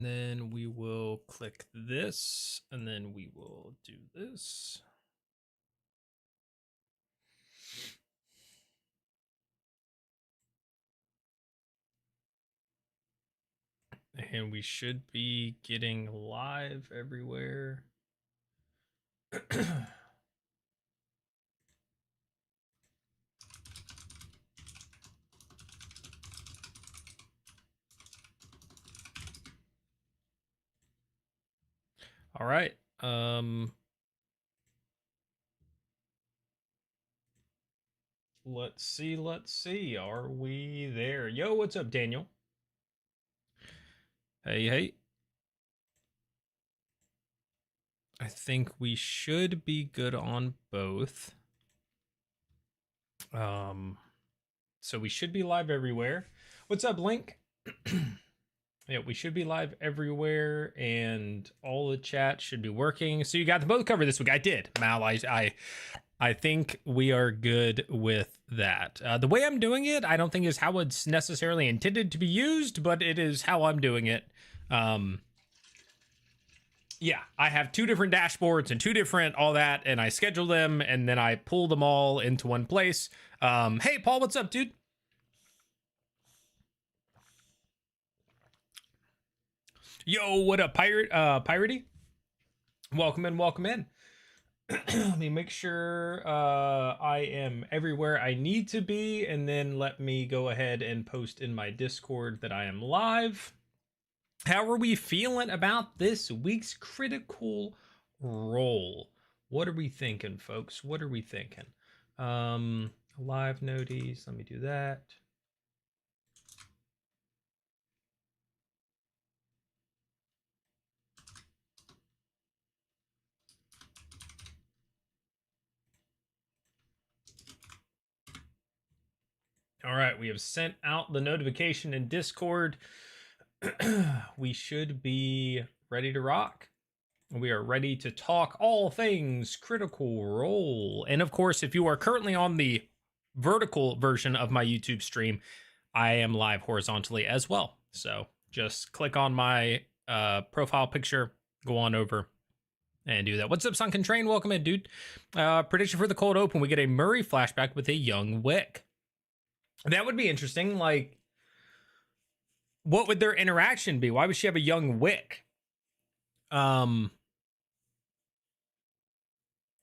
Then we will click this, and then we will do this. And we should be getting live everywhere. All right. Let's see. Are we there? Yo, what's up, Daniel? Hey. I think we should be good on both. So we should be live everywhere. What's up, Link? Yeah, we should be live everywhere, and all the chat should be working. So you got them both covered this week. I did, Mal. I think we are good with that. The way I'm doing it, I don't think is how it's necessarily intended to be used, but it is how I'm doing it. Yeah, I have two different dashboards and two different all that, and I schedule them, and then I pull them all into one place. Hey, Paul, what's up, dude? Yo, what up, Piratey? Welcome in. Let me make sure I am everywhere I need to be, and then let me go ahead and post in my Discord that I am live. How are we feeling about this week's Critical Role? What are we thinking, folks? What are we thinking? Live notice. Let me do that. All right, we have sent out the notification in Discord. We should be ready to rock. We are ready to talk all things Critical Role. And of course, if you are currently on the vertical version of my YouTube stream, I am live horizontally as well. So just click on my profile picture, go on over and do that. What's up, Sunken Train? Welcome in, dude. Prediction for the cold open: we get a Murray flashback with a young Wick. That would be interesting. Like, what would their interaction be? Why would she have a young Wick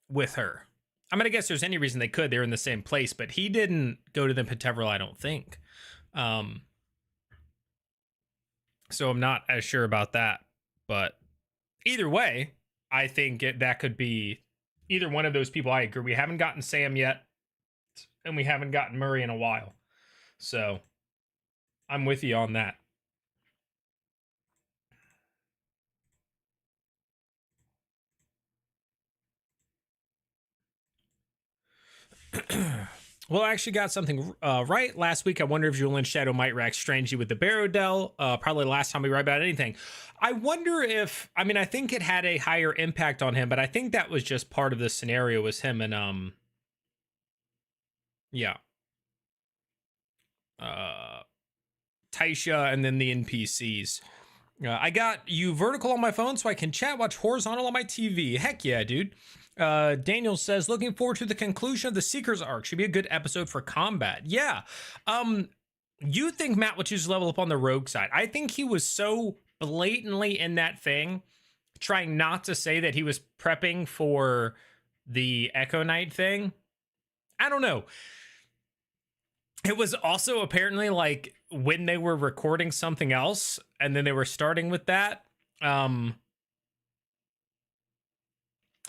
with her? I'm gonna guess there's any reason they could. They're in the same place, but he didn't go to the Penteveril, I don't think. So I'm not as sure about that. But either way, I think that could be either one of those people. I agree. We haven't gotten Sam yet, and we haven't gotten Murray in a while. So I'm with you on that. Well, I actually got something right last week. I wonder if Julian Shadow might react strangely with the Barodel. Probably the last time we write about anything. I wonder if, I mean, I think it had a higher impact on him, but I think that was just part of the scenario, was him and yeah, Taisha, and then the NPCs. I got you vertical on my phone so I can chat, watch horizontal on my TV. Heck yeah, dude. Daniel says, looking forward to the conclusion of the Seekers arc. Should be a good episode for combat. Yeah. You think Matt would choose to level up on the rogue side. I think he was so blatantly in that thing, trying not to say that he was prepping for the Echo Knight thing. I don't know. It was also apparently like when they were recording something else and then they were starting with that.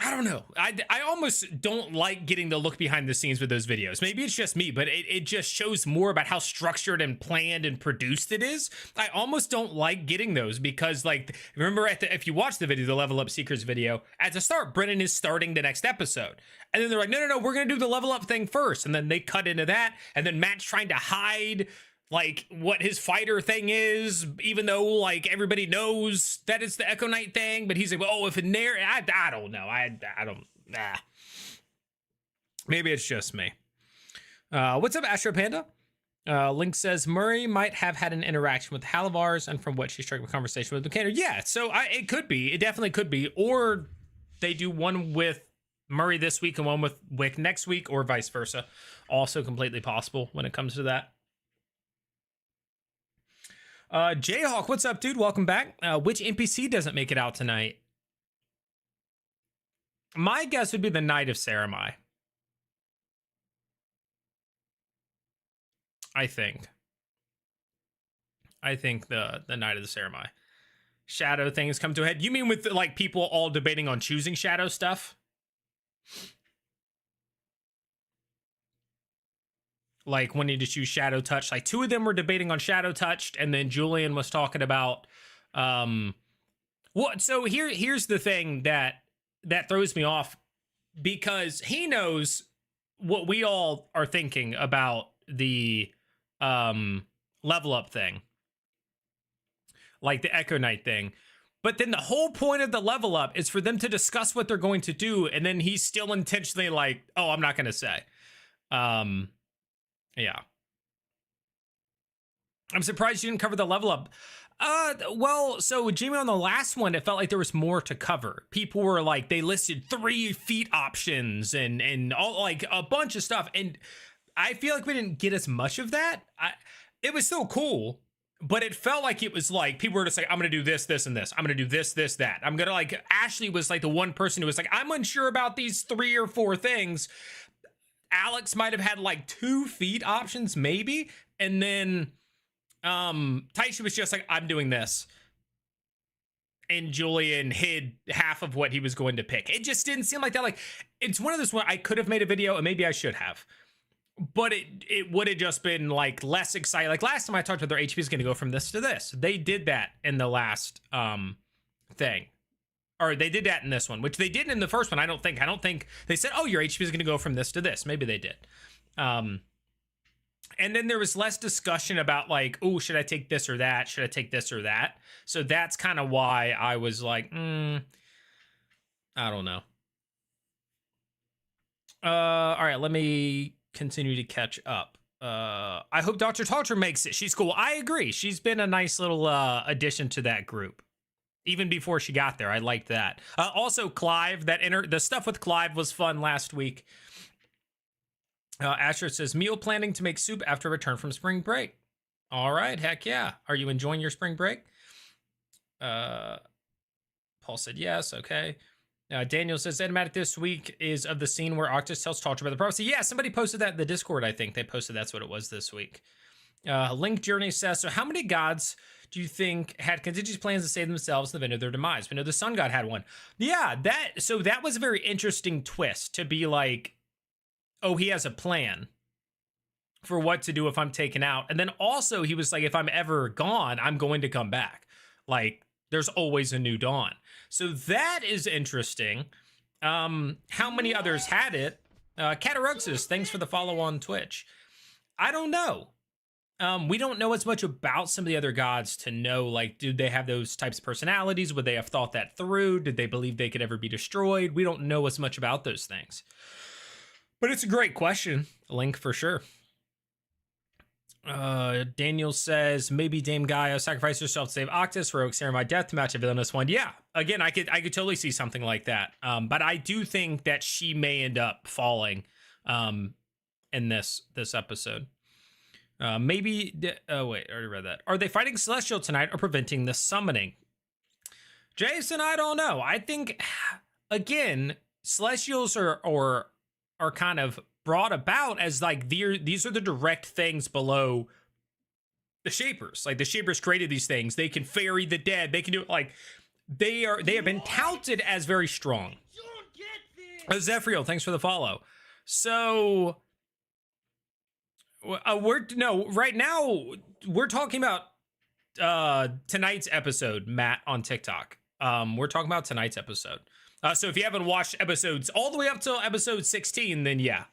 I don't know. I almost don't like getting the look behind the scenes with those videos. Maybe it's just me, but it just shows more about how structured and planned and produced it is. I almost don't like getting those because, like, remember if you watch the video, the Level Up Seekers video, at the start, Brennan is starting the next episode. And then they're like, no, we're going to do the level up thing first. And then they cut into that. And then Matt's trying to hide like what his fighter thing is, even though like everybody knows that it's the Echo Knight thing, but he's like, well, if it I don't know. I don't, maybe it's just me. What's up, Astro Panda? Link says Murray might have had an interaction with Halavars, and from what she struck a conversation with Buchanan. Yeah, so it could be. It definitely could be. Or they do one with Murray this week and one with Wick next week, or vice versa. Also completely possible when it comes to that. Jayhawk, what's up, dude? Welcome back. Which NPC doesn't make it out tonight? My guess would be the Knight of Saramai. I think the Knight of the Saramai. Shadow things come to a head. You mean with like people all debating on choosing shadow stuff? Like wanting to choose Shadow Touch. Like 2 of them were debating on Shadow Touched, and then Julian was talking about what. So here's the thing that throws me off, because he knows what we all are thinking about the level up thing, like the Echo Knight thing. But then the whole point of the level up is for them to discuss what they're going to do, and then he's still intentionally like, oh, I'm not going to say. Yeah. I'm surprised you didn't cover the level up. Well, so Jimmy, on the last one, it felt like there was more to cover. People were like, they listed 3 feat options and all, like a bunch of stuff. And I feel like we didn't get as much of that. It was still cool, but it felt like it was like people were just like, I'm going to do this, this, and this. I'm going to do this, this, that. I'm going to like, Ashley was like the one person who was like, I'm unsure about these 3 or 4 things. Alex might have had like 2 feat options, maybe. And then Taishi was just like, I'm doing this. And Julian hid half of what he was going to pick. It just didn't seem like that. Like, it's one of those where I could have made a video, and maybe I should have. But it would have just been like less exciting. Like last time I talked about their HP is going to go from this to this. They did that in the last thing. Or they did that in this one, which they didn't in the first one. I don't think they said, oh, your HP is going to go from this to this. Maybe they did. And then there was less discussion about like, oh, should I take this or that? Should I take this or that? So that's kind of why I was like, I don't know. All right, let me continue to catch up. I hope Dr. Talcher makes it. She's cool. I agree. She's been a nice little addition to that group. Even before she got there, I liked that. Also, Clive, the stuff with Clive was fun last week. Asher says, meal planning to make soup after return from spring break. All right, heck yeah. Are you enjoying your spring break? Paul said yes, okay. Daniel says, Enigmatic this week is of the scene where Octus tells Talcher about the prophecy. Yeah, somebody posted that in the Discord, I think. They posted that's what it was this week. Link Journey says, so how many gods do you think had contingency plans to save themselves in the event of their demise? We know the sun god had one. Yeah, that was a very interesting twist to be like, oh, he has a plan for what to do if I'm taken out. And then also he was like, if I'm ever gone, I'm going to come back. Like, there's always a new dawn. So that is interesting. How many others had it? Cataruxus, thanks for the follow on Twitch. I don't know. We don't know as much about some of the other gods to know, like, did they have those types of personalities? Would they have thought that through? Did they believe they could ever be destroyed? We don't know as much about those things. But it's a great question, Link, for sure. Daniel says, maybe Dame Gaia sacrificed herself to save Octus for Saramai death to match a villainous one. Yeah, again, I could totally see something like that. But I do think that she may end up falling in this episode. Maybe, oh wait, I already read that. Are they fighting Celestial tonight or preventing the summoning? Jason, I don't know. I think, again, Celestials are kind of brought about as like these are the direct things below the Shapers. Like the Shapers created these things. They can ferry the dead. They can do it. Like they have been touted as very strong. Zephyriel, thanks for the follow. So right now we're talking about tonight's episode, Matt, on TikTok. We're talking about tonight's episode. So if you haven't watched episodes all the way up till episode 16, then yeah.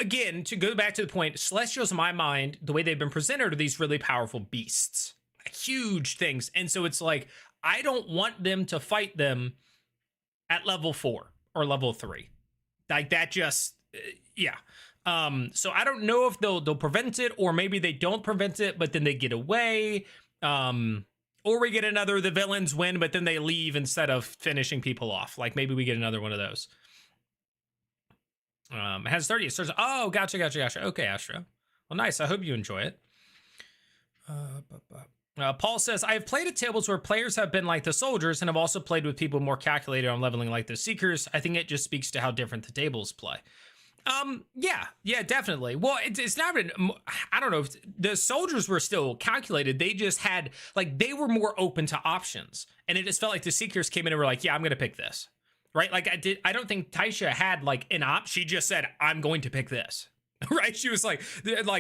Again, to go back to the point, Celestials, in my mind, the way they've been presented are these really powerful beasts, huge things. And so it's like, I don't want them to fight them at level 4 or level 3. Like that just, yeah. So I don't know if they'll prevent it, or maybe they don't prevent it, but then they get away. Or we get another, the villains win, but then they leave instead of finishing people off. Like maybe we get another one of those. It has 30 stars. Oh, gotcha. Okay, Astro. Well, nice. I hope you enjoy it. Paul says, I have played at tables where players have been like the soldiers and have also played with people more calculated on leveling like the seekers. I think it just speaks to how different the tables play. Yeah, definitely. Well, it's not been, I don't know, if the soldiers were still calculated. They just had, like, they were more open to options. And it just felt like the seekers came in and were like, yeah, I'm going to pick this. Right? Like I don't think Taisha had like an op. She just said, I'm going to pick this. Right? She was like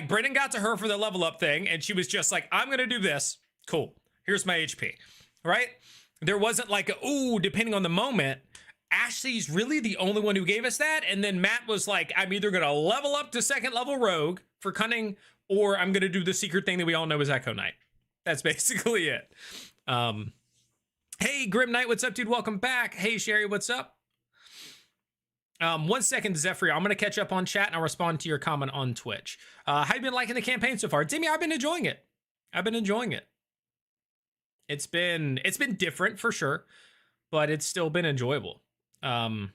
Brennan got to her for the level up thing. And she was just like, I'm going to do this. Cool. Here's my HP. Right? There wasn't like, ooh, depending on the moment. Ashley's really the only one who gave us that. And then Matt was like, I'm either going to level up to second level rogue for cunning, or I'm going to do the secret thing that we all know is Echo Knight. That's basically it. Hey, Grim Knight, what's up, dude? Welcome back. Hey, Sherry, what's up? 1 second, Zephyr. I'm going to catch up on chat and I'll respond to your comment on Twitch. How you been liking the campaign so far? Timmy, I've been enjoying it. It's been different for sure, but it's still been enjoyable. I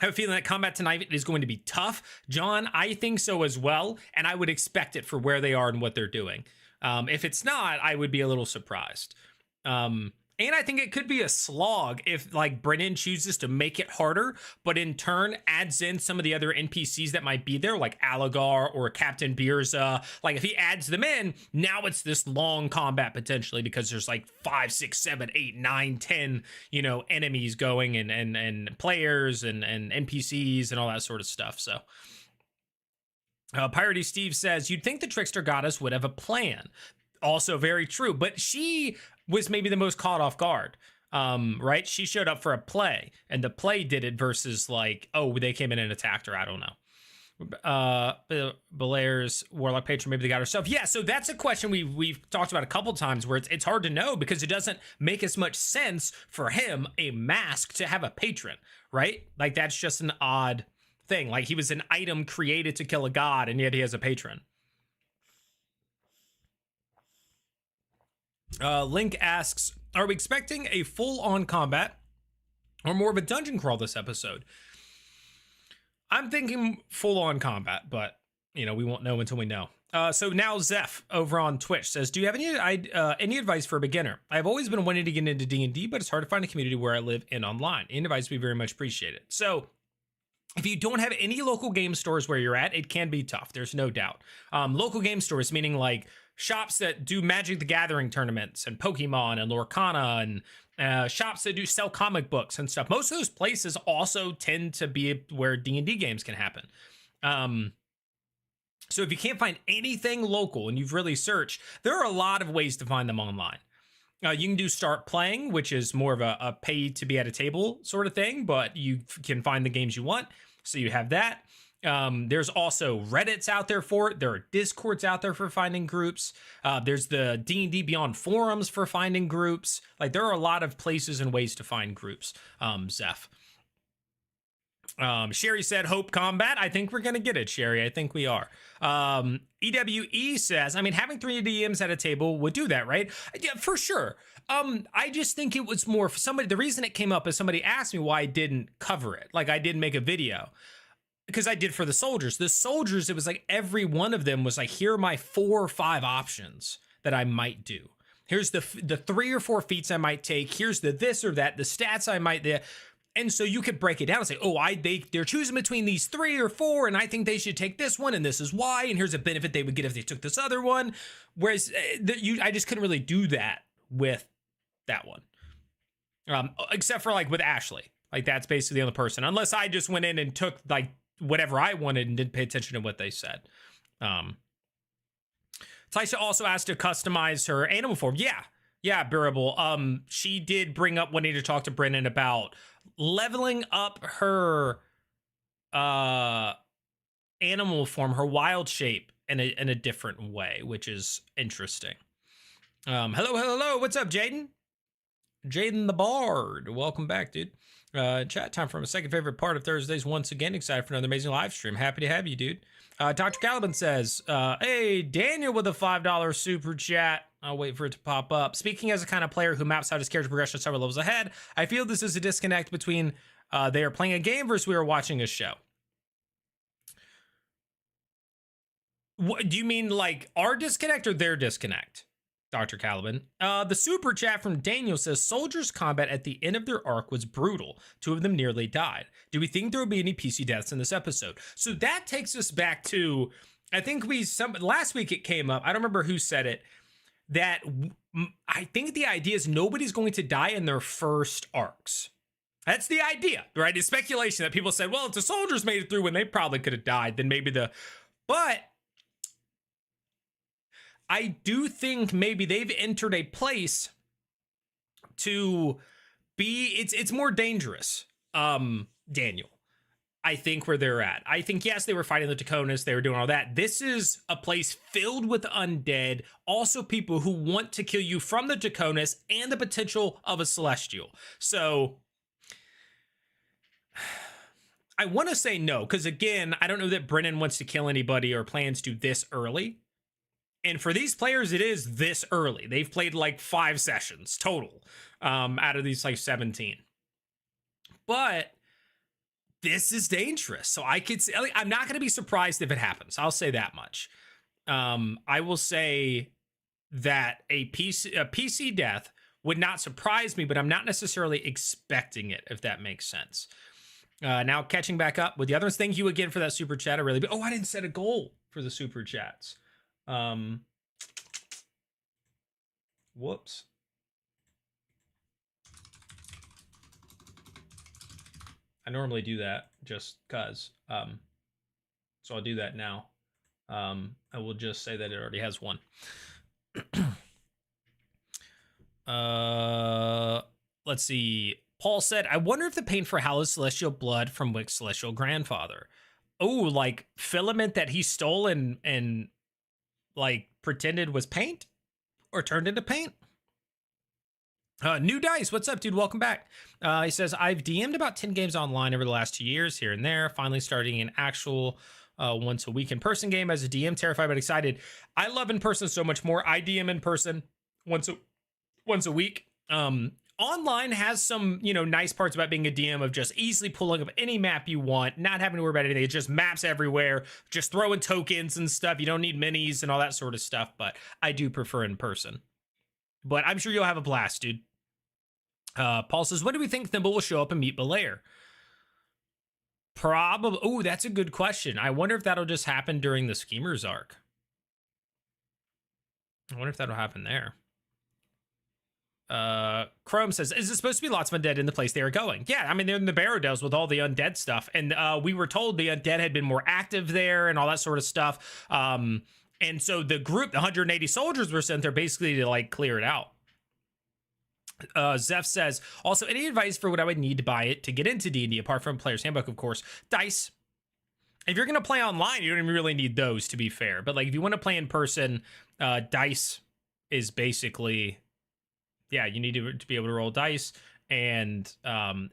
have a feeling that combat tonight is going to be tough. John, I think so as well, and I would expect it for where they are and what they're doing. If it's not, I would be a little surprised. And I think it could be a slog if like Brennan chooses to make it harder, but in turn adds in some of the other NPCs that might be there, like Alagar or Captain Beerza. Like if he adds them in, now it's this long combat potentially because there's like 5, 6, 7, 8, 9, 10, enemies going and players and NPCs and all that sort of stuff. So Piratey Steve says, you'd think the Trickster Goddess would have a plan. Also very true, but she was maybe the most caught off guard, right? She showed up for a play, and the play did it versus like, oh, they came in and attacked her. I don't know. Belair's Warlock Patron, maybe they got herself. Yeah, so that's a question we've talked about a couple times where it's hard to know because it doesn't make as much sense for him, a mask, to have a patron, right? Like that's just an odd thing. Like he was an item created to kill a god, and yet he has a patron. Link asks, are we expecting a full-on combat or more of a dungeon crawl this episode? I'm thinking full-on combat, but, we won't know until we know. So now Zeph over on Twitch says, do you have any advice for a beginner? I've always been wanting to get into D&D, but it's hard to find a community where I live and online. Any advice would be very much appreciated. So if you don't have any local game stores where you're at, it can be tough. There's no doubt. Local game stores, meaning like shops that do Magic the Gathering tournaments and Pokemon and Lorcana and shops that do sell comic books and stuff. Most of those places also tend to be where D&D games can happen. So if you can't find anything local and you've really searched, there are a lot of ways to find them online. You can do Start Playing, which is more of a pay to be at a table sort of thing, but you can find the games you want. So you have that. There's also Reddits out there for it. There are Discords out there for finding groups. There's the D&D Beyond forums for finding groups. Like there are a lot of places and ways to find groups, Zeph. Sherry said, hope combat. I think we're going to get it, Sherry. I think we are. EWE says, having 3 DMs at a table would do that, right? Yeah, for sure. I just think it was more for somebody. The reason it came up is somebody asked me why I didn't cover it. Like I didn't make a video. Because I did for the soldiers. The soldiers, it was like every one of them was like, here are my 4 or 5 options that I might do. Here's the 3 or 4 feats I might take. Here's the this or that, the stats I might. And so you could break it down and say, oh, they're choosing between these 3 or 4, and I think they should take this one, and this is why, and here's a benefit they would get if they took this other one. Whereas I just couldn't really do that with that one. Except for like with Ashley. Like that's basically the other person. Unless I just went in and took like whatever I wanted and didn't pay attention to what they said. Taisha also asked to customize her animal form. Yeah, Bearable. She did bring up wanting to talk to Brennan about leveling up her animal form, her wild shape in a different way, which is interesting. Hello. What's up, Jaden? Jaden the Bard, welcome back, dude. Chat time from a second favorite part of Thursdays once again. Excited for another amazing live stream. Happy to have you, dude. Dr. Caliban says, hey, Daniel with a $5 super chat. I'll wait for it to pop up. Speaking as a kind of player who maps out his character progression several levels ahead, I feel this is a disconnect between they are playing a game versus we are watching a show. What, do you mean like our disconnect or their disconnect? Dr. Caliban. The super chat from Daniel says, Soldiers' combat at the end of their arc was brutal. 2 of them nearly died. Do we think there will be any PC deaths in this episode? So that takes us back to, I think last week it came up, I don't remember who said it, that I think the idea is nobody's going to die in their first arcs. That's the idea, right? It's speculation that people said, well, if the soldiers made it through when they probably could have died, then maybe but I do think maybe they've entered a place to be, it's more dangerous, Daniel. I think where they're at. I think, yes, they were fighting the Taconis, they were doing all that. This is a place filled with undead, also people who want to kill you from the Taconis and the potential of a Celestial. So I want to say no, because again, I don't know that Brennan wants to kill anybody or plans to this early. And for these players, it is this early. They've played like 5 sessions total out of these like 17. But this is dangerous. So I could say, I'm not going to be surprised if it happens. I'll say that much. I will say that a PC death would not surprise me, but I'm not necessarily expecting it, if that makes sense. Now catching back up with the others. Thank you again for that super chat. I didn't set a goal for the super chats. Whoops. I normally do that just cause. So I'll do that now. I will just say that it already has one. Let's see. Paul said, I wonder if the paint for Hal is celestial blood from Wick's celestial grandfather. Oh, like filament that he stole and like pretended was paint or turned into paint. New Dice, what's up, dude? Welcome back. He says, I've DM'd about 10 games online over the last 2 years, here and there, finally starting an actual once a week in-person game as a DM, terrified but excited. I love in-person so much more. I DM in person once a week. Online has some, nice parts about being a DM of just easily pulling up any map you want, not having to worry about anything. It's just maps everywhere, just throwing tokens and stuff. You don't need minis and all that sort of stuff, but I do prefer in person. But I'm sure you'll have a blast, dude. Paul says, when do we think Thimble will show up and meet Belair? Probably. Oh, that's a good question. I wonder if that'll just happen during the Schemers arc. I wonder if that'll happen there. Chrome says, is it supposed to be lots of undead in the place they are going? Yeah, I mean, they're in the Barrow-Dells with all the undead stuff. And we were told the undead had been more active there and all that sort of stuff. And so the group, the 180 soldiers were sent there basically to like clear it out. Zeph says, also, any advice for what I would need to buy it to get into D&D, apart from Player's Handbook, of course? Dice. If you're going to play online, you don't even really need those, to be fair. But like, if you want to play in person, dice is basically... Yeah, you need to be able to roll dice, and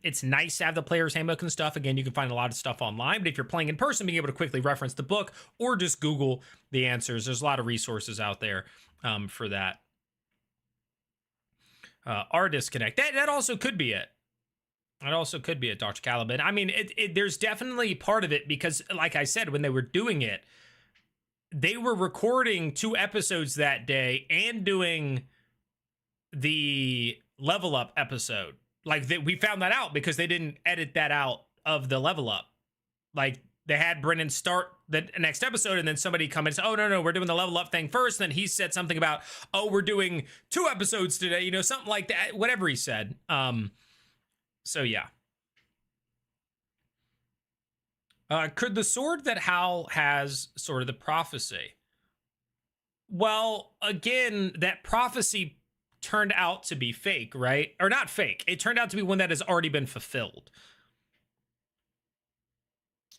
it's nice to have the Player's Handbook and stuff. Again, you can find a lot of stuff online, but if you're playing in person, being able to quickly reference the book or just Google the answers, there's a lot of resources out there for that. Our disconnect. That also could be it. That also could be it, Dr. Caliban. I mean, there's definitely part of it because, like I said, when they were doing it, they were recording 2 episodes that day and doing the level up episode. Like we found that out because they didn't edit that out of the level up. Like they had Brennan start the next episode and then somebody come and say, oh no, we're doing the level up thing first. And then he said something about, oh, we're doing 2 episodes today, something like that, whatever he said. So yeah. Could the sword that Hal has sort of the prophecy? Well, again, that prophecy turned out to be fake, right? Or not fake. It turned out to be one that has already been fulfilled.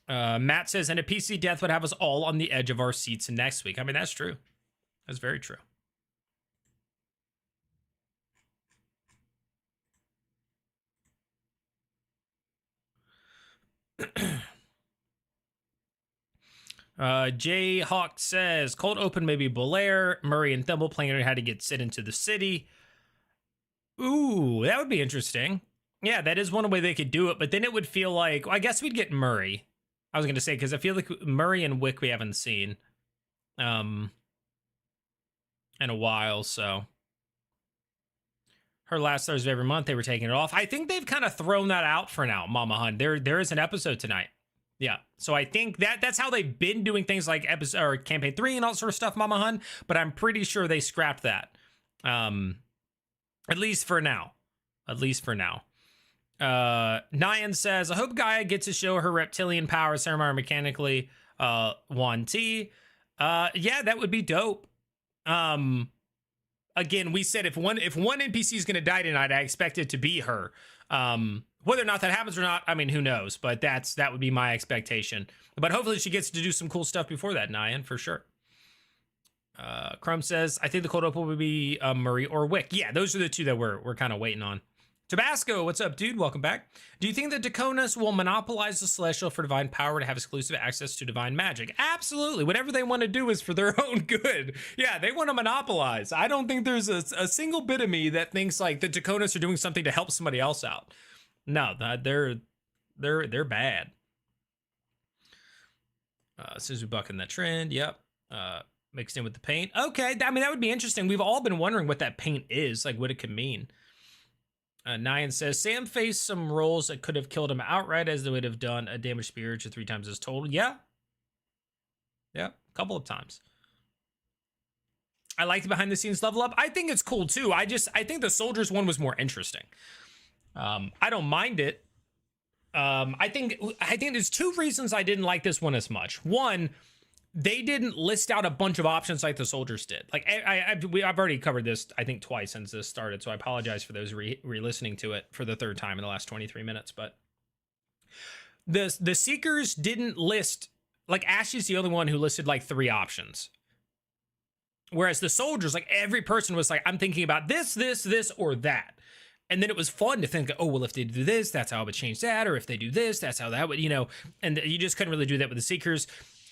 Matt says, and a PC death would have us all on the edge of our seats next week. I mean, that's true. That's very true. Jay Hawk says cold open maybe Belair, Murray and Thimble playing how to get Sid into the city. Ooh, that would be interesting. Yeah, that is one way they could do it, but then it would feel like, well, I guess we'd get Murray. I was going to say, because I feel like Murray and Wick we haven't seen in a while, so. Her last Thursday every month, they were taking it off. I think they've kind of thrown that out for now, Mama Hun. There is an episode tonight. Yeah, so I think that's how they've been doing things like episode or campaign 3 and all sort of stuff, Mama Hun. But I'm pretty sure they scrapped that, at least for now. At least for now. Nyan says, I hope Gaia gets to show her reptilian powers mechanically. 1T. Yeah, that would be dope. Again, we said if one NPC is going to die tonight, I expect it to be her. Whether or not that happens or not, I mean, who knows? But that would be my expectation. But hopefully she gets to do some cool stuff before that, Nyan, for sure. Chrome says, I think the cold open would be Murray or Wick. Yeah, those are the two that we're kind of waiting on. Tabasco, what's up, dude? Welcome back. Do you think that Dakonas will monopolize the Celestial for divine power to have exclusive access to divine magic? Absolutely. Whatever they want to do is for their own good. Yeah, they want to monopolize. I don't think there's a single bit of me that thinks like the Dakonas are doing something to help somebody else out. No, they're bad. Suzu bucking that trend. Yep. Mixed in with the paint. Okay, I mean, that would be interesting. We've all been wondering what that paint is, like what it could mean. Nyan says, Sam faced some rolls that could have killed him outright as they would have done a damage spear to 3 times his total. Yeah. Yeah, a couple of times. I like the behind the scenes level up. I think it's cool too. I think the soldiers one was more interesting. I don't mind it. I think there's 2 reasons I didn't like this one as much. One, they didn't list out a bunch of options like the soldiers did. Like I've already covered this, I think, twice since this started. So I apologize for those re-listening to it for the 3rd time in the last 23 minutes. But the Seekers didn't list, like Ashley's the only one who listed like 3 options. Whereas the soldiers, like every person was like, I'm thinking about this, or that. And then it was fun to think, oh, well, if they do this, that's how I would change that. Or if they do this, that's how that would, and you just couldn't really do that with the Seekers.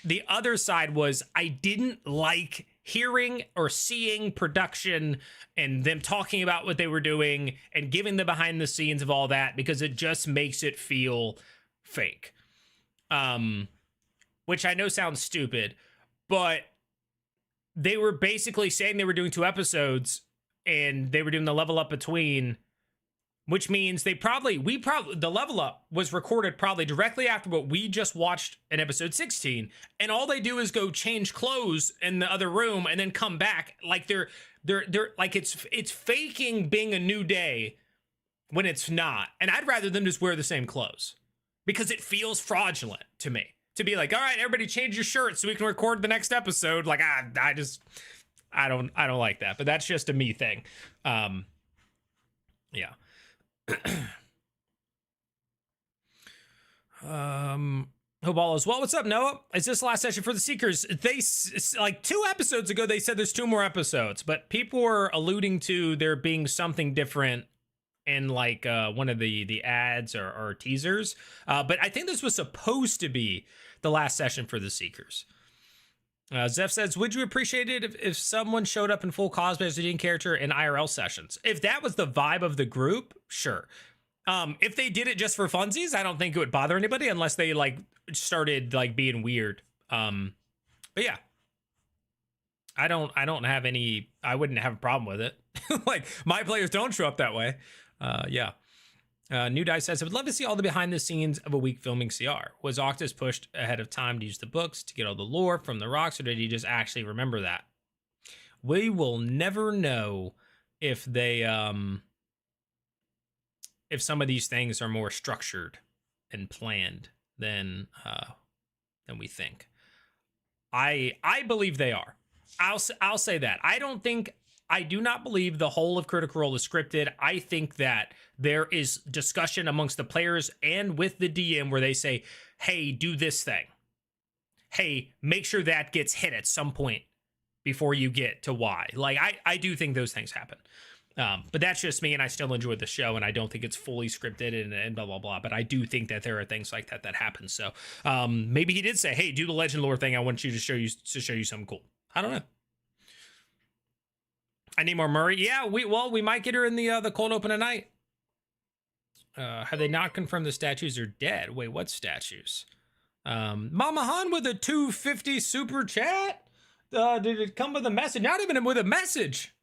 The other side was I didn't like hearing or seeing production and them talking about what they were doing and giving the behind the scenes of all that because it just makes it feel fake. Which I know sounds stupid, but they were basically saying they were doing 2 episodes and they were doing the level up between, which means the level up was recorded probably directly after what we just watched in episode 16. And all they do is go change clothes in the other room and then come back. Like they're like it's faking being a new day when it's not. And I'd rather them just wear the same clothes because it feels fraudulent to me to be like, all right, everybody change your shirts so we can record the next episode. Like I don't like that, but that's just a me thing. Yeah. Hoball as well. What's up, Noah? Is this the last session for the Seekers? They like 2 episodes ago they said there's 2 more episodes, but people were alluding to there being something different in like one of the ads or teasers. But I think this was supposed to be the last session for the Seekers. Zeph says, would you appreciate it if someone showed up in full cosplay as a Dean character in IRL sessions? If that was the vibe of the group, sure. If they did it just for funsies, I don't think it would bother anybody unless they like started like being weird. But yeah, I wouldn't have a problem with it. Like my players don't show up that way. Yeah. New Dice says, I would love to see all the behind the scenes of a week filming CR. Was Octus pushed ahead of time to use the books to get all the lore from the rocks, or did he just actually remember that? We will never know if they, if some of these things are more structured and planned than we think. I believe they are. I'll say that. I do not believe the whole of Critical Role is scripted. I think that there is discussion amongst the players and with the DM where they say, hey, do this thing. Hey, make sure that gets hit at some point before you get to Y. Like, I do think those things happen. But that's just me, and I still enjoy the show, and I don't think it's fully scripted and blah, blah, blah. But I do think that there are things like that happen. So maybe he did say, hey, do the legend lore thing. I want you to show you something cool. I don't know. I need more Murray. Yeah, we might get her in the cold open tonight. Have they not confirmed the statues are dead? Wait, what statues? Mama Han with a 250 super chat. Did it come with a message? Not even with a message.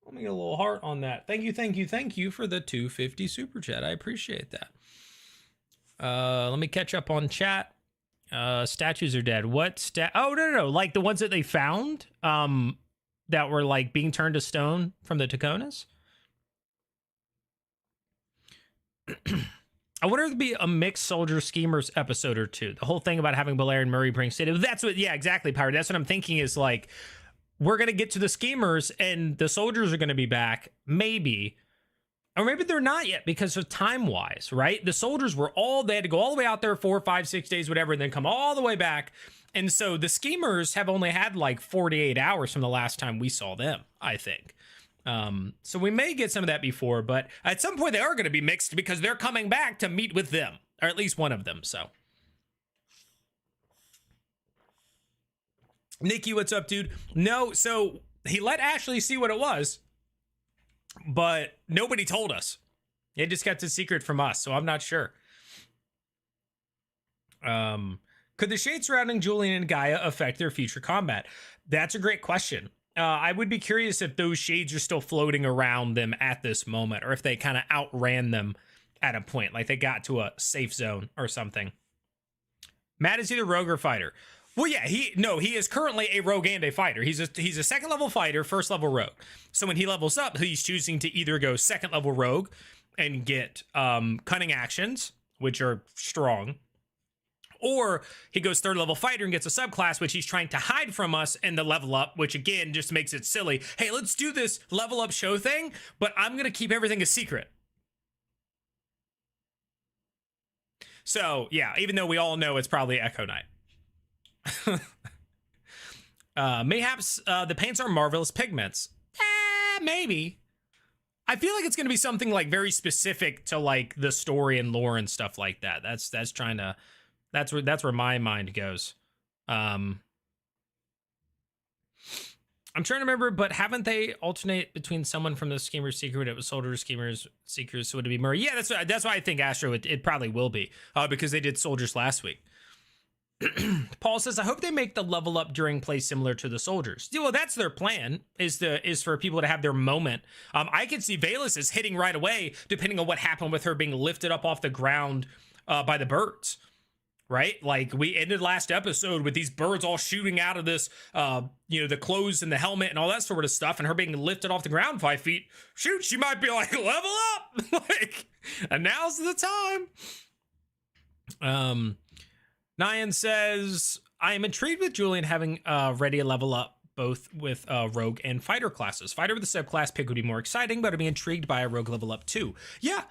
Let me get a little heart on that. Thank you for the 250 super chat. I appreciate that. Let me catch up on chat. Statues are dead. What Oh, no. Like the ones that they found that were like being turned to stone from the Taconas. I wonder if there'd be a mixed soldier schemers episode or two. The whole thing about having Belair and Murray bring state. That's what, yeah, exactly, Pirate. That's what I'm thinking is like, we're going to get to the schemers and the soldiers are going to be back, maybe. Or maybe they're not yet because of time-wise, right? The soldiers they had to go all the way out there 4, 5, 6 days, whatever, and then come all the way back. And so the schemers have only had like 48 hours from the last time we saw them, I think. So we may get some of that before, but at some point they are going to be mixed because they're coming back to meet with them, or at least one of them. So Nikki, what's up, dude? No, so he let Ashley see what it was, but nobody told us. It just kept a secret from us, so I'm not sure. Could the shade surrounding Julian and Gaia affect their future combat? That's a great question. I would be curious if those shades are still floating around them at this moment, or if they kind of outran them at a point, like they got to a safe zone or something. Matt is either rogue or fighter. Well, yeah, he is currently a rogue and a fighter. He's a second level fighter, first level rogue. So when he levels up, he's choosing to either go second level rogue and get cunning actions, which are strong, or he goes third level fighter and gets a subclass, which he's trying to hide from us, and the level up, which again just makes it silly. Hey, let's do this level up show thing, but I'm going to keep everything a secret. So yeah, even though we all know it's probably Echo Knight. Mayhaps the paints are marvelous pigments. Maybe. I feel like it's going to be something like very specific to like the story and lore and stuff like that. That's where my mind goes. I'm trying to remember, but haven't they alternate between someone from the Schemers Secret? It was Soldiers, Schemers, Seekers, so would it be Murray? Yeah, that's why I think Astro, it probably will be, because they did Soldiers last week. Paul says, I hope they make the level up during play similar to the soldiers. Yeah, well, that's their plan, is for people to have their moment. I could see Valus is hitting right away, depending on what happened with her being lifted up off the ground by the birds. Right? Like we ended last episode with these birds all shooting out of this, the clothes and the helmet and all that sort of stuff, and her being lifted off the ground 5 feet. Shoot, she might be like, level up! And now's the time. Nyan says, I am intrigued with Julian having ready a level up both with rogue and fighter classes. Fighter with a subclass pick would be more exciting, but I'd be intrigued by a rogue level up too. Yeah.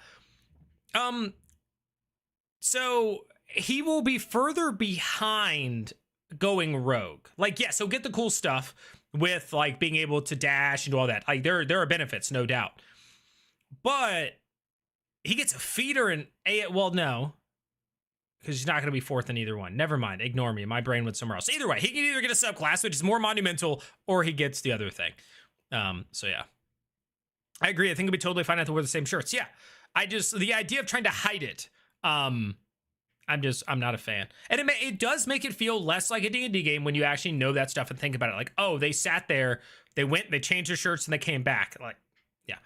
So he will be further behind going rogue. Like, yes, he'll get the cool stuff with like being able to dash and do all that. Like there are benefits, no doubt. But he gets a feeder and well, no. Because he's not going to be fourth in either one. Never mind. Ignore me. My brain went somewhere else. Either way, he can either get a subclass, which is more monumental, or he gets the other thing. So yeah. I agree. I think it'd be totally fine to wear the same shirts. Yeah. The idea of trying to hide it, I'm not a fan. And it does make it feel less like a D&D game when you actually know that stuff and think about it. Like, oh, they sat there, they went, they changed their shirts, and they came back. Like, yeah.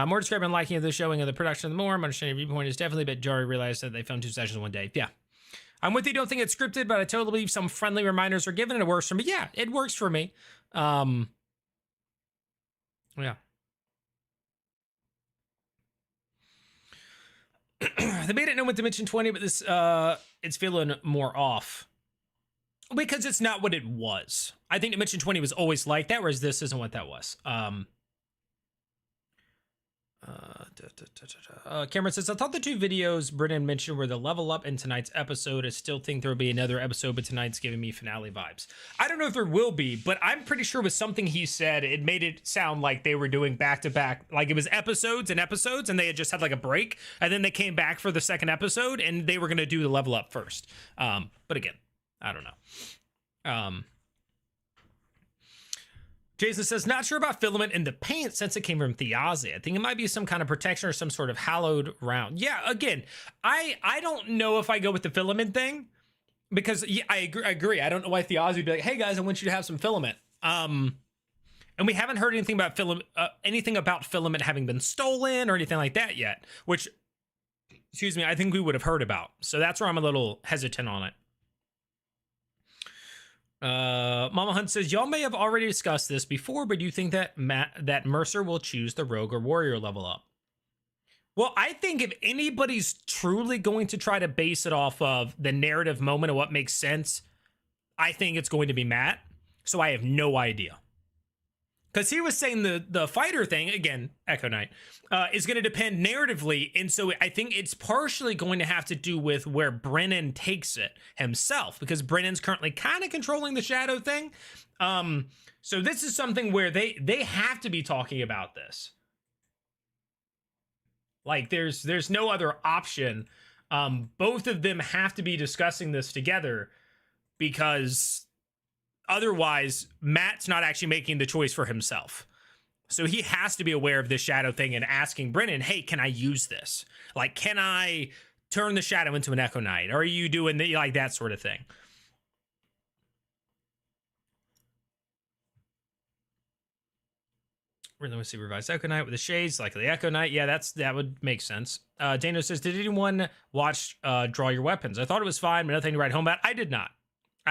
More describing and liking of the showing of the production of the more. My understanding your viewpoint is definitely a bit jarring. Realized that they filmed 2 sessions in one day. Yeah. I'm with you. Don't think it's scripted, but I totally believe some friendly reminders are given and it works for me. Yeah, it works for me. Yeah. They made it known with Dimension 20, but this it's feeling more off because it's not what it was. I think Dimension 20 was always like that, whereas this isn't what that was. Cameron says, I thought the 2 videos Brennan mentioned were the level up in tonight's episode. I still think there will be another episode, but tonight's giving me finale vibes. I don't know if there will be, but I'm pretty sure with something he said, it made it sound like they were doing back to back. Like it was episodes and episodes, and they had just had like a break, and then they came back for the second episode, and they were going to do the level up first. But again, I don't know. Jason says, not sure about filament in the paint since it came from Thiazi. I think it might be some kind of protection or some sort of hallowed round. Yeah, again, I don't know if I go with the filament thing because yeah, I agree. I don't know why Thiazi would be like, hey guys, I want you to have some filament. And we haven't heard anything about filament having been stolen or anything like that yet, which, excuse me, I think we would have heard about. So that's where I'm a little hesitant on it. Mama Hunt says, y'all may have already discussed this before, but do you think that that Mercer will choose the rogue or warrior level up? Well, I think if anybody's truly going to try to base it off of the narrative moment of what makes sense, I think it's going to be Matt. So I have no idea. Because he was saying the fighter thing, again, Echo Knight, is going to depend narratively. And so I think it's partially going to have to do with where Brennan takes it himself, because Brennan's currently kind of controlling the shadow thing. So this is something where they have to be talking about this. Like there's no other option. Both of them have to be discussing this together, because otherwise, Matt's not actually making the choice for himself. So he has to be aware of this shadow thing and asking Brennan, hey, can I use this? Like, can I turn the shadow into an Echo Knight? Or are you doing like that sort of thing? We're going to see revised Echo Knight with the shades, like the Echo Knight. Yeah, that would make sense. Dano says, did anyone watch Draw Your Weapons? I thought it was fine, but nothing to write home about. I did not.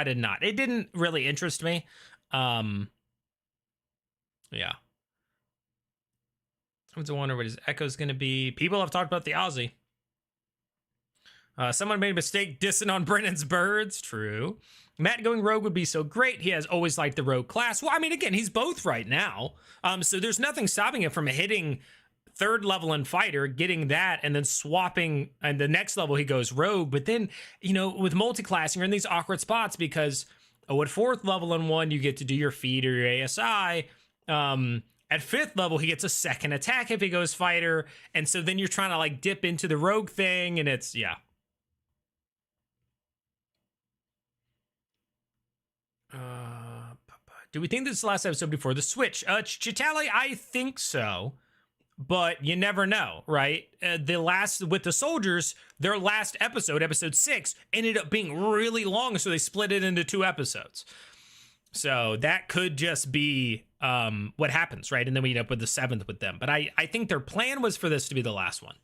It didn't really interest me. Yeah. I was wondering what his echo's going to be. People have talked about the Aussie. Someone made a mistake dissing on Brennan's birds. True. Matt going rogue would be so great. He has always liked the rogue class. Well, I mean, again, he's both right now. So there's nothing stopping him from hitting 3rd level in fighter, getting that, and then swapping, and the next level he goes rogue. But then, you know, with multi-classing, you're in these awkward spots because, at 4th level in 1, you get to do your feed or your ASI. At 5th level, he gets a 2nd attack if he goes fighter. And so then you're trying to like dip into the rogue thing, and it's, yeah. Do we think this is the last episode before the switch? Chitali, I think so. But you never know, right? The last, with the soldiers, their last episode, episode 6, ended up being really long, so they split it into 2 episodes. So that could just be what happens, right? And then we end up with the 7th with them. But I think their plan was for this to be the last one.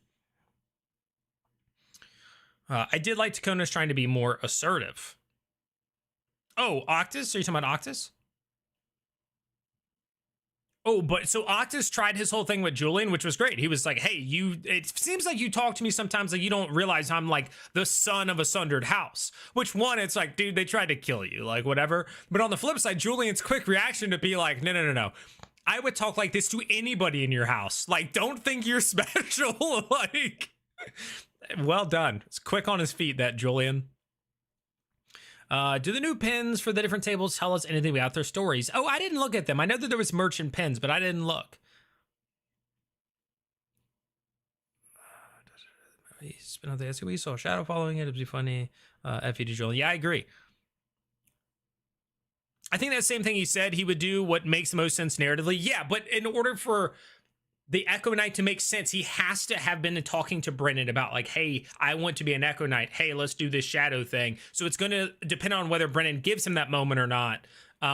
I did like Takona's trying to be more assertive. Oh, Octus? Are you talking about Octus? Oh, but so Octus tried his whole thing with Julian, which was great. He was like, hey, it seems like you talk to me sometimes like you don't realize I'm like the son of a sundered house. Which one, it's like, dude, they tried to kill you, like whatever. But on the flip side, Julian's quick reaction to be like, no. I would talk like this to anybody in your house. Like, don't think you're special. Like, well done. It's quick on his feet, that Julian. Do the new pins for the different tables tell us anything about their stories? Oh, I didn't look at them. I know that there was merchant pins, but I didn't look. He's been on the SUV, saw Shadow following it. It'd be funny. F.E. to Julian. Yeah, I agree. I think that same thing he said, he would do what makes the most sense narratively. Yeah, but in order for the Echo Knight to make sense, he has to have been talking to Brennan about like, hey, I want to be an Echo Knight. Hey, let's do this shadow thing. So it's going to depend on whether Brennan gives him that moment or not,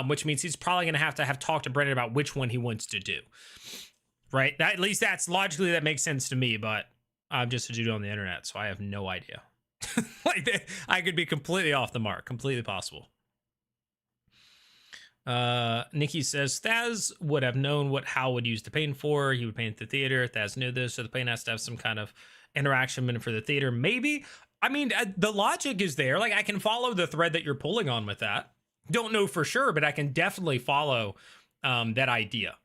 which means he's probably going to have talked to Brennan about which one he wants to do. Right? At least that's logically, that makes sense to me, but I'm just a dude on the internet, so I have no idea. Like, I could be completely off the mark, completely possible. Nikki says Thaz would have known what Hal would use the paint for. He would paint the theater. Thaz knew this, so the paint has to have some kind of interaction for the theater. Maybe. I mean, the logic is there. Like, I can follow the thread that you're pulling on with that. Don't know for sure, but I can definitely follow that idea.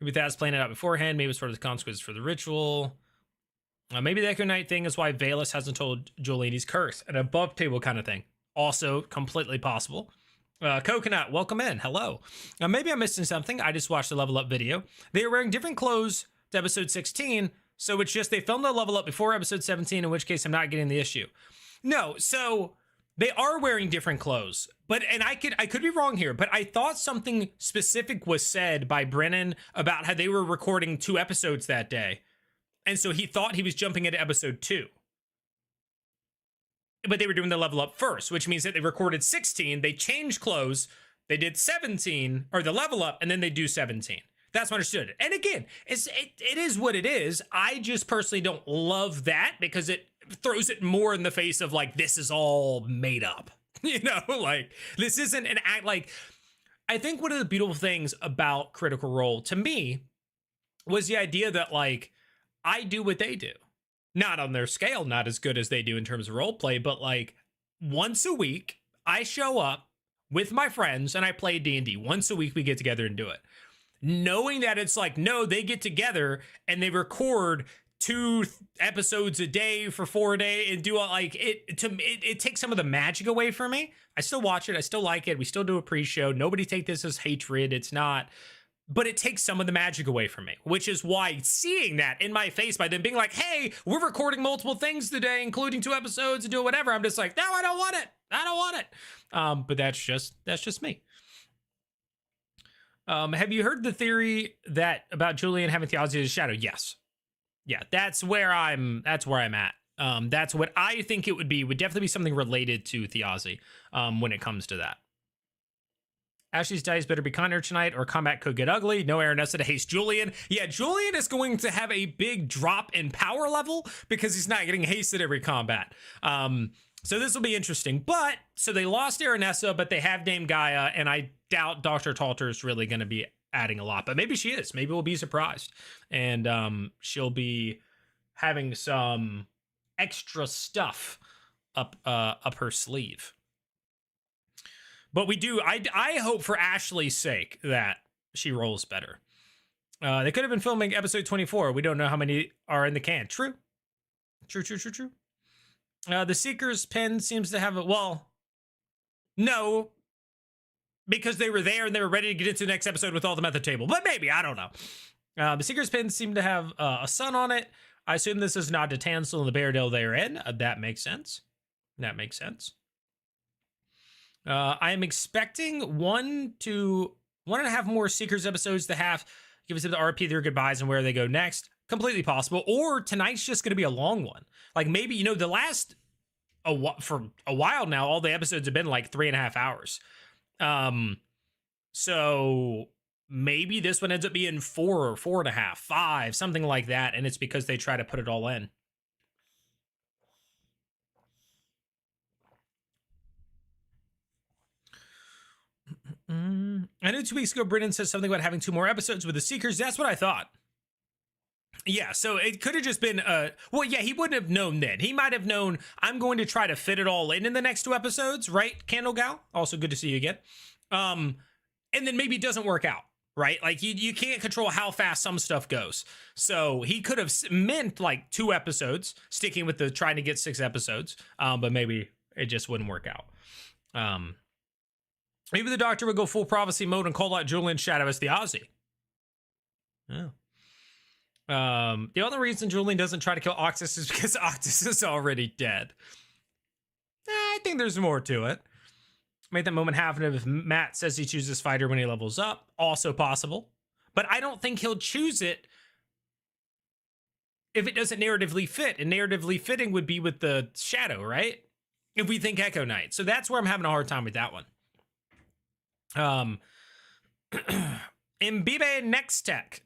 Maybe that's planned it out beforehand. Maybe it's part of the consequences for the ritual. Maybe the Echo Knight thing is why Valus hasn't told Julian he's cursed. An above table kind of thing. Also completely possible. Coconut, welcome in. Hello. Maybe I'm missing something. I just watched the level up video. They were wearing different clothes to episode 16. So it's just they filmed the level up before episode 17, in which case I'm not getting the issue. No, so they are wearing different clothes. But, and I could be wrong here, but I thought something specific was said by Brennan about how they were recording 2 episodes that day. And so he thought he was jumping into episode 2. But they were doing the level up first, which means that they recorded 16, they changed clothes, they did 17, or the level up, and then they do 17. That's what I understood. And again, it is what it is. I just personally don't love that because it throws it more in the face of like, this is all made up. You know, like, this isn't an act. Like, I think one of the beautiful things about Critical Role to me was the idea that like, I do what they do. Not on their scale, not as good as they do in terms of role play, but like once a week, I show up with my friends and I play D&D. Once a week, we get together and do it. Knowing that it's like, no, they get together and they record 2 episodes a day for 4 days and do like it takes some of the magic away from me. I still watch it. I still like it. We still do a pre-show. Nobody take this as hatred. It's not. But it takes some of the magic away from me, which is why seeing that in my face by them being like, hey, we're recording multiple things today, including 2 episodes and doing whatever. I'm just like, no, I don't want it. I don't want it. But that's just me. Have you heard the theory that about Julian having Theology as a shadow? Yes. Yeah, that's where I'm at. That's what I think it would be. Would definitely be something related to Theology when it comes to that. Ashley's dice better be kinder tonight or combat could get ugly. No Aranessa to haste Julian. Yeah, Julian is going to have a big drop in power level because he's not getting hasted every combat. So this will be interesting. But, so they lost Aranessa, but they have Dame Gaia, and I doubt Dr. Talter is really going to be adding a lot. But maybe she is. Maybe we'll be surprised. And she'll be having some extra stuff up her sleeve. But we do, I hope for Ashley's sake that she rolls better. They could have been filming episode 24. We don't know how many are in the can. True. The Seeker's pen seems to have a, well, no, because they were there and they were ready to get into the next episode with all them at the table. But maybe, I don't know. The Seeker's pen seemed to have a sun on it. I assume this is not to Tannesar and the Beardale they're in. That makes sense. I am expecting 1 to 1.5 more Seekers episodes to have give us the RP their goodbyes and where they go next. Completely possible. Or tonight's just going to be a long one. Like maybe, you know, the last for a while now, all the episodes have been like 3.5 hours. So maybe this one ends up being 4 or 4.5, 5, something like that. And it's because they try to put it all in. I know 2 weeks ago, Brennan said something about having 2 more episodes with the Seekers. That's what I thought. Yeah, so it could have just been, well, yeah, he wouldn't have known then. He might have known, I'm going to try to fit it all in the next 2 episodes, right, Candle Gal? Also good to see you again. And then maybe it doesn't work out, right? Like, you can't control how fast some stuff goes. So he could have meant, like, 2 episodes, sticking with the trying to get 6 episodes, but maybe it just wouldn't work out. Maybe the Doctor would go full prophecy mode and call out Julian's shadow as the Ozzy. Yeah. The only reason Julian doesn't try to kill Octus is because Octus is already dead. I think there's more to it. Make that moment happen if Matt says he chooses fighter when he levels up. Also possible. But I don't think he'll choose it if it doesn't narratively fit. And narratively fitting would be with the shadow, right? If we think Echo Knight. So that's where I'm having a hard time with that one. Mbibe Next Tech.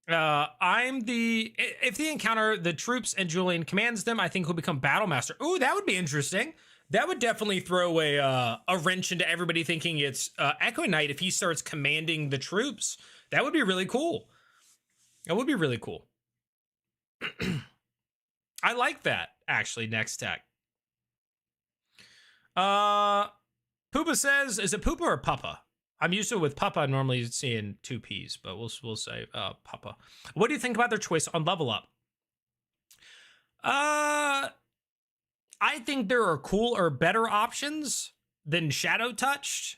If they encounter the troops and Julian commands them, I think he'll become Battle Master. Ooh, that would be interesting. That would definitely throw a wrench into everybody thinking it's Echo Knight if he starts commanding the troops. That would be really cool. That would be really cool. I like that, actually, Next Tech. Poopa says, is it Poopa or Papa? I'm used to with Papa normally seeing 2 Ps, but we'll say Papa. What do you think about their choice on level up? I think there are cool or better options than Shadow Touched,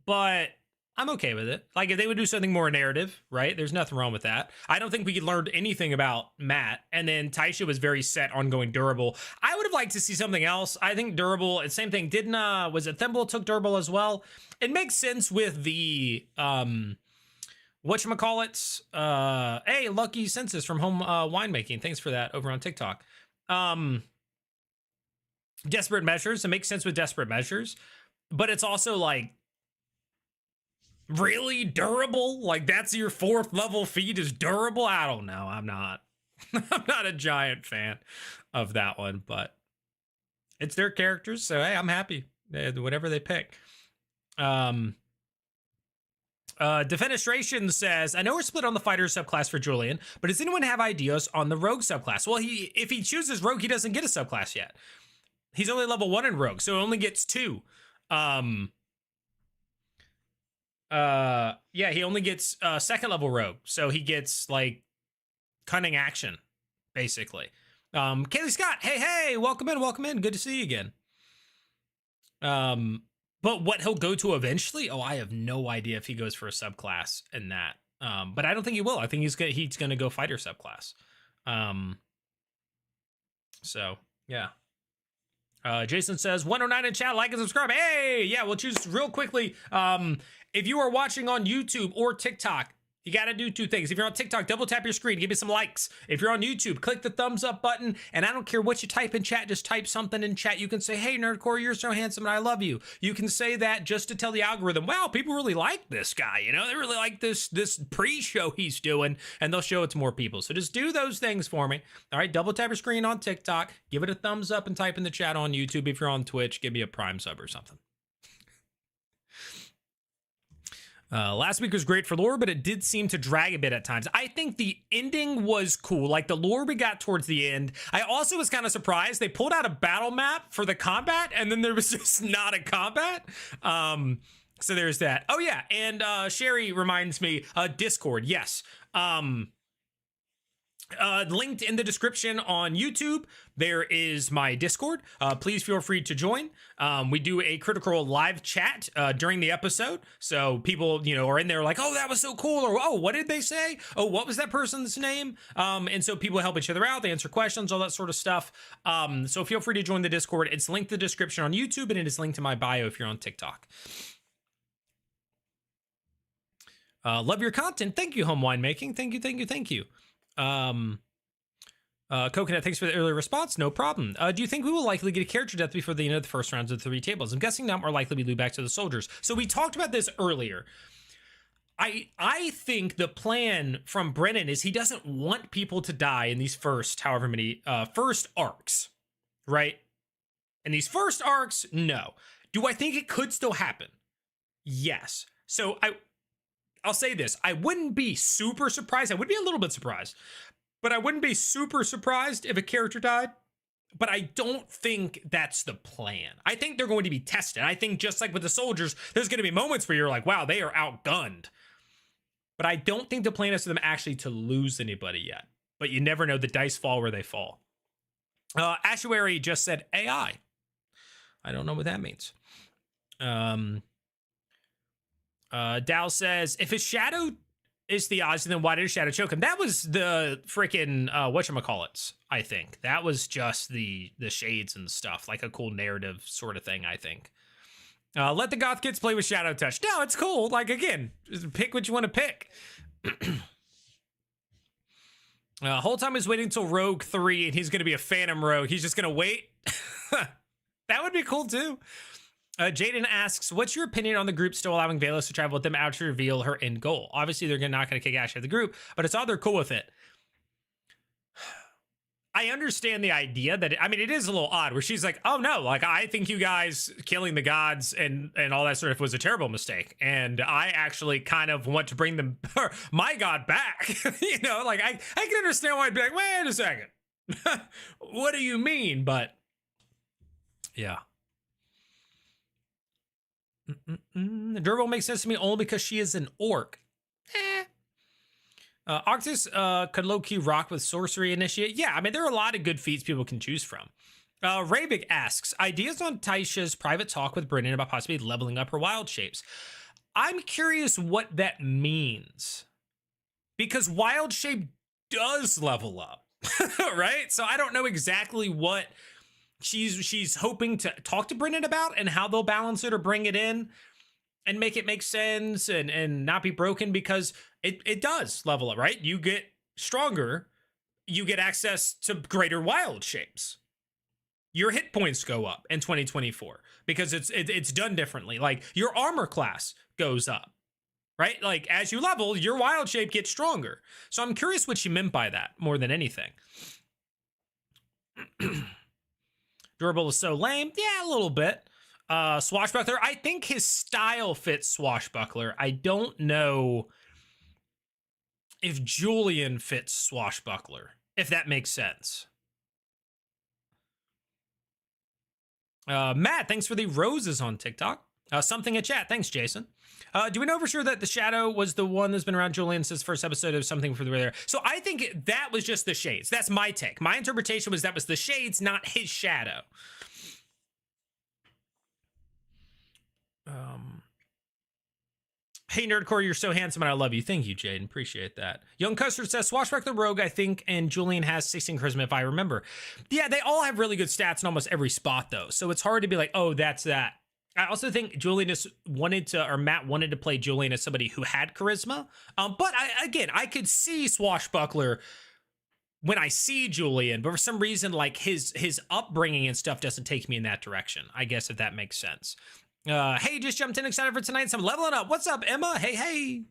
but I'm okay with it. Like, if they would do something more narrative, right? There's nothing wrong with that. I don't think we learned anything about Matt, and then Taisha was very set on going durable. I would have liked to see something else. I think durable, it's same thing. Didn't, was it Thimble took durable as well? It makes sense with the, whatchamacallits, hey, Lucky Census from Home Winemaking. Thanks for that over on TikTok. Desperate Measures, it makes sense with Desperate Measures, but it's also like, really durable? Like, that's your 4th level feat is durable? I don't know. I'm not. I'm not a giant fan of that one, but it's their characters, so hey, I'm happy. Whatever they pick. Defenestration says, I know we're split on the fighter subclass for Julian, but does anyone have ideas on the rogue subclass? Well, if he chooses rogue, he doesn't get a subclass yet. He's only level 1 in rogue, so he only gets 2. Yeah, he only gets 2nd level rogue, so he gets like cunning action, basically. Kaylee Scott, hey, welcome in, good to see you again. But what he'll go to eventually, I have no idea if he goes for a subclass in that. But I don't think he will. I think he's gonna go fighter subclass. So yeah. Jason says 109 in chat, like and subscribe. Hey, yeah, we'll choose real quickly. If you are watching on YouTube or TikTok, you got to do 2 things. If you're on TikTok, double tap your screen, give me some likes. If you're on YouTube, click the thumbs up button, and I don't care what you type in chat, just type something in chat. You can say, hey, Nerdcore, you're so handsome and I love you. You can say that just to tell the algorithm, wow, people really like this guy, you know, they really like this pre-show he's doing, and they'll show it to more people. So just do those things for me. All right, double tap your screen on TikTok, give it a thumbs up, and type in the chat on YouTube. If you're on Twitch, give me a Prime sub or something. Last week was great for lore, but it did seem to drag a bit at times. I think the ending was cool. Like, the lore we got towards the end. I also was kind of surprised. They pulled out a battle map for the combat, and then there was just not a combat. So there's that. Oh, yeah, and Sherry reminds me, Discord, yes. Linked in the description on YouTube, there is my Discord. Please feel free to join. We do a Critical live chat during the episode, so people, you know, are in there like, oh, that was so cool, or oh, what did they say? Oh, what was that person's name? And so people help each other out. They answer questions, all that sort of stuff. So feel free to join the Discord. It's linked in the description on YouTube, and it is linked to my bio if you're on TikTok. Love your content. Thank you, Home Winemaking. Thank you. Coconut, thanks for the early response. No problem. Do you think we will likely get a character death before the end of the first rounds of the 3 tables? I'm guessing not, more likely we loop back to the soldiers. So we talked about this earlier. I think the plan from Brennan is he doesn't want people to die in these first, however many, first arcs, right? In these first arcs, no. Do I think it could still happen? Yes. So I'll say this. I wouldn't be super surprised. I would be a little bit surprised, but I wouldn't be super surprised if a character died. But I don't think that's the plan. I think they're going to be tested. I think just like with the soldiers, there's going to be moments where you're like, wow, they are outgunned. But I don't think the plan is for them actually to lose anybody yet. But you never know. The dice fall where they fall. Ashuary just said AI. I don't know what that means. Dow says, if his shadow is the odds, then why did his shadow choke him? That was the freaking whatchamacallits, I think. That was just the shades and stuff, like a cool narrative sort of thing, I think. Let the goth kids play with shadow touch. No, it's cool. Like, again, just pick what you want to pick. Whole time he's waiting until Rogue 3 and he's going to be a Phantom Rogue. He's just going to wait. That would be cool too. Jaden asks, what's your opinion on the group still allowing Velos to travel with them out to reveal her end goal? Obviously, they're not going to kick Ash out of the group, but it's all they're cool with it. I understand the idea that, it is a little odd where she's like, oh no, like, I think you guys killing the gods and all that sort of was a terrible mistake. And I actually kind of want to bring them, my god back. You know, like, I can understand why I'd be like, wait a second. What do you mean? But yeah. Durable makes sense to me only because she is an orc. Octus could low-key rock with Sorcery Initiate. Yeah, I mean, there are a lot of good feats people can choose from. Ravik asks, ideas on Taisha's private talk with Brennan about possibly leveling up her wild shapes. I'm curious what that means. Because wild shape does level up, right? So I don't know exactly what she's hoping to talk to Brennan about and how they'll balance it or bring it in and make it make sense and not be broken, because it does level up, right? You get stronger, you get access to greater wild shapes. Your hit points go up in 2024 because it's done differently. Like your armor class goes up, right? Like as you level, your wild shape gets stronger. So I'm curious what she meant by that more than anything. Durable is so lame. Yeah, a little bit. Swashbuckler, I think his style fits Swashbuckler. I don't know if Julian fits Swashbuckler, if that makes sense. Matt, thanks for the roses on TikTok. Something in chat. Thanks, Jason. Do we know for sure that the shadow was the one that's been around Julian since first episode of something for the there? So I think that was just the shades. That's my take. My interpretation was that was the shades, not his shadow. Hey, Nerdcore, you're so handsome and I love you. Thank you, Jaden. Appreciate that. Young Custard says, Swashbuckler Rogue, I think, and Julian has 16 charisma, if I remember. Yeah, they all have really good stats in almost every spot, though. So it's hard to be like, oh, that's that. I also think Julian just wanted to, or Matt wanted to play Julian as somebody who had charisma. But I could see Swashbuckler when I see Julian, but for some reason, like his upbringing and stuff doesn't take me in that direction, I guess, if that makes sense. Hey, just jumped in, excited for tonight. So I'm leveling up. What's up, Emma? Hey.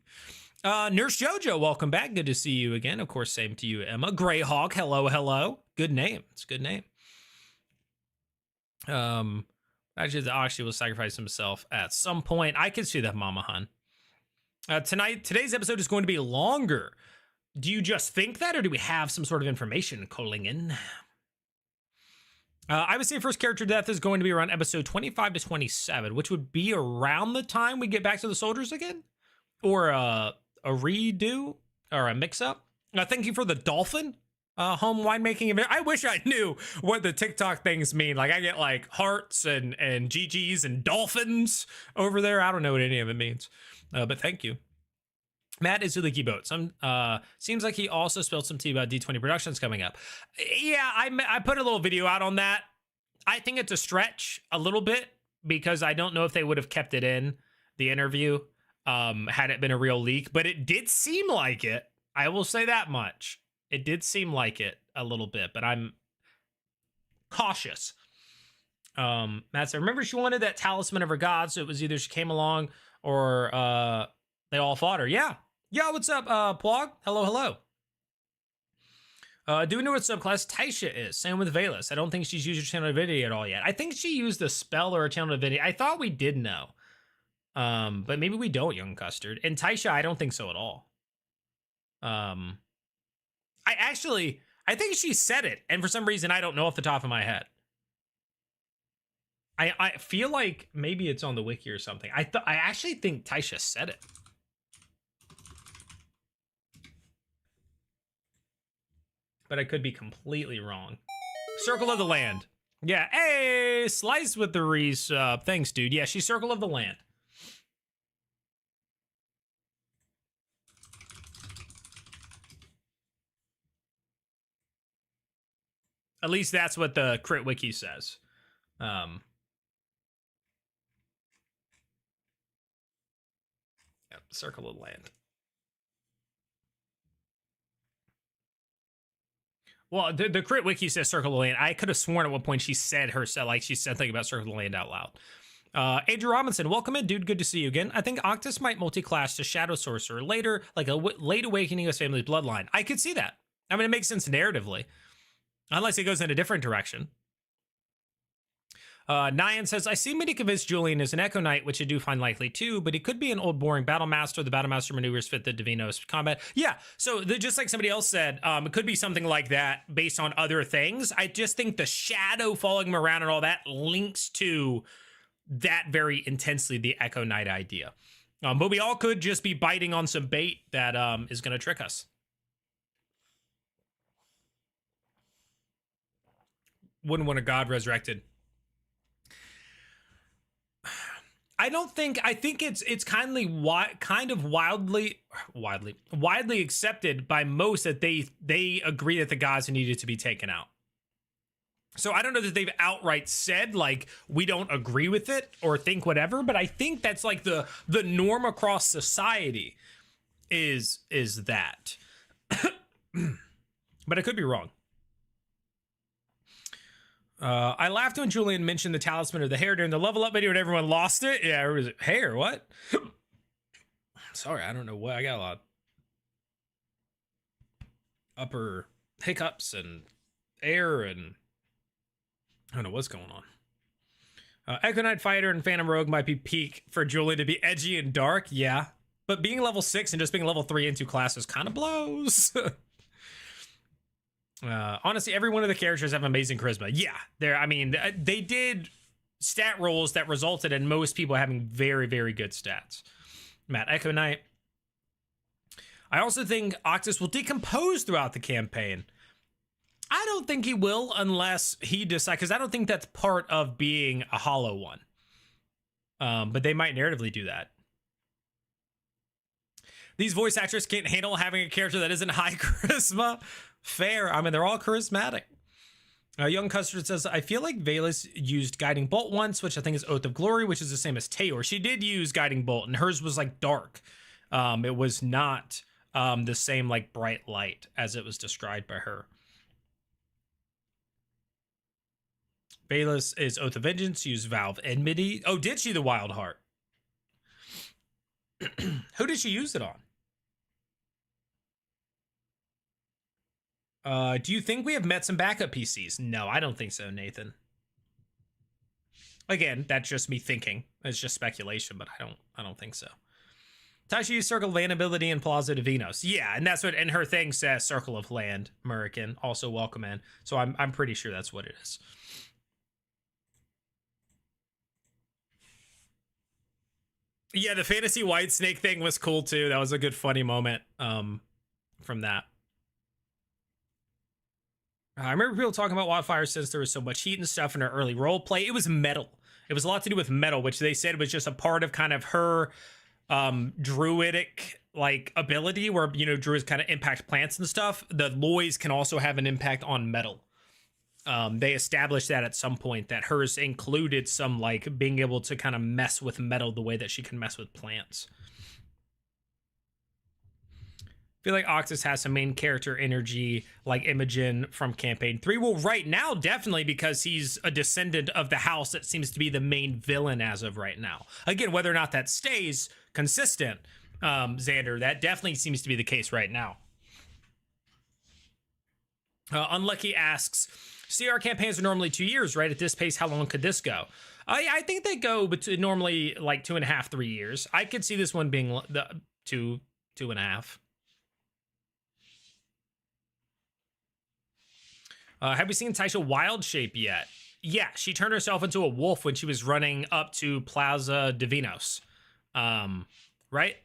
Nurse Jojo, welcome back. Good to see you again. Of course, same to you, Emma. Greyhawk, hello. Good name. It's a good name. Actually will sacrifice himself at some point. I can see that, Mama Hun. Today's episode is going to be longer. Do you just think that, or do we have some sort of information calling in? I would say first character death is going to be around episode 25 to 27, which would be around the time we get back to the soldiers again, or a redo or a mix-up. Thank you for the dolphin home winemaking event. I wish I knew what the TikTok things mean. Like I get like hearts and GGs and dolphins over there. I don't know what any of it means, but thank you. Matt is Leaky Boats. Seems like he also spilled some tea about D20 Productions coming up. Yeah, I put a little video out on that. I think it's a stretch a little bit because I don't know if they would have kept it in the interview had it been a real leak, but it did seem like it. I will say that much. It did seem like it a little bit, but I'm cautious. Matt said, remember she wanted that talisman of her god, so it was either she came along or they all fought her. Yeah. Yo, what's up, Plog? Hello. Do we know what subclass Taisha is? Same with Valus. I don't think she's used her channel divinity at all yet. I think she used a spell or a channel divinity. I thought we did know. But maybe we don't, Young Custard. And Taisha, I don't think so at all. I think she said it, and for some reason I don't know off the top of my head. I feel like maybe it's on the wiki or something. I actually think Taisha said it. But I could be completely wrong. Circle of the Land. Yeah, hey, Slice with the resub. Thanks, dude. Yeah, she's Circle of the Land. At least that's what the Crit Wiki says. Yep, Circle of the Land. Well, the Crit Wiki says Circle of the Land. I could have sworn at one point she said herself, like she said something about Circle of the Land out loud. Andrew Robinson, welcome in, dude. Good to see you again. I think Octus might multi-class to Shadow Sorcerer later, like a late awakening of his family's bloodline. I could see that. I mean, it makes sense narratively. Unless it goes in a different direction. Nyan says, I seem to convince Julian is an Echo Knight, which I do find likely too, but he could be an old boring Battle Master. The Battle Master maneuvers fit the Divinos combat. Yeah, so just like somebody else said, it could be something like that based on other things. I just think the shadow following him around and all that links to that very intensely the Echo Knight idea. But we all could just be biting on some bait that is going to trick us. Wouldn't want a god resurrected. I think it's kind of widely accepted by most that they agree that the gods needed to be taken out. So I don't know that they've outright said like we don't agree with it or think whatever, but I think that's like the norm across society is that. But I could be wrong. I laughed when Julian mentioned the talisman or the hair during the level up video and everyone lost it. Yeah, it was hair. What? Sorry, I don't know what. I got a lot of upper hiccups and air and I don't know what's going on. Echo Knight Fighter and Phantom Rogue might be peak for Julian to be edgy and dark. Yeah, but being level 6 and just being level 3 in 2 classes kind of blows. Honestly, every one of the characters have amazing charisma. Yeah, they did stat rolls that resulted in most people having very, very good stats. Matt, Echo Knight. I also think Octus will decompose throughout the campaign. I don't think he will unless he decides, because I don't think that's part of being a hollow one. But they might narratively do that. These voice actors can't handle having a character that isn't high charisma. Fair. I mean, they're all charismatic. Young Custard says, I feel like Valus used Guiding Bolt once, which I think is Oath of Glory, which is the same as Tayor. She did use Guiding Bolt, and hers was like dark. It was not the same like bright light as it was described by her. Valus is Oath of Vengeance, used Valve Enmity. Oh, did she the Wild Heart? Who did she use it on? Do you think we have met some backup PCs? No, I don't think so, Nathan. Again, that's just me thinking. It's just speculation, but I don't think so. Tasha used Circle of Land ability in Plaza Divinos. Yeah, and that's what, and her thing says Circle of Land, Murican, also welcome in. So I'm pretty sure that's what it is. Yeah, the Fantasy White Snake thing was cool too. That was a good funny moment from that. I remember people talking about Wildfire since there was so much heat and stuff in her early role play. It was metal. It was a lot to do with metal, which they said was just a part of kind of her druidic like ability where, you know, druids kind of impact plants and stuff. The Loys can also have an impact on metal. They established that at some point that hers included some like being able to kind of mess with metal the way that she can mess with plants. I feel like Octus has some main character energy like Imogen from Campaign 3. Well, right now, definitely, because he's a descendant of the house that seems to be the main villain as of right now. Again, whether or not that stays consistent, Xander, that definitely seems to be the case right now. Unlucky asks, CR campaigns are normally 2 years, right? At this pace, how long could this go? I think they go between normally like 2.5, 3 years. I could see this one being the 2.5. Have we seen Taisha Wild Shape yet? Yeah, she turned herself into a wolf when she was running up to Plaza Divinos. Right,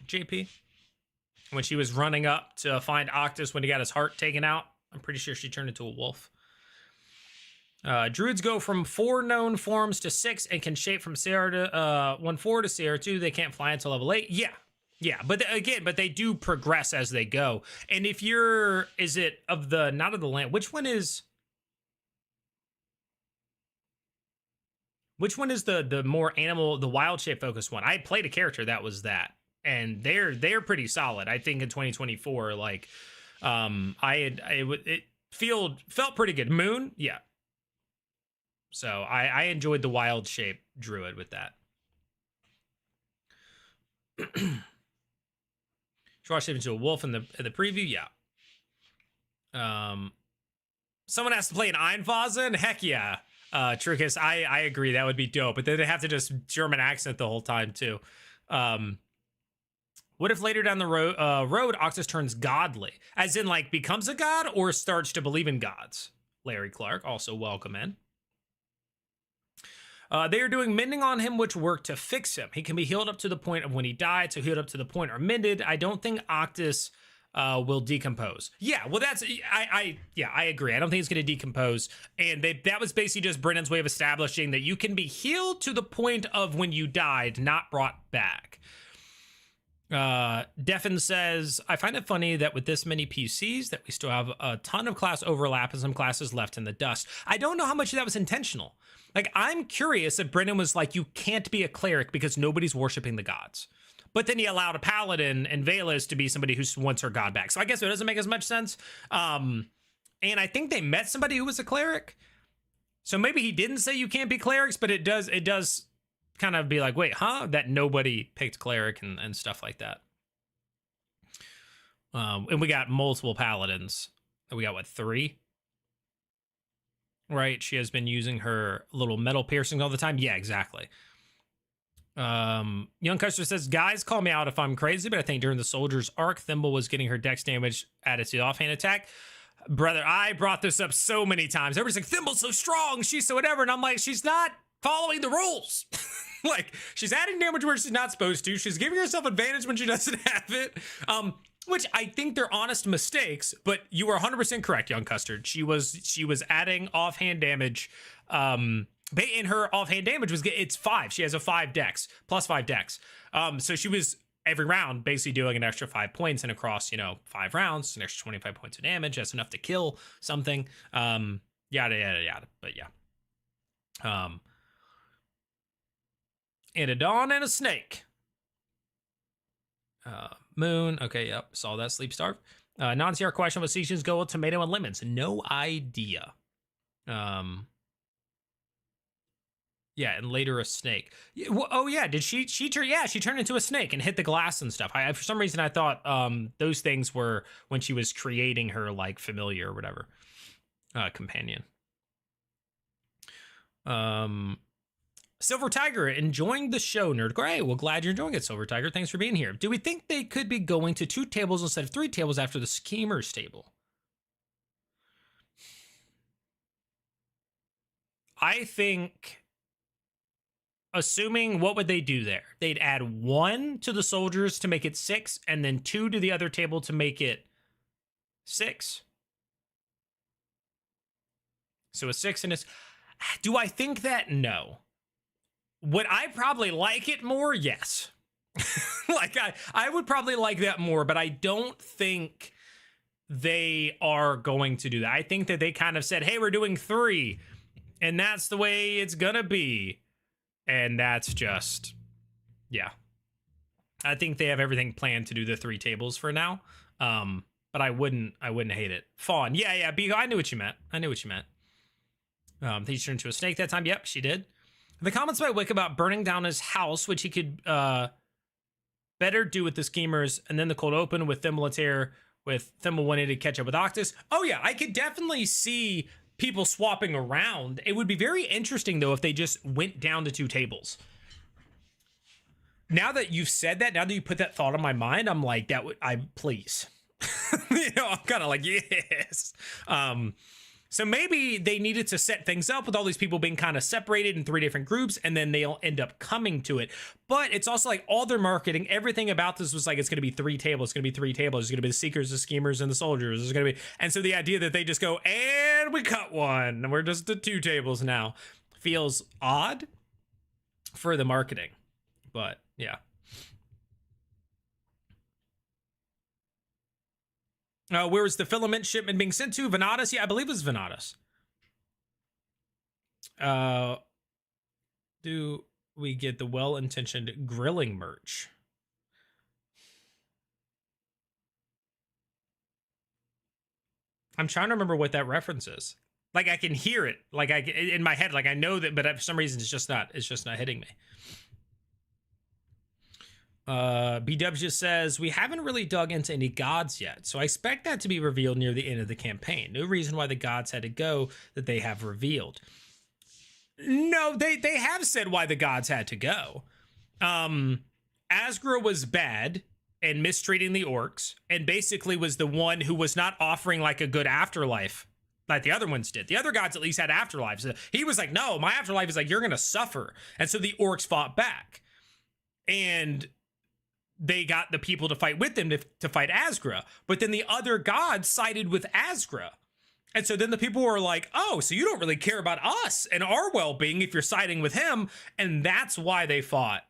JP? When she was running up to find Octus when he got his heart taken out. I'm pretty sure she turned into a wolf. Druids go from 4 known forms to 6 and can shape from CR to 1/4 to CR2. They can't fly until level 8. Yeah, but but they do progress as they go. And if you're, is it of the, not of the land, which one is the more animal, the wild shape focused one? I played a character that was that, and they're pretty solid. I think in 2024, like, it felt pretty good. Moon, yeah. So I enjoyed the wild shape druid with that. Draw shape into a wolf in the preview, yeah. Someone has to play an Einfasen? Heck yeah. Trickus, I agree, that would be dope, but then they have to just German accent the whole time too. What if later down the road Octus turns godly, as in like becomes a god or starts to believe in gods? Larry Clark, also welcome in. They are doing mending on him, which worked to fix him. He can be healed up to the point of when he died, so healed up to the point or mended. I don't think Octus will decompose. Yeah, well, that's I agree. I don't think it's going to decompose. And that was basically just Brennan's way of establishing that you can be healed to the point of when you died, not brought back. Defin says, I find it funny that with this many PCs that we still have a ton of class overlap and some classes left in the dust. I don't know how much of that was intentional. Like, I'm curious if Brennan was like, you can't be a cleric because nobody's worshiping the gods. But then he allowed a paladin and Velas to be somebody who wants her god back. So I guess it doesn't make as much sense. And I think they met somebody who was a cleric. So maybe he didn't say you can't be clerics, but it does kind of be like, wait, huh? That nobody picked cleric and stuff like that. And we got multiple paladins. We got, what, 3? Right? She has been using her little metal piercing all the time. Yeah, exactly. Young Custer says, guys, call me out if I'm crazy, but I think during the soldier's arc, Thimble was getting her dex damage added to the offhand attack. Brother, I brought this up so many times. Everybody's like, Thimble's so strong, she's so whatever. And I'm like, she's not following the rules. Like, she's adding damage where she's not supposed to. She's giving herself advantage when she doesn't have it. Which I think they're honest mistakes, but you were 100% correct, Young Custard. She was adding offhand damage. And her offhand damage it's 5. She has a 5 dex, plus 5 dex. So she was every round basically doing an extra 5 points, and across 5 rounds, an extra 25 points of damage. That's enough to kill something. Yada yada yada. But yeah. And a dawn and a snake. Moon. Okay, yep. Saw that. Sleep starve. Non-CR question: what seasons go with tomato and lemons? No idea. Yeah, and later a snake. Oh yeah, did she turn? Yeah, she turned into a snake and hit the glass and stuff. For some reason I thought those things were when she was creating her like familiar or whatever companion. Silver Tiger, enjoying the show, NERDCORE. Hey, well, glad you're enjoying it, Silver Tiger. Thanks for being here. Do we think they could be going to 2 tables instead of 3 tables after the Schemers table? I think, assuming, what would they do there? They'd add 1 to the soldiers to make it 6, and then 2 to the other table to make it 6. So a 6 and a... Do I think that? No. Would I probably like it more? Yes. Like, I would probably like that more, but I don't think they are going to do that. I think that they kind of said, hey, we're doing 3, and that's the way it's gonna be. And that's just, yeah. I think they have everything planned to do the 3 tables for now. But I wouldn't hate it. Fawn. Yeah, Beagle, I knew what you meant. He turned into a snake that time. Yep, she did. The comments by Wick about burning down his house, which he could better do with the Schemers, and then the cold open with Thimble with Thimble wanting to catch up with Octus. Oh yeah, I could definitely see people swapping around. It would be very interesting though if they just went down to 2 tables. Now that you've said that, now that you put that thought in my mind, I'm like, please. I'm kind of like, yes. So maybe they needed to set things up with all these people being kind of separated in 3 different groups, and then they'll end up coming to it. But it's also like all their marketing, everything about this was like, it's going to be 3 tables. It's going to be 3 tables. It's going to be the Seekers, the Schemers, and the Soldiers. It's going to be, and so the idea that they just go, and we cut 1, and we're just at 2 tables now, feels odd for the marketing. But yeah. Where was the filament shipment being sent to? Venatus? Yeah, I believe it was Venatus. Do we get the well-intentioned grilling merch? I'm trying to remember what that reference is. Like, I can hear it. Like, in my head, like, I know that, but for some reason, it's just not hitting me. BW just says, we haven't really dug into any gods yet, so I expect that to be revealed near the end of the campaign. No reason why the gods had to go that they have revealed. No, they have said why the gods had to go. Asgra was bad and mistreating the orcs, and basically was the one who was not offering like a good afterlife like the other ones did. The other gods at least had afterlives. He was like, no, my afterlife is like, you're going to suffer. And so the orcs fought back. And they got the people to fight with them to fight Azgra. But then the other gods sided with Azgra. And so then the people were like, oh, so you don't really care about us and our well-being if you're siding with him. And that's why they fought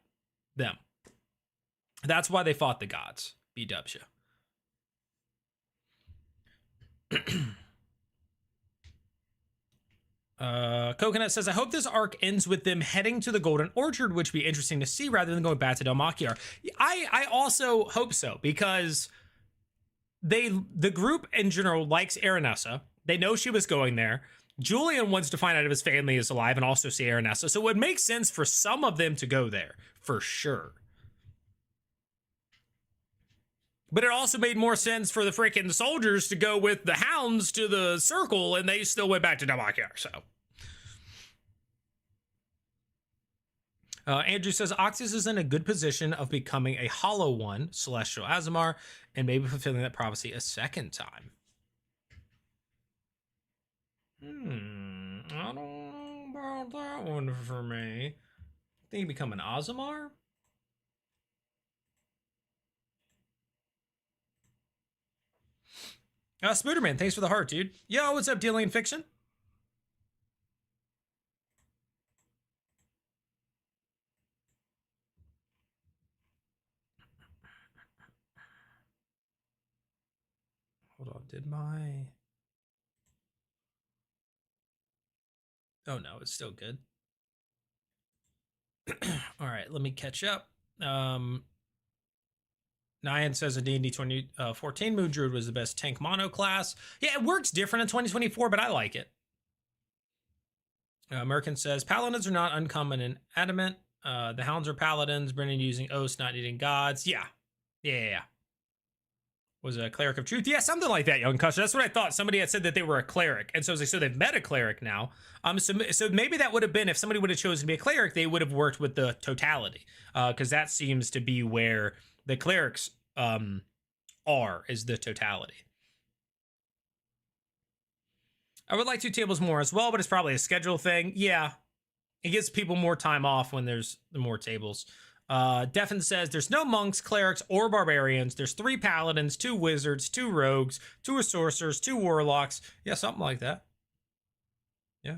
them. That's why they fought the gods. BW. Coconut says, I hope this arc ends with them heading to the Golden Orchard, which would be interesting to see rather than going back to Dallmachiar. I also hope so, because the group in general likes Aranessa. They know she was going there. Julian wants to find out if his family is alive and also see Aranessa. So it would make sense for some of them to go there, for sure. But it also made more sense for the freaking soldiers to go with the hounds to the circle, and they still went back to Dallmachiar, so. Andrew says, Oxus is in a good position of becoming a Hollow One, Celestial Azamar, and maybe fulfilling that prophecy a second time. I don't know about that one for me. Think you become an Azamar? Spooderman, thanks for the heart, dude. Yo, what's up, Dealing in Fiction? Hold on, did my... Oh no, it's still good. All right, let me catch up. Nyan says a D&D 2014 Moon Druid was the best tank mono class. Yeah, it works different in 2024, but I like it. American says, Paladins are not uncommon in Adamant. The Hounds are Paladins. Brennan using oaths, not needing gods. Yeah. Was a Cleric of Truth. Yeah, something like that, Young Kush. That's what I thought. Somebody had said that they were a cleric. And so I was like, so they've met a cleric now. So maybe that would have been, if somebody would have chosen to be a cleric, they would have worked with the totality. Because that seems to be where the clerics is the totality. I would like 2 tables more as well, but it's probably a schedule thing. Yeah, it gives people more time off when there's more tables. Defin says there's no monks, clerics, or barbarians. There's 3 paladins, 2 wizards, 2 rogues, 2 sorcerers, 2 warlocks. Yeah, something like that. Yeah.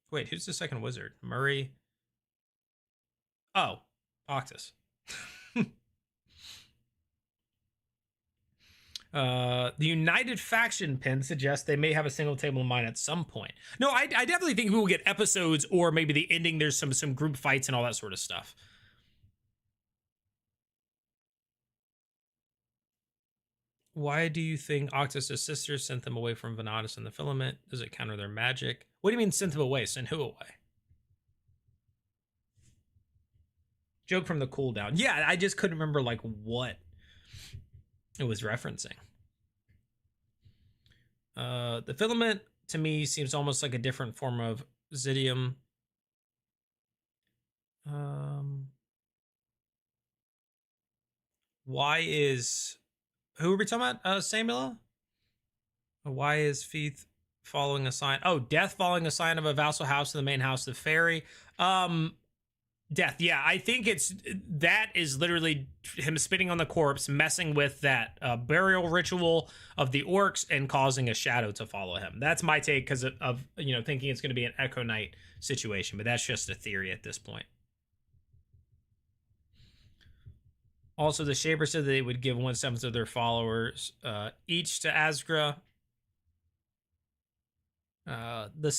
Wait, who's the second wizard? Murray? Oh, Octus. The United Faction pin suggests they may have a single table in mind at some point. No, I definitely think we will get episodes, or maybe the ending, there's some group fights and all that sort of stuff. Why do you think Octus' sisters sent them away from Venatus and the Filament? Does it counter their magic? What do you mean sent them away? Send who away? Joke from the cooldown. Yeah, I just couldn't remember like what it was referencing. The Filament to me seems almost like a different form of Zidium. Why is... Who are we talking about? Samula? Why is Feeth following a sign? Oh, Death following a sign of a vassal house in the main house of the fairy. Death, yeah, I think that is literally him spitting on the corpse, messing with that burial ritual of the orcs and causing a shadow to follow him. That's my take because of thinking it's going to be an Echo Knight situation, but that's just a theory at this point. Also, the Shaper said that they would give 1/7 of their followers each to Azgra. The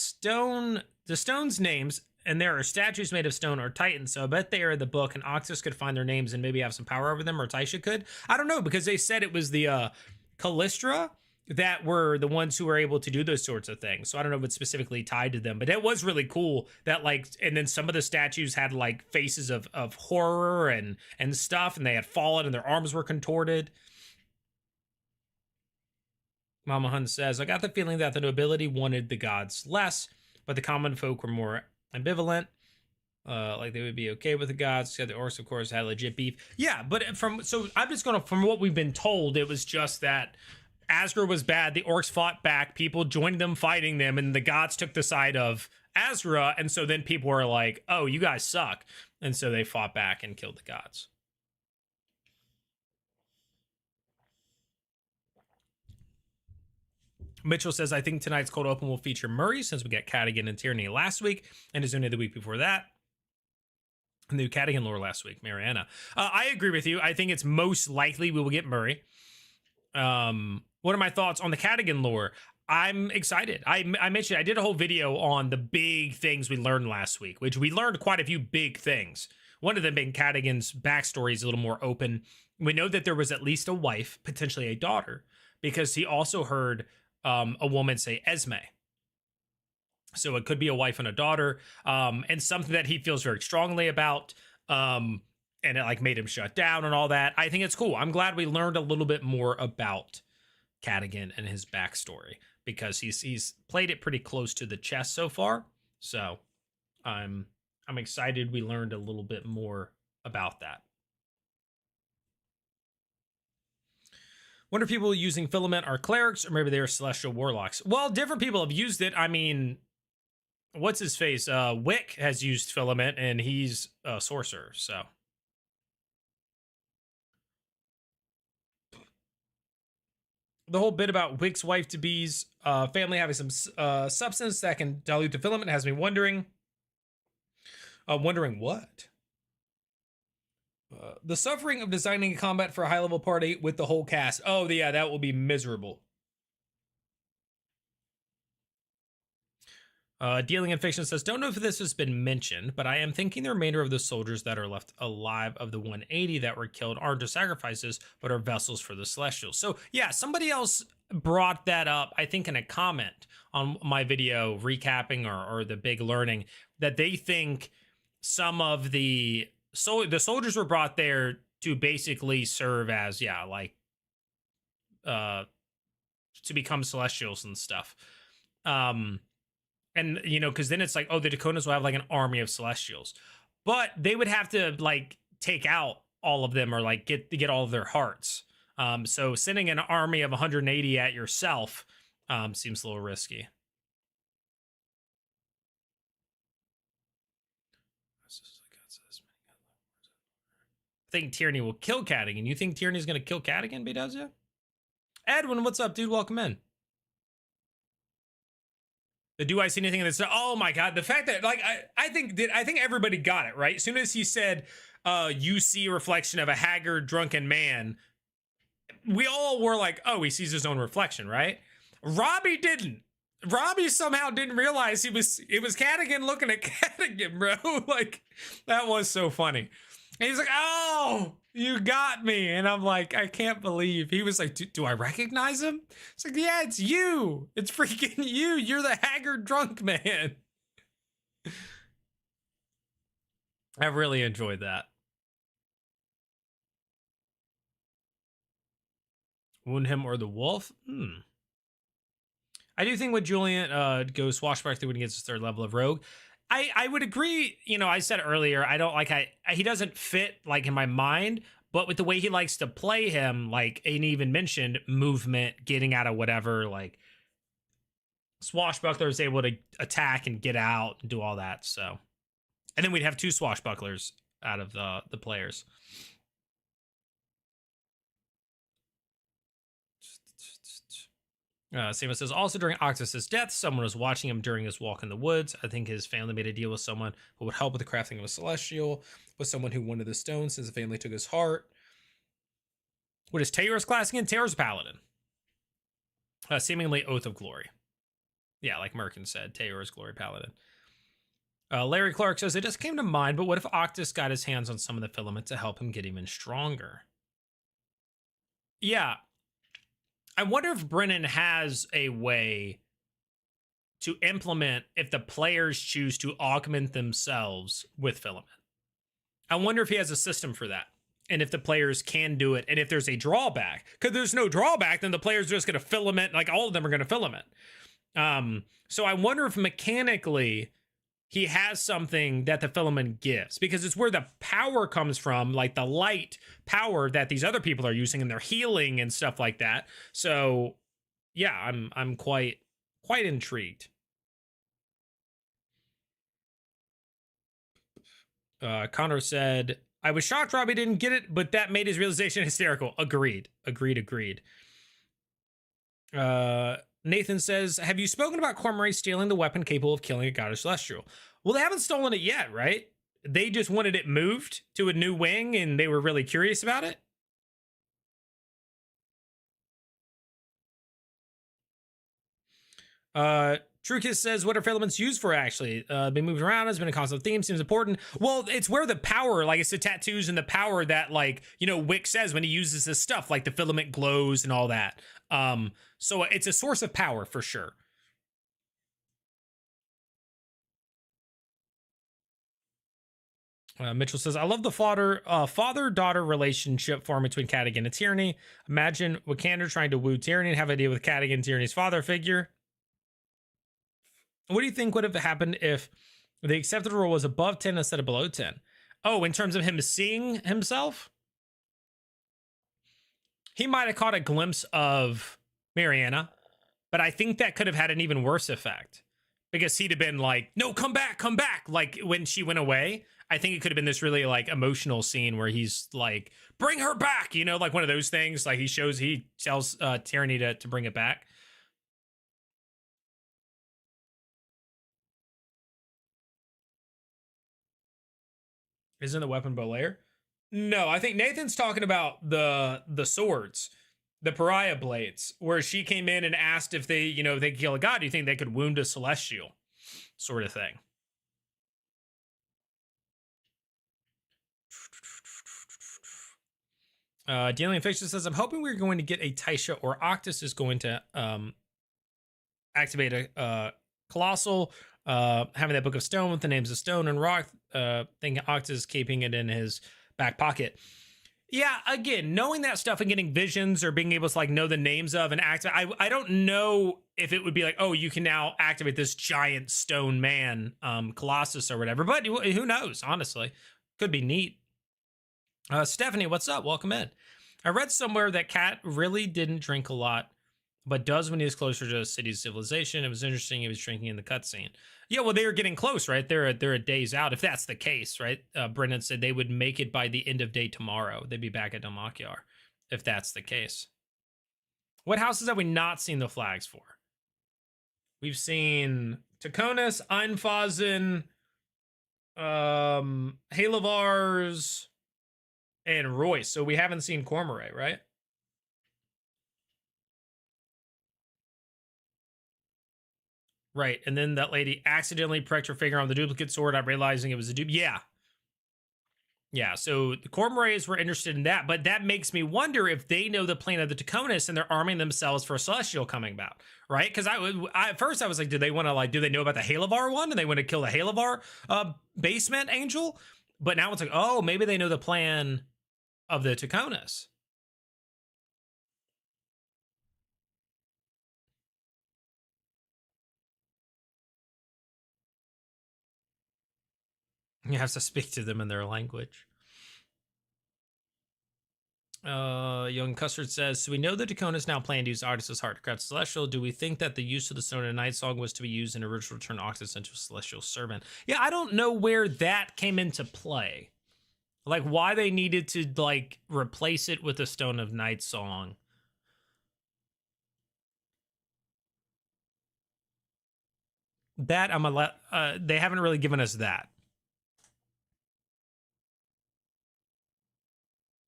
stone's names, and there are statues made of stone or titans, so I bet they are in the book, and Oxus could find their names and maybe have some power over them, or Taisha could. I don't know, because they said it was the Callistra that were the ones who were able to do those sorts of things. So I don't know if it's specifically tied to them, but that was really cool that and then some of the statues had like faces of horror and stuff, and they had fallen and their arms were contorted. Mama Hun says, I got the feeling that the nobility wanted the gods less, but the common folk were more ambivalent. Like they would be okay with the gods. The orcs, of course, had legit beef. Yeah, but from what we've been told, it was just that Asgra was bad. The orcs fought back. People joined them fighting them, and the gods took the side of Asgra. And so then people were like, oh, you guys suck. And so they fought back and killed the gods. Mitchell says, I think tonight's cold open will feature Murray since we got Cadigan and Tyranny last week and Izuni the week before that. New Cadigan lore last week, Mariana. I agree with you. I think it's most likely we will get Murray. What are my thoughts on the Cadigan lore? I'm excited. I mentioned I did a whole video on the big things we learned last week, which we learned quite a few big things. One of them being Cadigan's backstory is a little more open. We know that there was at least a wife, potentially a daughter, because he also heard a woman say Esme. So it could be a wife and a daughter, and something that he feels very strongly about, and it like made him shut down and all that. I think it's cool. I'm glad we learned a little bit more about Cadigan and his backstory because he's played it pretty close to the chest so far. So I'm excited we learned a little bit more about that. Wonder if people using filament are clerics or maybe they're celestial warlocks. Well, different people have used it. I mean, what's his face? Wick has used filament and he's a sorcerer, so. The whole bit about Wick's wife to be's family having some substance that can dilute the filament has me wondering. Wondering what? The suffering of designing a combat for a high-level party with the whole cast. Oh, yeah, that will be miserable. Dealing in Fiction says, don't know if this has been mentioned, but I am thinking the remainder of the soldiers that are left alive of the 180 that were killed aren't just sacrifices, but are vessels for the Celestials. So, yeah, somebody else brought that up, I think, in a comment on my video recapping or the big learning, that they think some of the soldiers were brought there to basically serve as, yeah, like, to become Celestials and stuff. And, you know, because then it's like, oh, the Dakotas will have like an army of Celestials. But they would have to like take out all of them or like get all of their hearts. So sending an army of 180 at yourself seems a little risky. I think Tyranny will kill Cadigan. You think Tyranny's going to kill Cadigan, B-Does? Edwin, what's up, dude? Welcome in. The do I see anything in this? Oh my god, the fact that like I think everybody got it right. As soon as he said you see a reflection of a haggard drunken man, we all were like, oh, he sees his own reflection, right? Robbie didn't. Robbie somehow didn't realize it was Cadigan looking at Cadigan, bro. Like, that was so funny. And he's like, oh, you got me. And I'm like, I can't believe. He was like, do I recognize him? It's like, yeah, it's you. It's freaking you. You're the haggard drunk man. I really enjoyed that. Wound him or the wolf? I do think when Julian goes swashbuckler when he gets his third level of rogue, I would agree. You know, I said earlier, I don't like he doesn't fit like in my mind, but with the way he likes to play him, like, and even mentioned movement, getting out of whatever, like swashbuckler is able to attack and get out and do all that. So, and then we'd have two swashbucklers out of the players. Seamus says, also during Octus's death, someone was watching him during his walk in the woods. I think his family made a deal with someone who would help with the crafting of a celestial, with someone who wanted the stone since the family took his heart. What is Taylor's class again? Taylor's paladin. Seemingly Oath of Glory. Yeah, like Merkin said, Taylor's Glory Paladin. Larry Clark says, it just came to mind, but what if Octus got his hands on some of the filament to help him get even stronger? Yeah. I wonder if Brennan has a way to implement if the players choose to augment themselves with filament. I wonder if he has a system for that. And if the players can do it. And if there's a drawback. Because there's no drawback, then the players are just going to filament. Like, all of them are going to filament. So I wonder if mechanically he has something that the filament gives, because it's where the power comes from, like the light power that these other people are using, and they're healing and stuff like that. So yeah, I'm quite intrigued. Connor said, I was shocked Robbie didn't get it, but that made his realization hysterical. Agreed. Nathan says, have you spoken about Cormorant stealing the weapon capable of killing a god or celestial? Well, they haven't stolen it yet, right? They just wanted it moved to a new wing and they were really curious about it. Trukiss says, what are filaments used for actually? Been moved around, has been a constant theme, seems important. Well, it's where the power, like it's the tattoos and the power that, like, you know, Wick says when he uses this stuff, like the filament glows and all that. So it's a source of power for sure. Mitchell says, I love the father-daughter relationship formed between Cadigan and Tyranny. Imagine Wikander trying to woo Tyranny and have a deal with Cadigan, Tyranny's father figure. What do you think would have happened if the accepted role was above 10 instead of below 10? Oh, in terms of him seeing himself? He might have caught a glimpse of Mariana, but I think that could have had an even worse effect. Because he'd have been like, no, come back. Like when she went away, I think it could have been this really like emotional scene where he's like, bring her back, you know, like one of those things. Like he tells Tyranny to bring it back. Isn't the weapon Belair? No, I think Nathan's talking about the swords, the pariah blades, where she came in and asked if they, you know, they could kill a god. Do you think they could wound a celestial, sort of thing? Dealing Fiction says, I'm hoping we're going to get a Taisha or Octus is going to activate a Colossal, having that Book of Stone with the names of Stone and Rock, thinking Octus is keeping it in his back pocket. Yeah, again, knowing that stuff and getting visions or being able to like know the names of and activate, I don't know if it would be like, oh, you can now activate this giant stone man, Colossus or whatever, but who knows, honestly. Could be neat. Stephanie, what's up? Welcome in. I read somewhere that Cat really didn't drink a lot, but does when he's closer to a city's civilization. It was interesting he was drinking in the cutscene. Yeah, well, they are getting close, right? They're a days out, if that's the case, right? Brennan said they would make it by the end of day tomorrow. They'd be back at Damakiar, if that's the case. What houses have we not seen the flags for? We've seen Taconis, Einfazen, Halavars, and Royce. So we haven't seen Cormorant, right? Right. And then that lady accidentally pricked her finger on the duplicate sword, not realizing it was a dupe. Yeah. Yeah. So the Cormorants were interested in that, but that makes me wonder if they know the plan of the Taconis and they're arming themselves for a Celestial coming about, right? Because at first I was like, do they want to like, do they know about the Halavar one? And they want to kill the Halavar basement angel? But now it's like, oh, maybe they know the plan of the Taconis. You have to speak to them in their language. Young Custard says, so we know that Dakona's now planning to use Octus's heart to craft Celestial. Do we think that the use of the Stone and Night Song was to be used in original to turn Octus into a Celestial servant? Yeah, I don't know where that came into play. Like, why they needed to, like, replace it with a Stone of Night Song. That, they haven't really given us that.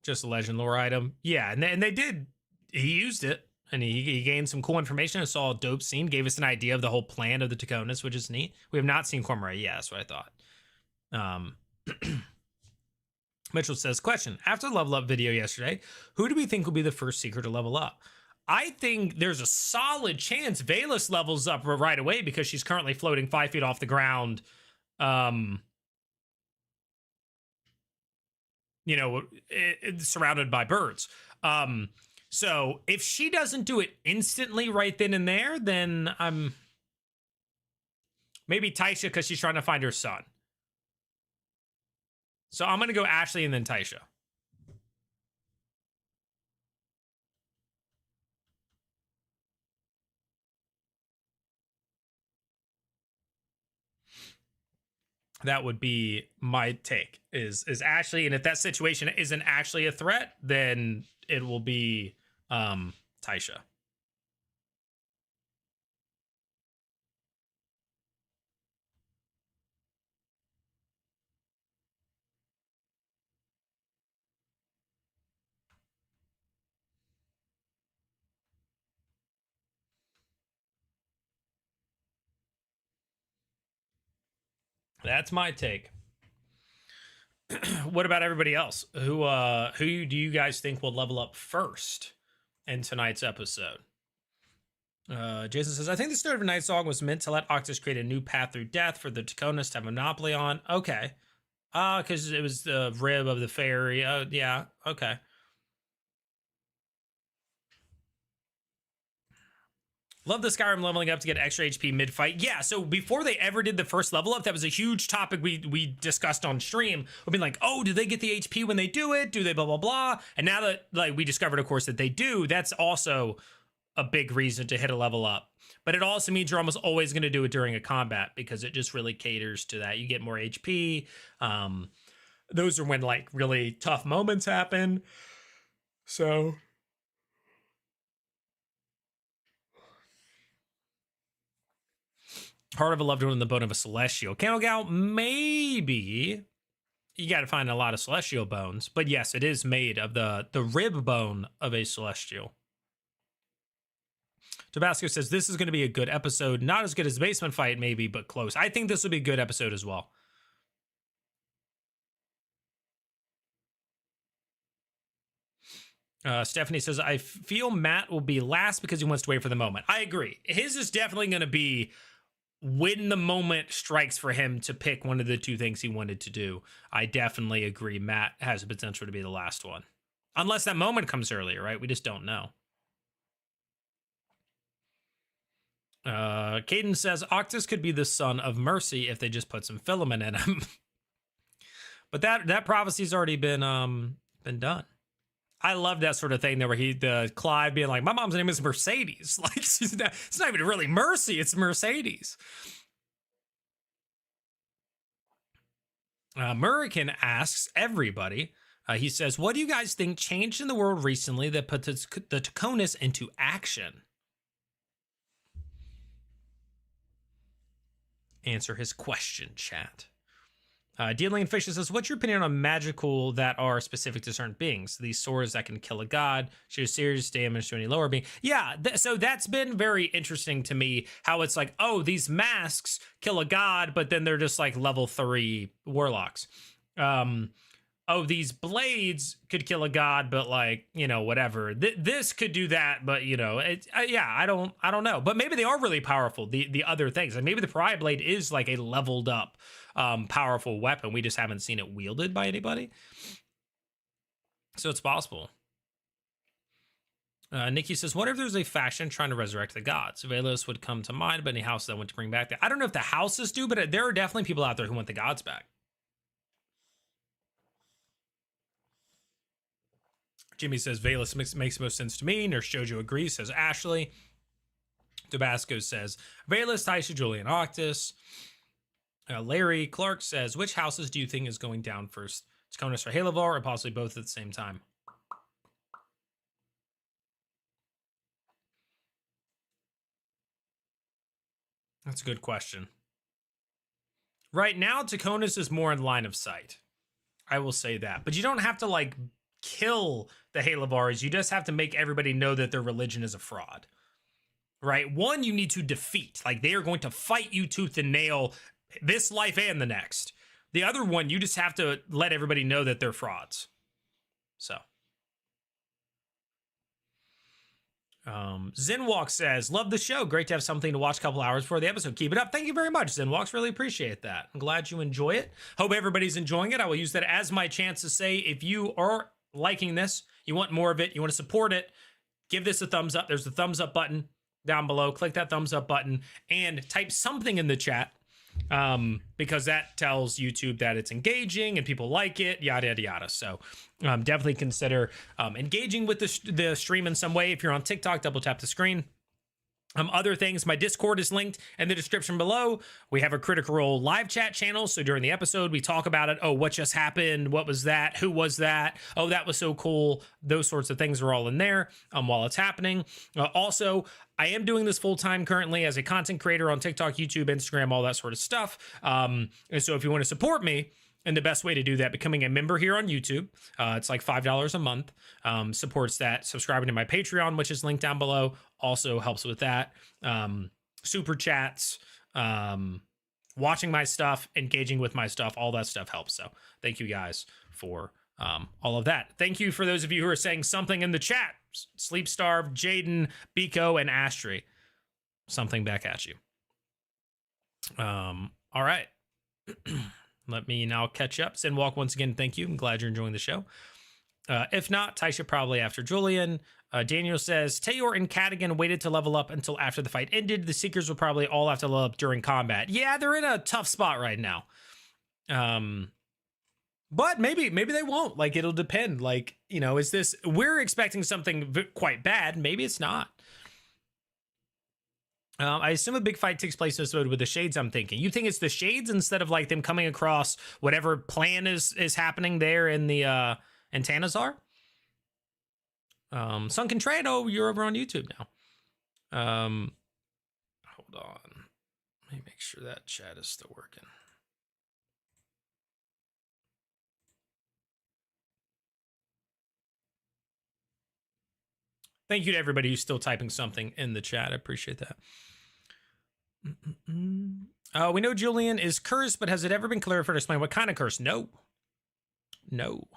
Just a legend lore item. Yeah, and they did. He used it, and he gained some cool information. I saw a dope scene, gave us an idea of the whole plan of the Taconis, which is neat. We have not seen Cormorant. Yeah, that's what I thought. Mitchell says, question, after the level up video yesterday, who do we think will be the first seeker to level up? I think there's a solid chance Valus levels up right away because she's currently floating 5 feet off the ground. You know, surrounded by birds. So if she doesn't do it instantly right then and there, then I'm maybe Taisha because she's trying to find her son. So I'm going to go Ashley and then Taisha. That would be my take is Ashley. And if that situation isn't actually a threat, then it will be Taisha. That's my take. What about everybody else? Who do you guys think will level up first in tonight's episode? Jason says, I think the start of a Night Song was meant to let Octus create a new path through death for the Taconis to have a monopoly on. Okay. Because it was the rib of the fairy. Yeah, okay. Love the Skyrim leveling up to get extra HP mid-fight. Yeah, so before they ever did the first level up, that was a huge topic we discussed on stream. We've been like, oh, do they get the HP when they do it? Do they blah, blah, blah? And now that like we discovered, of course, that they do, that's also a big reason to hit a level up. But it also means you're almost always going to do it during a combat because it just really caters to that. You get more HP. Those are when like really tough moments happen. So... Heart of a loved one in the bone of a celestial. Candle Gal, maybe. You got to find a lot of celestial bones. But yes, it is made of the rib bone of a celestial. Tabasco says, this is going to be a good episode. Not as good as the basement fight, maybe, but close. I think this will be a good episode as well. Stephanie says, I feel Matt will be last because he wants to wait for the moment. I agree. His is definitely going to be when the moment strikes for him to pick one of the two things he wanted to do. I definitely agree. Matt has the potential to be the last one. Unless that moment comes earlier, right? We just don't know. Caden says, Octus could be the son of Mercy if they just put some filament in him. But that prophecy's already been done. I love that sort of thing there where the Clive being like, my mom's name is Mercedes. Like, it's not even really Mercy, it's Mercedes. Murican asks everybody, he says, what do you guys think changed in the world recently that put the Taconis into action? Answer his question, chat. Dealing and Fish says, what's your opinion on magical that are specific to certain beings? These swords that can kill a god, show serious damage to any lower being. Yeah, so that's been very interesting to me, how it's like, oh, these masks kill a god, but then they're just like level 3 warlocks. Oh, these blades could kill a god, but like, you know, whatever. This could do that, but you know, yeah, I don't know. But maybe they are really powerful, the other things. And maybe the Pariah Blade is like a leveled up powerful weapon. We just haven't seen it wielded by anybody. So it's possible. Nikki says, what if there's a faction trying to resurrect the gods? Velos would come to mind, but any houses that want to bring back that. I don't know if the houses do, but there are definitely people out there who want the gods back. Jimmy says, Velos makes most sense to me. Nurse Jojo agrees, says Ashley. Tabasco says, Velos, Taisha, Julian, Octus. Larry Clark says, which houses do you think is going down first? Taconis or Halavar, or possibly both at the same time? That's a good question. Right now, Taconis is more in line of sight. I will say that. But you don't have to, like, kill the Halavars. You just have to make everybody know that their religion is a fraud. Right? One, you need to defeat. Like, they are going to fight you tooth and nail this life and the next. The other one, you just have to let everybody know that they're frauds. So. Zenwalk says, love the show. Great to have something to watch a couple hours before the episode. Keep it up. Thank you very much, Zenwalks. Really appreciate that. I'm glad you enjoy it. Hope everybody's enjoying it. I will use that as my chance to say, if you are liking this, you want more of it, you want to support it, give this a thumbs up. There's the thumbs up button down below. Click that thumbs up button and type something in the chat. Because that tells YouTube that it's engaging and people like it, yada, yada, yada. So definitely consider engaging with the stream in some way. If you're on TikTok, double tap the screen. Other things, my Discord is linked in the description below. We have a Critical Role live chat channel. So during the episode, we talk about it. Oh, what just happened? What was that? Who was that? Oh, that was so cool. Those sorts of things are all in there while it's happening. Also, I am doing this full time currently as a content creator on TikTok, YouTube, Instagram, all that sort of stuff. And so if you want to support me, and the best way to do that, becoming a member here on YouTube. It's like $5 a month. Supports that. Subscribing to my Patreon, which is linked down below, also helps with that. Super chats, watching my stuff, engaging with my stuff, all that stuff helps. So thank you guys for all of that. Thank you for those of you who are saying something in the chat. Sleep Starved, Jaden, Biko, and Astri. Something back at you. All right. Let me now catch up. Sinwalk, once again, thank you. I'm glad you're enjoying the show. If not, Taisha probably after Julian. Daniel says, Tayor and Cadigan waited to level up until after the fight ended. The Seekers will probably all have to level up during combat. Yeah, they're in a tough spot right now. But maybe they won't. Like, it'll depend. Like, you know, is this... We're expecting something quite bad. Maybe it's not. I assume a big fight takes place in this mode with the Shades, I'm thinking. You think it's the Shades instead of, like, them coming across whatever plan is happening there in the, in Tannesar? Sunken Trade, oh, you're over on YouTube now. Hold on. Let me make sure that chat is still working. Thank you to everybody who's still typing something in the chat. I appreciate that. We know Julian is cursed, but has it ever been clarified or explained what kind of curse? No. No.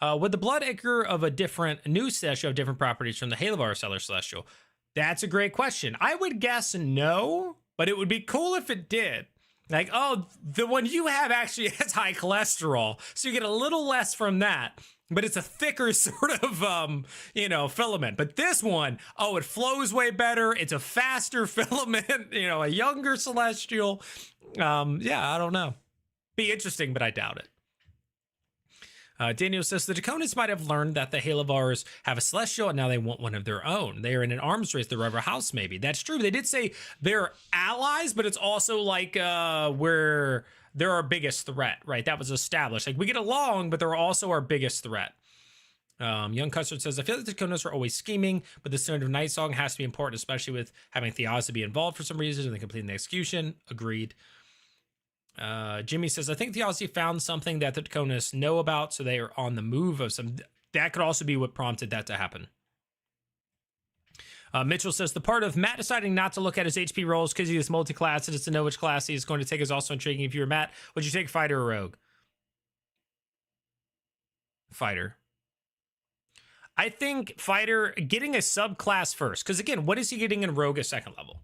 Would the blood ichor of a different new celestial have different properties from the Halavar Stellar Celestial? That's a great question. I would guess no, but it would be cool if it did. Like, oh, the one you have actually has high cholesterol, so you get a little less from that. But it's a thicker sort of, you know, filament. But this one, oh, it flows way better. It's a faster filament, you know, a younger celestial. Yeah, I don't know. Be interesting, but I doubt it. Daniel says the Draconis might have learned that the Halavars have a celestial and now they want one of their own. They are in an arms race, the River House, maybe. That's true. They did say they're allies, but it's also like where they're our biggest threat, right? That was established. Like, we get along, but they're also our biggest threat. Young Custard says, I feel like the Draconis are always scheming, but the standard of Night Song has to be important, especially with having Theosophy involved for some reason and then completing the execution. Agreed. Jimmy says, I think Theosophy found something that the Draconis know about, so they are on the move of some... That could also be what prompted that to happen. Mitchell says, the part of Matt deciding not to look at his HP rolls because he is multi-class and it's to know which class he is going to take is also intriguing. If you were Matt, would you take Fighter or Rogue? Fighter. I think Fighter, getting a subclass first. Because again, what is he getting in Rogue at second level?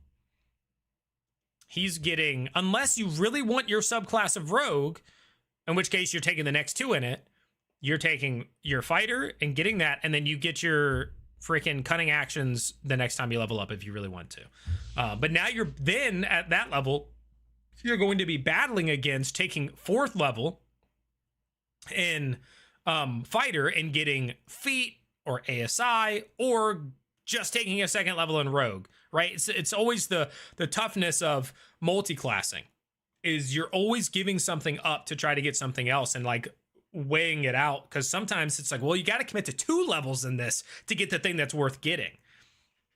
He's getting, unless you really want your subclass of Rogue, in which case you're taking the next two in it, you're taking your Fighter and getting that, and then you get your freaking cunning actions the next time you level up if you really want to. But now you're then at that level, you're going to be battling against taking fourth level in Fighter and getting feat or ASI or just taking a second level in Rogue, right? It's always the toughness of multi-classing is you're always giving something up to try to get something else and like weighing it out, because sometimes it's like, well, you got to commit to 2 levels in this to get the thing that's worth getting.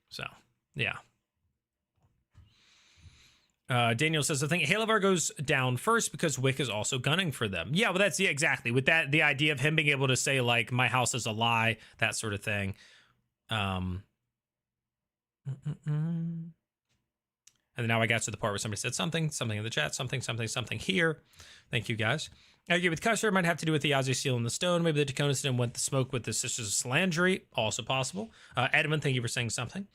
So yeah. Daniel says, I think Halavar goes down first because Wick is also gunning for them. Yeah, well, that's, yeah, exactly. With that, the idea of him being able to say like, my house is a lie, that sort of thing. And then now I got to the part where somebody said something in the chat, something here. Thank you guys. I agree with Custer. Might have to do with the Yazi seal in the stone. Maybe the Draconis didn't want the smoke with the Sisters of Salandry. Also possible. Edmund, thank you for saying something.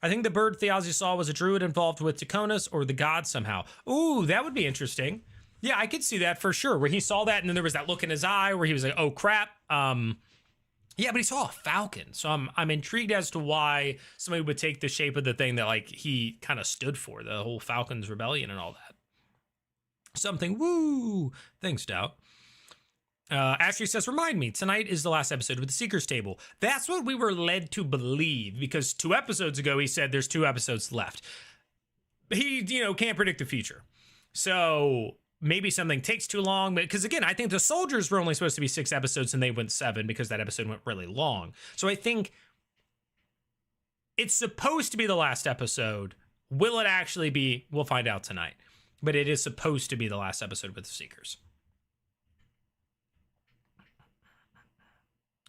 I think the bird Theozi saw was a druid involved with Draconis or the gods somehow. Ooh, that would be interesting. Yeah, I could see that for sure. Where he saw that and then there was that look in his eye where he was like, oh crap. Yeah, but he saw a falcon. So I'm intrigued as to why somebody would take the shape of the thing that like he kind of stood for, the whole Falcon's rebellion and all that. Something, woo! Thanks, Doubt. Ashley says, remind me, tonight is the last episode of the Seeker's Table. That's what we were led to believe, because 2 episodes ago he said there's 2 episodes left. He, can't predict the future. So maybe something takes too long, because again, I think the soldiers were only supposed to be 6 episodes and they went 7 because that episode went really long. So I think it's supposed to be the last episode. Will it actually be? We'll find out tonight. But it is supposed to be the last episode with the Seekers.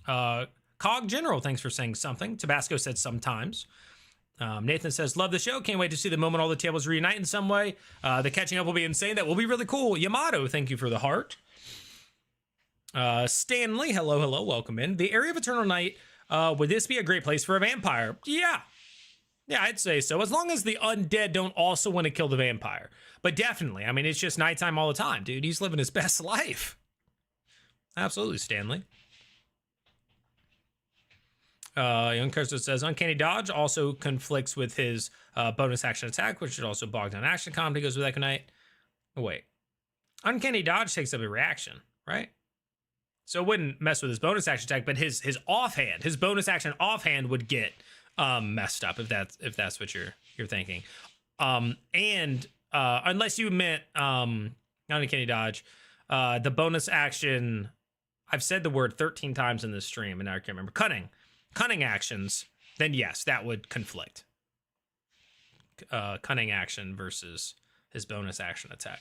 Cog General, thanks for saying something. Tabasco said sometimes. Nathan says, love the show. Can't wait to see the moment all the tables reunite in some way. The catching up will be insane. That will be really cool. Yamato, thank you for the heart. Stanley, hello, welcome in. The Area of Eternal Night, would this be a great place for a vampire? Yeah, I'd say so. As long as the undead don't also want to kill the vampire. But definitely, I mean, it's just nighttime all the time, dude. He's living his best life. Absolutely, Stanley. Young Cursor says, Uncanny Dodge also conflicts with his bonus action attack, which should also bog down action comp. He goes with Echo Knight. Oh, wait. Uncanny Dodge takes up a reaction, right? So it wouldn't mess with his bonus action attack, but his offhand, his bonus action offhand would get messed up if that's what you're thinking. And unless you meant not Uncanny Dodge, the bonus action, I've said the word 13 times in this stream, and now I can't remember. Cunning actions, then yes, that would conflict. Cunning action versus his bonus action attack.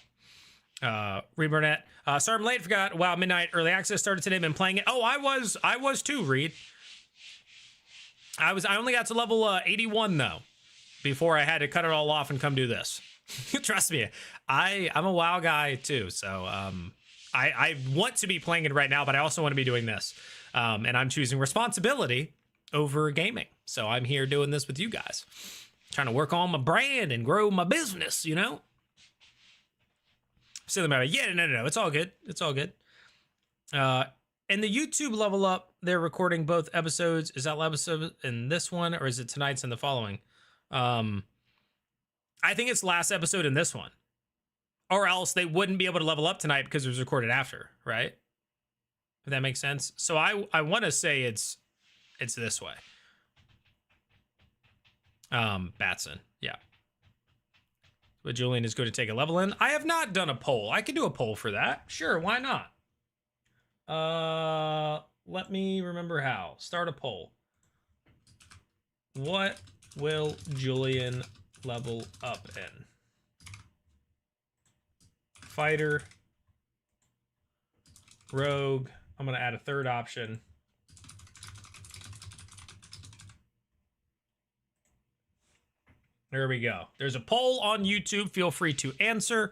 Reburnett, sorry I'm late, forgot. Wow, Midnight Early Access started today, been playing it. Oh, I was too, Reed. I only got to level 81 though, before I had to cut it all off and come do this. Trust me, I'm a WoW guy too, so I want to be playing it right now, but I also want to be doing this. And I'm choosing responsibility over gaming. So I'm here doing this with you guys, trying to work on my brand and grow my business, So the matter, yeah, no, it's all good. It's all good. And the YouTube level up, they're recording both episodes. Is that episode in this one, or is it tonight's and the following? I think it's last episode in this one, or else they wouldn't be able to level up tonight because it was recorded after, right? If that makes sense. So I want to say it's this way. Batson, yeah. But Julian is going to take a level in. I have not done a poll. I could do a poll for that. Sure, why not? Let me remember how. Start a poll. What will Julian level up in? Fighter, rogue. I'm going to add a third option. There we go. There's a poll on YouTube. Feel free to answer.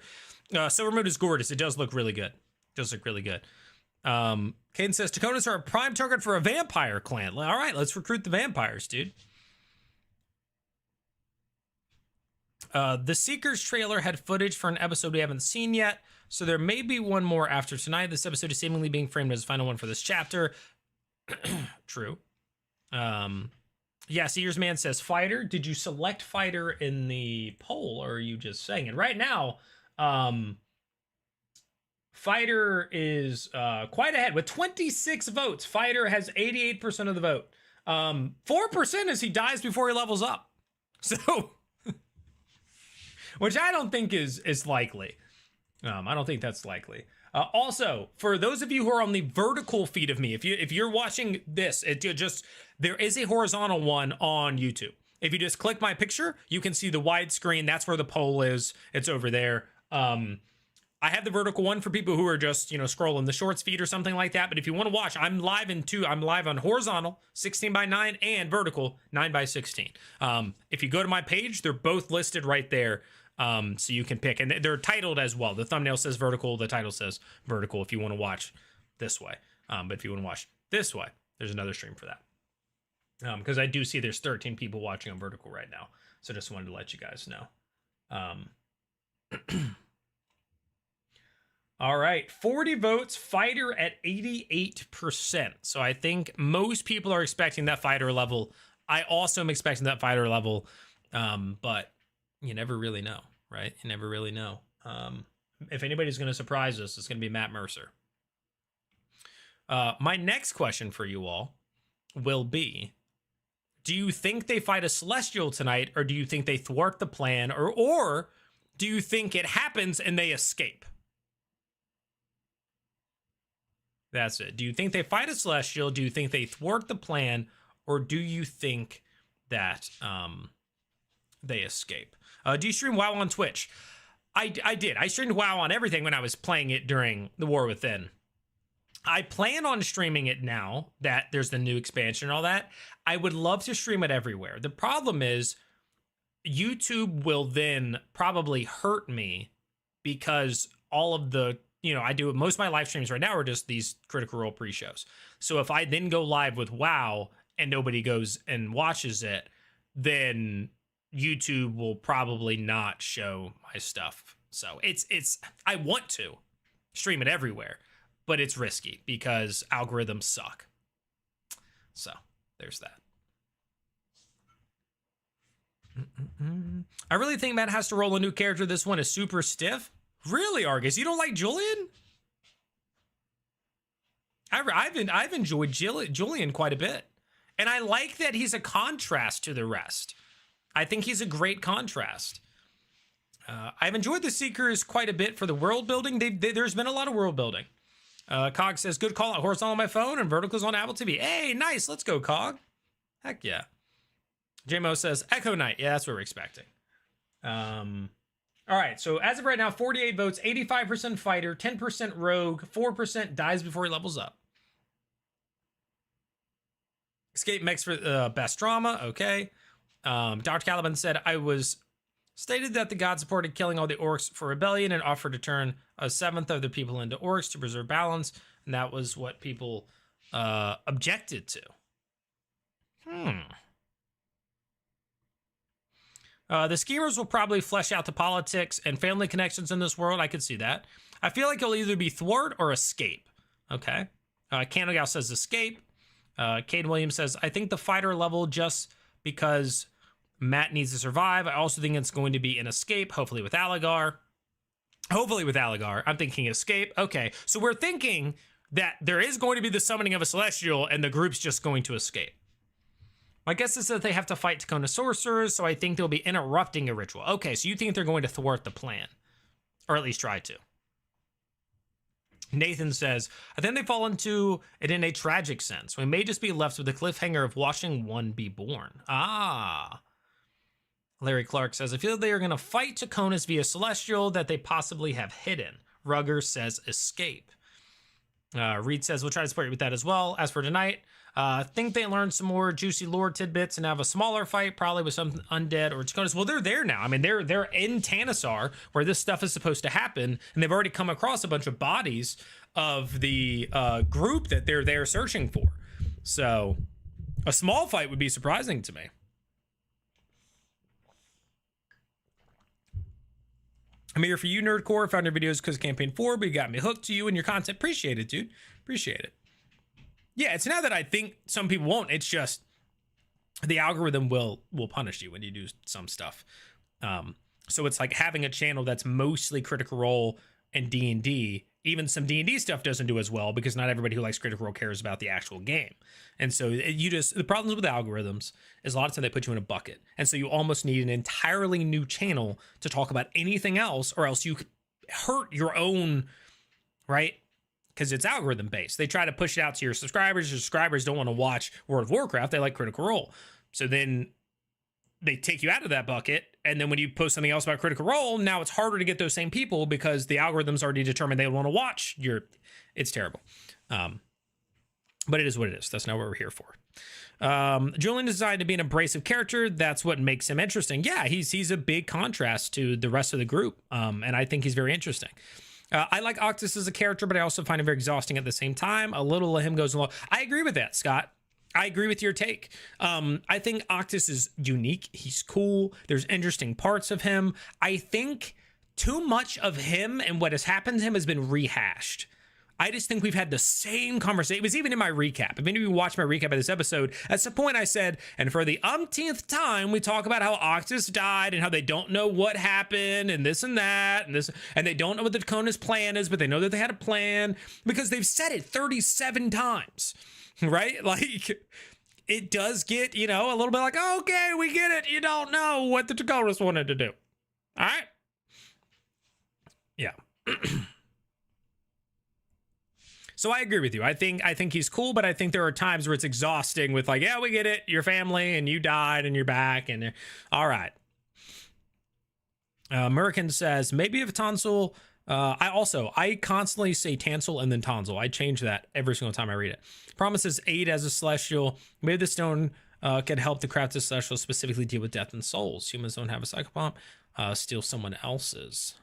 Silver Moon is gorgeous. It does look really good. Caden says, Taconas are a prime target for a vampire clan. All right, let's recruit the vampires, dude. The Seekers trailer had footage for an episode we haven't seen yet, so there may be one more after tonight. This episode is seemingly being framed as the final one for this chapter. True. Yeah, Seers Man says fighter. Did you select fighter in the poll, or are you just saying it? Right now, fighter is quite ahead with 26 votes. Fighter has 88% of the vote. 4% as he dies before he levels up. So, which I don't think is likely. I don't think that's likely. Also, for those of you who are on the vertical feed of me, if you're watching this, there is a horizontal one on YouTube. If you just click my picture, you can see the widescreen. That's where the poll is. It's over there. I have the vertical one for people who are just, scrolling the shorts feed or something like that. But if you want to watch, I'm live in two. I'm live on horizontal 16:9 and vertical 9:16. If you go to my page, they're both listed right there. So you can pick, and they're titled as well. The thumbnail says vertical, the title says vertical if you want to watch this way. But if you want to watch this way, there's another stream for that. Because I do see there's 13 people watching on vertical right now. So just wanted to let you guys know. All right, 40 votes, fighter at 88%. So I think most people are expecting that fighter level. I also am expecting that fighter level, but you never really know, right? You never really know. If anybody's going to surprise us, it's going to be Matt Mercer. My next question for you all will be, do you think they fight a Celestial tonight, or do you think they thwart the plan, or do you think it happens and they escape? That's it. Do you think they fight a Celestial? Do you think they thwart the plan, or do you think that they escape? Do you stream WoW on Twitch? I did. I streamed WoW on everything when I was playing it during the War Within. I plan on streaming it now that there's the new expansion and all that. I would love to stream it everywhere. The problem is YouTube will then probably hurt me because all of the, I do most of my live streams right now are just these Critical Role pre-shows. So if I then go live with WoW and nobody goes and watches it, then YouTube will probably not show my stuff. So I want to stream it everywhere, but it's risky because algorithms suck. So there's that. I really think Matt has to roll a new character. This one is super stiff. Really, Argus? You don't like Julian? I've enjoyed Julian quite a bit. And I like that he's a contrast to the rest. I think he's a great contrast. I've enjoyed the Seekers quite a bit for the world building. There's been a lot of world building. Cog says, good call out. Horizontal on my phone and verticals on Apple TV. Hey, nice. Let's go, Cog. Heck yeah. JMO says, Echo Knight. Yeah, that's what we're expecting. All right, so as of right now, 48 votes, 85% fighter, 10% rogue, 4% dies before he levels up. Escape mix for best drama. Okay. Dr. Caliban said, I was stated that the god supported killing all the orcs for rebellion and offered to turn a seventh of the people into orcs to preserve balance. And that was what people objected to. The schemers will probably flesh out the politics and family connections in this world. I could see that. I feel like it'll either be thwart or escape. Okay. Candlegal says escape. Cade Williams says, I think the fighter level just because Matt needs to survive. I also think it's going to be an escape, hopefully with Alligar. I'm thinking escape. Okay. So we're thinking that there is going to be the summoning of a Celestial and the group's just going to escape. My guess is that they have to fight Takona sorcerers, so I think they'll be interrupting a ritual. Okay, so you think they're going to thwart the plan, or at least try to. Nathan says, I think they fall into it in a tragic sense. We may just be left with the cliffhanger of watching one be born. Ah. Larry Clark says, I feel they are going to fight Takonas via Celestial that they possibly have hidden. Rugger says escape. Reed says, we'll try to support you with that as well. As for tonight, think they learned some more juicy lore tidbits and have a smaller fight, probably with some undead or Takonas. Well, they're there now. I mean, they're in Tannesar where this stuff is supposed to happen, and they've already come across a bunch of bodies of the group that they're there searching for. So a small fight would be surprising to me. I'm here for you, Nerdcore. Found your videos because of Campaign 4, but you got me hooked to you and your content. Appreciate it, dude. Appreciate it. Yeah, it's now that I think some people won't. It's just the algorithm will punish you when you do some stuff. So it's like having a channel that's mostly Critical Role and D&D. Even some D&D stuff doesn't do as well because not everybody who likes Critical Role cares about the actual game. And so the problems with algorithms is a lot of times they put you in a bucket. And so you almost need an entirely new channel to talk about anything else, or else you hurt your own, right? Because it's algorithm based. They try to push it out to your subscribers. Your subscribers don't want to watch World of Warcraft. They like Critical Role. So then they take you out of that bucket. And then when you post something else about Critical Role, now it's harder to get those same people because the algorithms already determined they want to watch it's terrible. But it is what it is. That's not what we're here for. Julian is designed to be an abrasive character. That's what makes him interesting. Yeah, he's a big contrast to the rest of the group. And I think he's very interesting. I like Octus as a character, but I also find him very exhausting at the same time. A little of him goes along. I agree with that, Scott. I agree with your take. I think Octus is unique. He's cool. There's interesting parts of him. I think too much of him and what has happened to him has been rehashed. I just think we've had the same conversation. It was even in my recap. If any of you watched my recap of this episode, at some point I said, and for the umpteenth time, we talk about how Octus died and how they don't know what happened and this and that and this, and they don't know what the Dakona's plan is, but they know that they had a plan because they've said it 37 times, right? Like, it does get, you know, a little bit like, oh, okay, we get it. You don't know what the Dakonas wanted to do. All right? Yeah. So I agree with you. I think he's cool, but I think there are times where it's exhausting with like, yeah, we get it. Your family and you died and you're back and all right. Merkin says, maybe if Tonsil, I constantly say Tansel and then Tonsil. I change that every single time I read it. Promises aid as a celestial. Maybe the stone can help the crafted celestial specifically deal with death and souls. Humans don't have a psychopomp. Steal someone else's.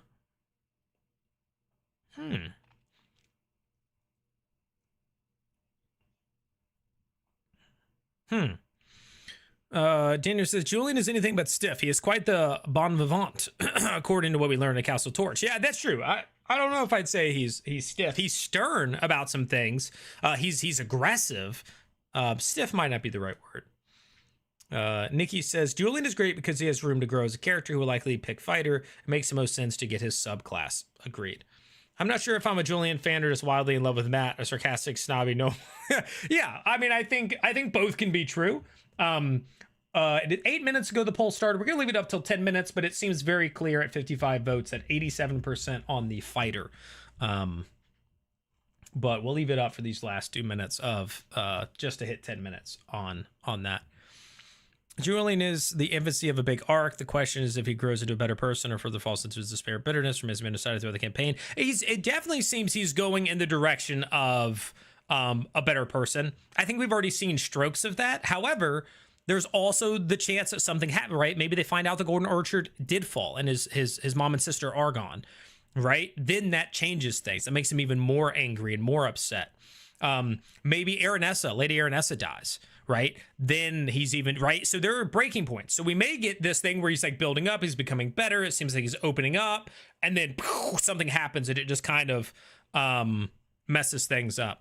Daniel says, Julian is anything but stiff. He is quite the bon vivant, according to what we learned at Castle Torch. Yeah, that's true. I don't know if I'd say he's stiff. He's stern about some things. He's aggressive. Stiff might not be the right word. Nikki says, Julian is great because he has room to grow as a character who will likely pick fighter. It makes the most sense to get his subclass. Agreed. I'm not sure if I'm a Julian fan or just wildly in love with Matt, a sarcastic, snobby. No. Yeah, I mean, I think both can be true. 8 minutes ago, the poll started. We're going to leave it up till 10 minutes, but it seems very clear at 55 votes at 87% on the fighter. But we'll leave it up for these last 2 minutes of just to hit 10 minutes on that. Julian is the infancy of a big arc. The question is if he grows into a better person or further falls into his despair, bitterness from his men decided throughout the campaign. It definitely seems he's going in the direction of a better person. I think we've already seen strokes of that. However, there's also the chance that something happened, right? Maybe they find out the Golden Orchard did fall and his mom and sister are gone, right? Then that changes things. That makes him even more angry and more upset. Maybe Lady Aranessa dies, right? Then he's even, right? So there are breaking points. So we may get this thing where he's like building up, he's becoming better. It seems like he's opening up, and then something happens and it just kind of messes things up.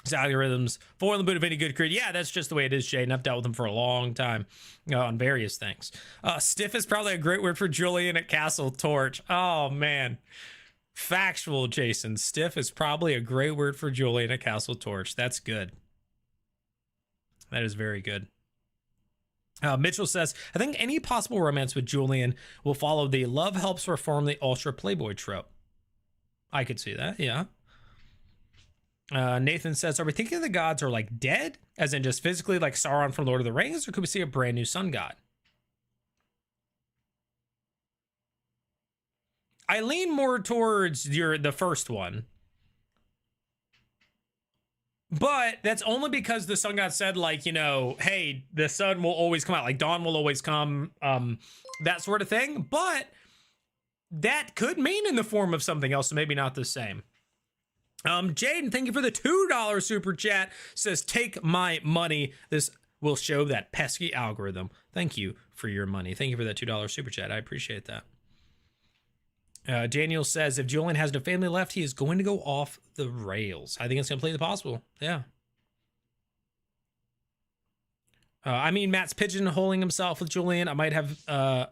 His algorithms for the boot of any good creed. Yeah, that's just the way it is, Jay. And I've dealt with him for a long time on various things. Stiff is probably a great word for Julian at Castle Torch. Oh, man. Factual, Jason. Stiff is probably a great word for Julian at Castle Torch. That's good. That is very good. Mitchell says, I think any possible romance with Julian will follow the love helps reform the ultra playboy trope. I could see that, yeah. Nathan says, are we thinking the gods are like dead, as in just physically like Sauron from Lord of the Rings, or could we see a brand new sun god? I lean more towards the first one, but that's only because the sun god said, like, you know, hey, the sun will always come out, like dawn will always come, that sort of thing. But that could mean in the form of something else, so maybe not the same. Jaden, thank you for the $2 super chat. Says, take my money. This will show that pesky algorithm. Thank you for your money. Thank you for that $2 super chat. I appreciate that. Daniel says, if Julian has no family left, he is going to go off the rails. I think it's completely possible. Yeah. I mean, Matt's pigeonholing himself with Julian. I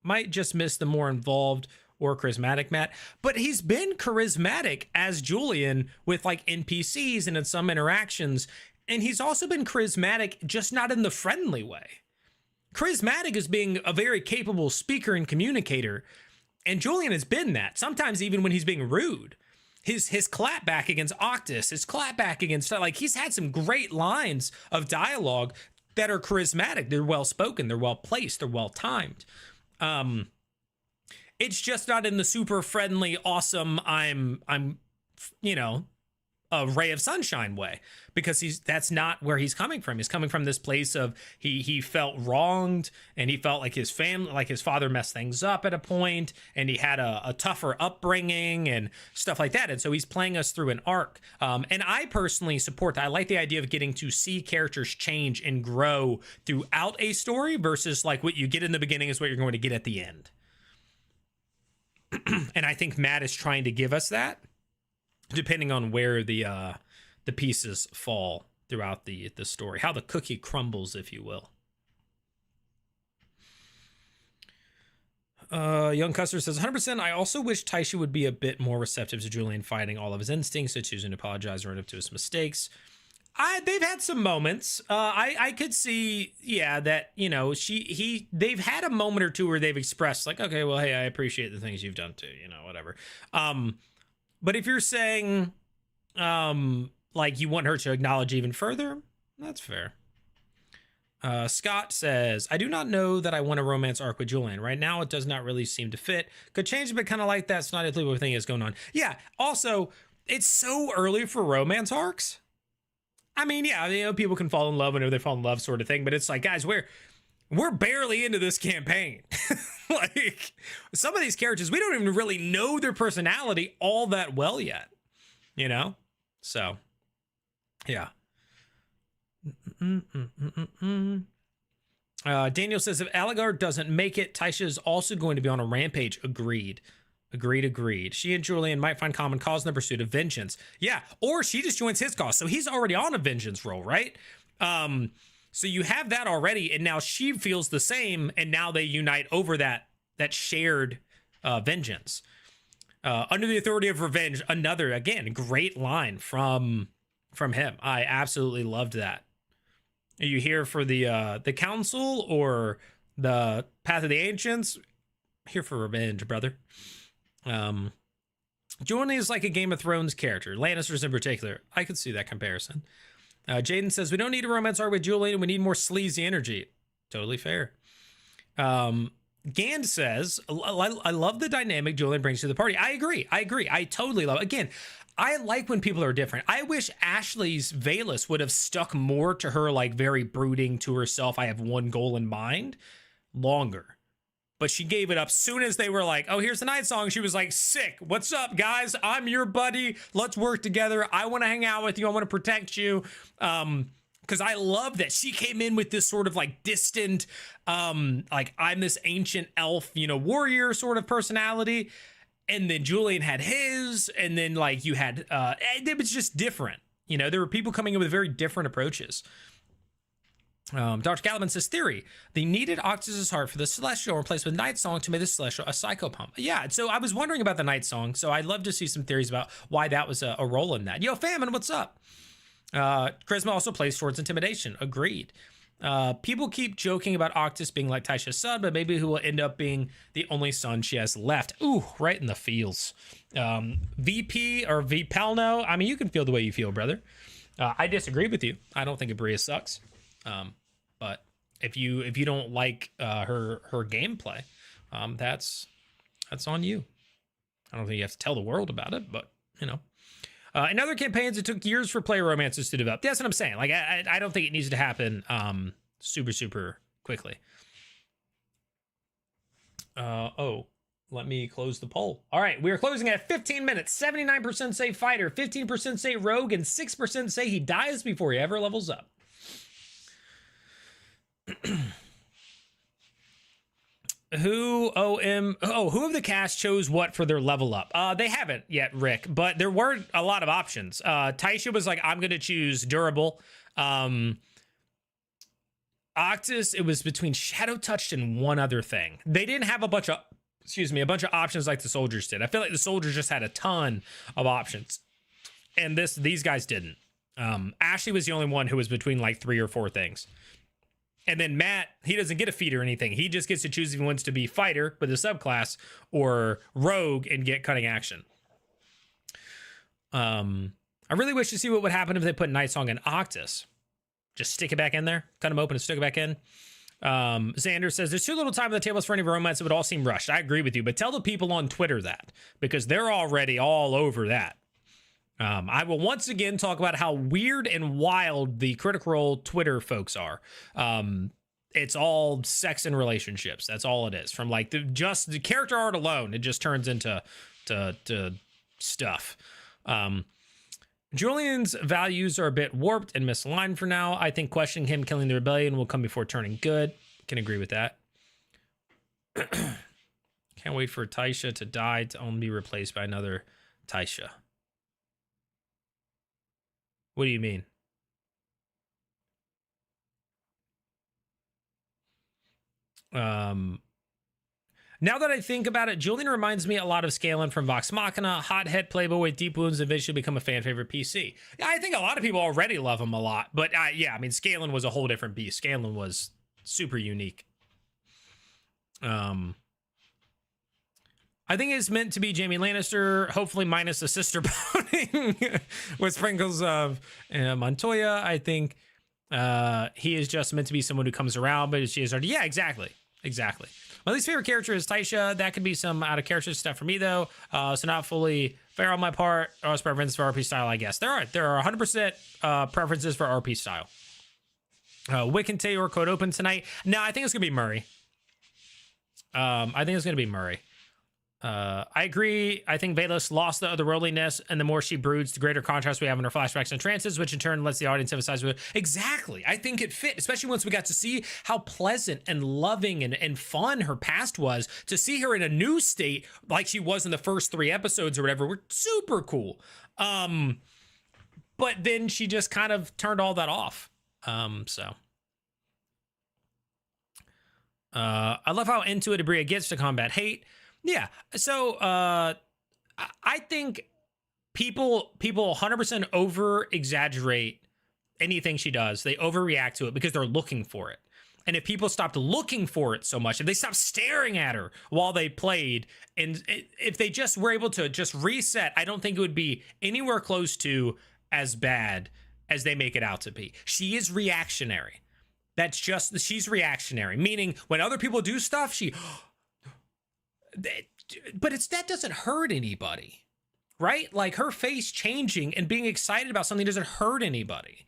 might just miss the more involved or charismatic Matt, but he's been charismatic as Julian with like NPCs and in some interactions. And he's also been charismatic, just not in the friendly way. Charismatic is being a very capable speaker and communicator. And Julian has been that, sometimes even when he's being rude. His clapback against Octus, his clapback against, like, he's had some great lines of dialogue that are charismatic. They're well spoken, they're well placed, they're well timed. It's just not in the super friendly, awesome, I'm, you know, a ray of sunshine way, because that's not where he's coming from. He's coming from this place of he felt wronged, and he felt like his family, like his father messed things up at a point, and he had a tougher upbringing and stuff like that. And so he's playing us through an arc. And I personally support that. I like the idea of getting to see characters change and grow throughout a story versus like what you get in the beginning is what you're going to get at the end. And I think Matt is trying to give us that. depending on where the pieces fall throughout the story, how the cookie crumbles, if you will. Young Custer says 100%. I also wish Taisha would be a bit more receptive to Julian fighting all of his instincts, so choosing to apologize or own up to his mistakes. They've had some moments. I could see, yeah, that, you know, they've had a moment or two where they've expressed like, okay, well, hey, I appreciate the things you've done too, you know, whatever. But if you're saying, like you want her to acknowledge even further, that's fair. Scott says, I do not know that I want a romance arc with Julian. Right now, it does not really seem to fit. Could change, but kind of like that snotty little thing is going on. Yeah, also, it's so early for romance arcs. I mean, yeah, you know, people can fall in love whenever they fall in love sort of thing, but it's like, guys, we're barely into this campaign. Like, some of these characters, we don't even really know their personality all that well yet, you know? So, yeah. Daniel says, if Alligar doesn't make it, Taisha is also going to be on a rampage. Agreed. She and Julian might find common cause in the pursuit of vengeance. Yeah, or she just joins his cause. So he's already on a vengeance roll, right? So you have that already, and now she feels the same, and now they unite over that shared vengeance. Under the authority of revenge, another, again, great line from him. I absolutely loved that. Are you here for the council or the path of the ancients? Here for revenge, brother. Julian is like a Game of Thrones character, Lannisters in particular. I could see that comparison. Jaden says, we don't need a romance arc with Julian, we need more sleazy energy. Totally fair. Gand says, I love the dynamic Julian brings to the party. I agree. I totally love it. Again, I like when people are different. I wish Ashley's Valus would have stuck more to her, like, very brooding to herself, I have one goal in mind, longer. But she gave it up soon as they were like, oh, here's the night song. She was like, sick. What's up, guys? I'm your buddy. Let's work together. I want to hang out with you. I want to protect you. Because I love that she came in with this sort of like distant, like I'm this ancient elf, you know, warrior sort of personality. And then Julian had his, and then like you had, it was just different. You know, there were people coming in with very different approaches. Dr. Caliban says, theory, they needed Octus's heart for the Celestial replaced with Night Song to make the Celestial a psychopomp. Yeah, so I was wondering about the Night Song, so I'd love to see some theories about why that was a role in that. Yo, Famine, what's up? Charisma also plays towards intimidation. Agreed. People keep joking about Octus being like Taisha's son, but maybe he will end up being the only son she has left. Ooh, right in the feels. VP or VPelno, I mean, you can feel the way you feel, brother. I disagree with you. I don't think Abria sucks. But if you don't like her gameplay, that's on you. I don't think you have to tell the world about it, but you know. In other campaigns, it took years for player romances to develop. That's what I'm saying. Like, I don't think it needs to happen super quickly. Let me close the poll. All right, we are closing at 15 minutes. 79% say fighter, 15% say rogue, and 6% say he dies before he ever levels up. Who of the cast chose what for their level up? They haven't yet, Rick, but there weren't a lot of options. Taisha was like, I'm gonna choose durable. Octus, it was between Shadow Touched and one other thing. They didn't have a bunch of options like the soldiers did. I feel like the soldiers just had a ton of options, and these guys didn't. Ashley was the only one who was between like 3 or 4 things. And then Matt, he doesn't get a feat or anything. He just gets to choose if he wants to be fighter with a subclass or rogue and get cutting action. I really wish to see what would happen if they put Night Song in Octus. Just stick it back in there, cut him open and stick it back in. Xander says, there's too little time on the tables for any romance. It would all seem rushed. I agree with you, but tell the people on Twitter that, because they're already all over that. I will once again talk about how weird and wild the Critical Role Twitter folks are. It's all sex and relationships. That's all it is. From like the character art alone, it just turns into stuff. Julian's values are a bit warped and misaligned for now. I think questioning him killing the rebellion will come before turning good. Can agree with that. Can't wait for Taisha to die to only be replaced by another Taisha. What do you mean? Now that I think about it, Julian reminds me a lot of Scalen from Vox Machina, hothead playboy with deep wounds, and eventually become a fan favorite PC. I think a lot of people already love him a lot, but yeah, I mean, Scalen was a whole different beast. Scalen was super unique. I think it's meant to be Jaime Lannister, hopefully minus the sister boning with sprinkles of Montoya. I think he is just meant to be someone who comes around, but she is already, yeah, exactly. My least favorite character is Taisha. That could be some out of character stuff for me though. So not fully fair on my part. It's preferences for RP style, I guess. There are 100% preferences for RP style. Wick and Taylor code open tonight. No, I think it's gonna be Murray. I agree. I think Velos lost the otherworldliness, and the more she broods, the greater contrast we have in her flashbacks and trances, which in turn lets the audience emphasize with it. Exactly. I think it fit, especially once we got to see how pleasant and loving and fun her past was. To see her in a new state like she was in the first 3 episodes or whatever were super cool. But then she just kind of turned all that off. I love how into it Abria gets to combat hate. Yeah, so I think people 100% over exaggerate anything she does. They overreact to it because they're looking for it. And if people stopped looking for it so much, if they stopped staring at her while they played, and if they just were able to just reset, I don't think it would be anywhere close to as bad as they make it out to be. She is reactionary. She's reactionary, meaning when other people do stuff, but that doesn't hurt anybody, right? Like her face changing and being excited about something doesn't hurt anybody.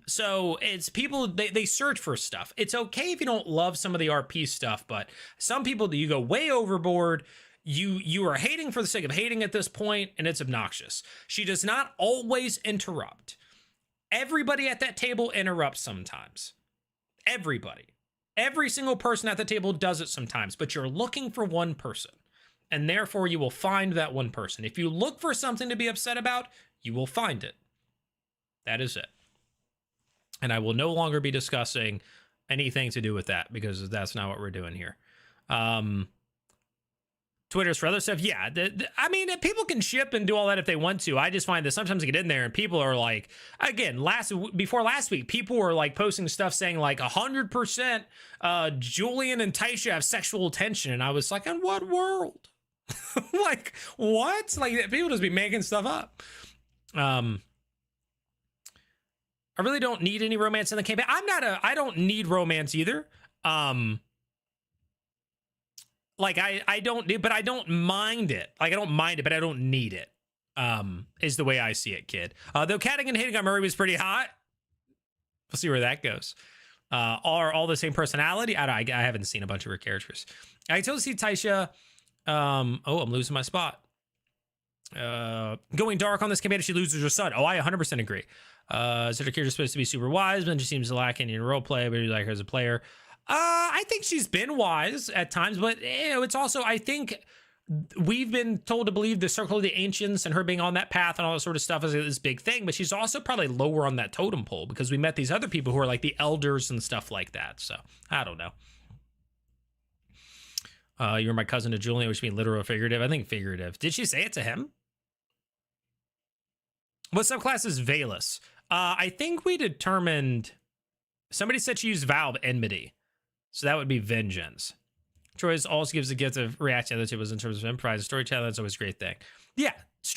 So it's people, they search for stuff. It's okay if you don't love some of the RP stuff, but some people, you go way overboard. You are hating for the sake of hating at this point, and it's obnoxious. She does not always interrupt. Everybody at that table interrupts sometimes. Everybody. Every single person at the table does it sometimes, but you're looking for one person, and therefore you will find that one person. If you look for something to be upset about, you will find it. That is it. And I will no longer be discussing anything to do with that because that's not what we're doing here. Twitter's for other stuff. Yeah, I mean, people can ship and do all that if they want to. I just find that sometimes I get in there and people are like, again, before last week, people were like posting stuff saying like 100% Julian and Taisha have sexual tension. And I was like, in what world? Like, what? Like, people just be making stuff up. I really don't need any romance in the campaign. I don't need romance either. Like I don't, but I don't mind it. Like I don't mind it, but I don't need it. Is the way I see it, kid. Though catting and hitting on Murray was pretty hot. We'll see where that goes. Are all the same personality? I haven't seen a bunch of her characters. I totally see Taisha. I'm losing my spot. Going dark on this campaign if she loses her son. I 100% agree. So her character's supposed to be super wise, but she seems lacking in role play, but you like her as a player. I think she's been wise at times, but it's also, I think we've been told to believe the Circle of the Ancients and her being on that path and all that sort of stuff is this big thing, but she's also probably lower on that totem pole because we met these other people who are like the elders and stuff like that. So I don't know. You're my cousin to Julian, which means literal or figurative. I think figurative. Did she say it to him? What subclass is Valus? I think we determined, somebody said she used Valve Enmity. So that would be Vengeance. Troy's also gives a gift of reaction that it was in terms of enterprise and storytelling. That's always a great thing. Yeah,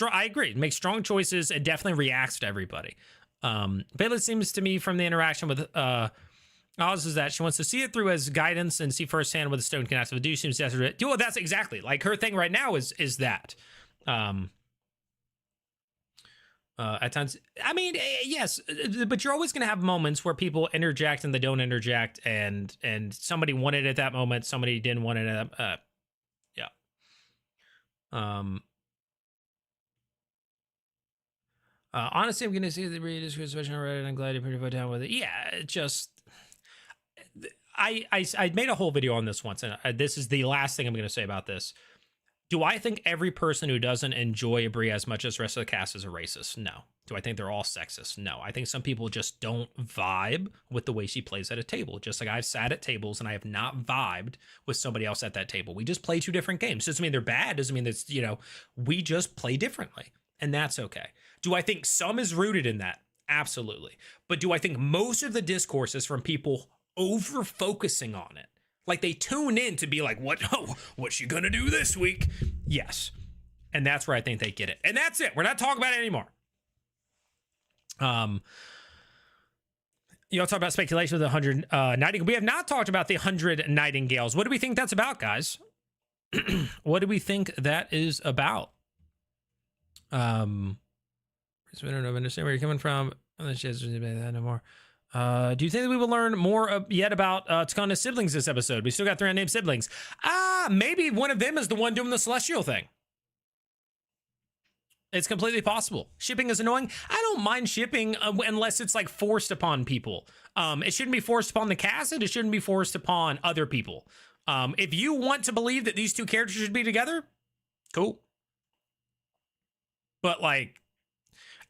I agree. Makes strong choices and definitely reacts to everybody. Valus seems to me from the interaction with Oz is that she wants to see it through as guidance and see firsthand what the stone can actually do. She seems to well, that's exactly like her thing right now is that. At times, I mean, yes, but you're always going to have moments where people interject and they don't interject, and somebody wanted it at that moment, somebody didn't want it at yeah. Honestly, I'm going to see the read description on Reddit. I'm glad you put down with it. Yeah, it just, I made a whole video on this once, and this is the last thing I'm going to say about this. Do I think every person who doesn't enjoy Brie as much as the rest of the cast is a racist? No. Do I think they're all sexist? No. I think some people just don't vibe with the way she plays at a table. Just like I've sat at tables and I have not vibed with somebody else at that table. We just play two different games. Doesn't mean they're bad. Doesn't mean that's, we just play differently. And that's okay. Do I think some is rooted in that? Absolutely. But do I think most of the discourse is from people over focusing on it? Like they tune in to be like, what's she gonna do this week? Yes. And that's where I think they get it. And that's it. We're not talking about it anymore. You all talk about speculation with the 100 nightingales. We have not talked about the 100 nightingales. What do we think that's about, guys? What do we think that is about? So I don't understand where you're coming from. No more. Do you think that we will learn more yet about Takana's siblings this episode? We still got 3 unnamed siblings. Maybe one of them is the one doing the celestial thing. It's completely possible. Shipping is annoying. I don't mind shipping unless it's like forced upon people. It shouldn't be forced upon the cast, and it shouldn't be forced upon other people. If you want to believe that these two characters should be together, cool. But like,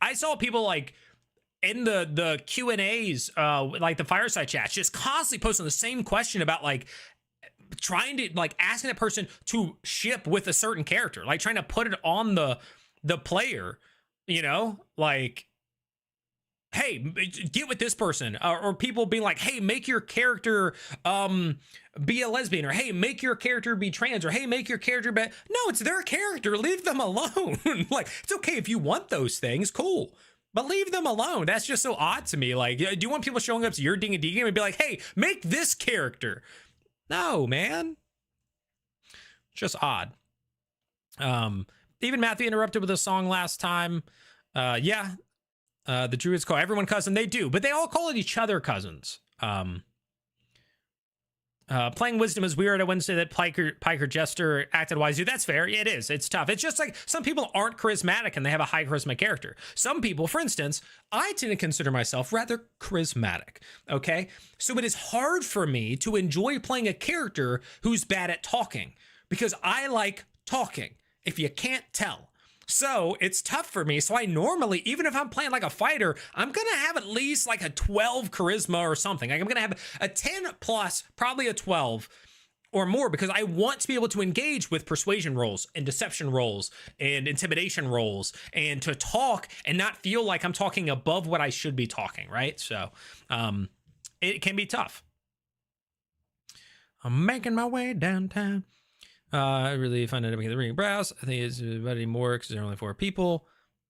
I saw people like in the Q&As, like the fireside chats, just constantly posting the same question about like trying to like asking a person to ship with a certain character, like trying to put it on the player, like, hey, get with this person, or people being like, hey, make your character be a lesbian, or hey, make your character be trans, or hey, make your character be. No, it's their character. Leave them alone. Like, it's okay if you want those things, cool, but leave them alone. That's just so odd to me. Like, do you want people showing up to your D&D game and be like, hey, make this character? No, man. Just odd. Even Matthew interrupted with a song last time. The Druids call everyone cousin. They do, but they all call it each other cousins. Playing Wisdom is weird. I wouldn't say that Piker Jester acted wisely. That's fair. Yeah, it is. It's tough. It's just like some people aren't charismatic and they have a high charisma character. Some people, for instance, I tend to consider myself rather charismatic. Okay. So it is hard for me to enjoy playing a character who's bad at talking because I like talking, if you can't tell. So it's tough for me. So I normally, even if I'm playing like a fighter, I'm going to have at least like a 12 charisma or something. Like I'm going to have a 10 plus, probably a 12 or more, because I want to be able to engage with persuasion rolls and deception rolls and intimidation rolls and to talk and not feel like I'm talking above what I should be talking. Right. So it can be tough. I'm making my way downtown. I really find it to make the ring browse. I think it's about more because there are only 4 people.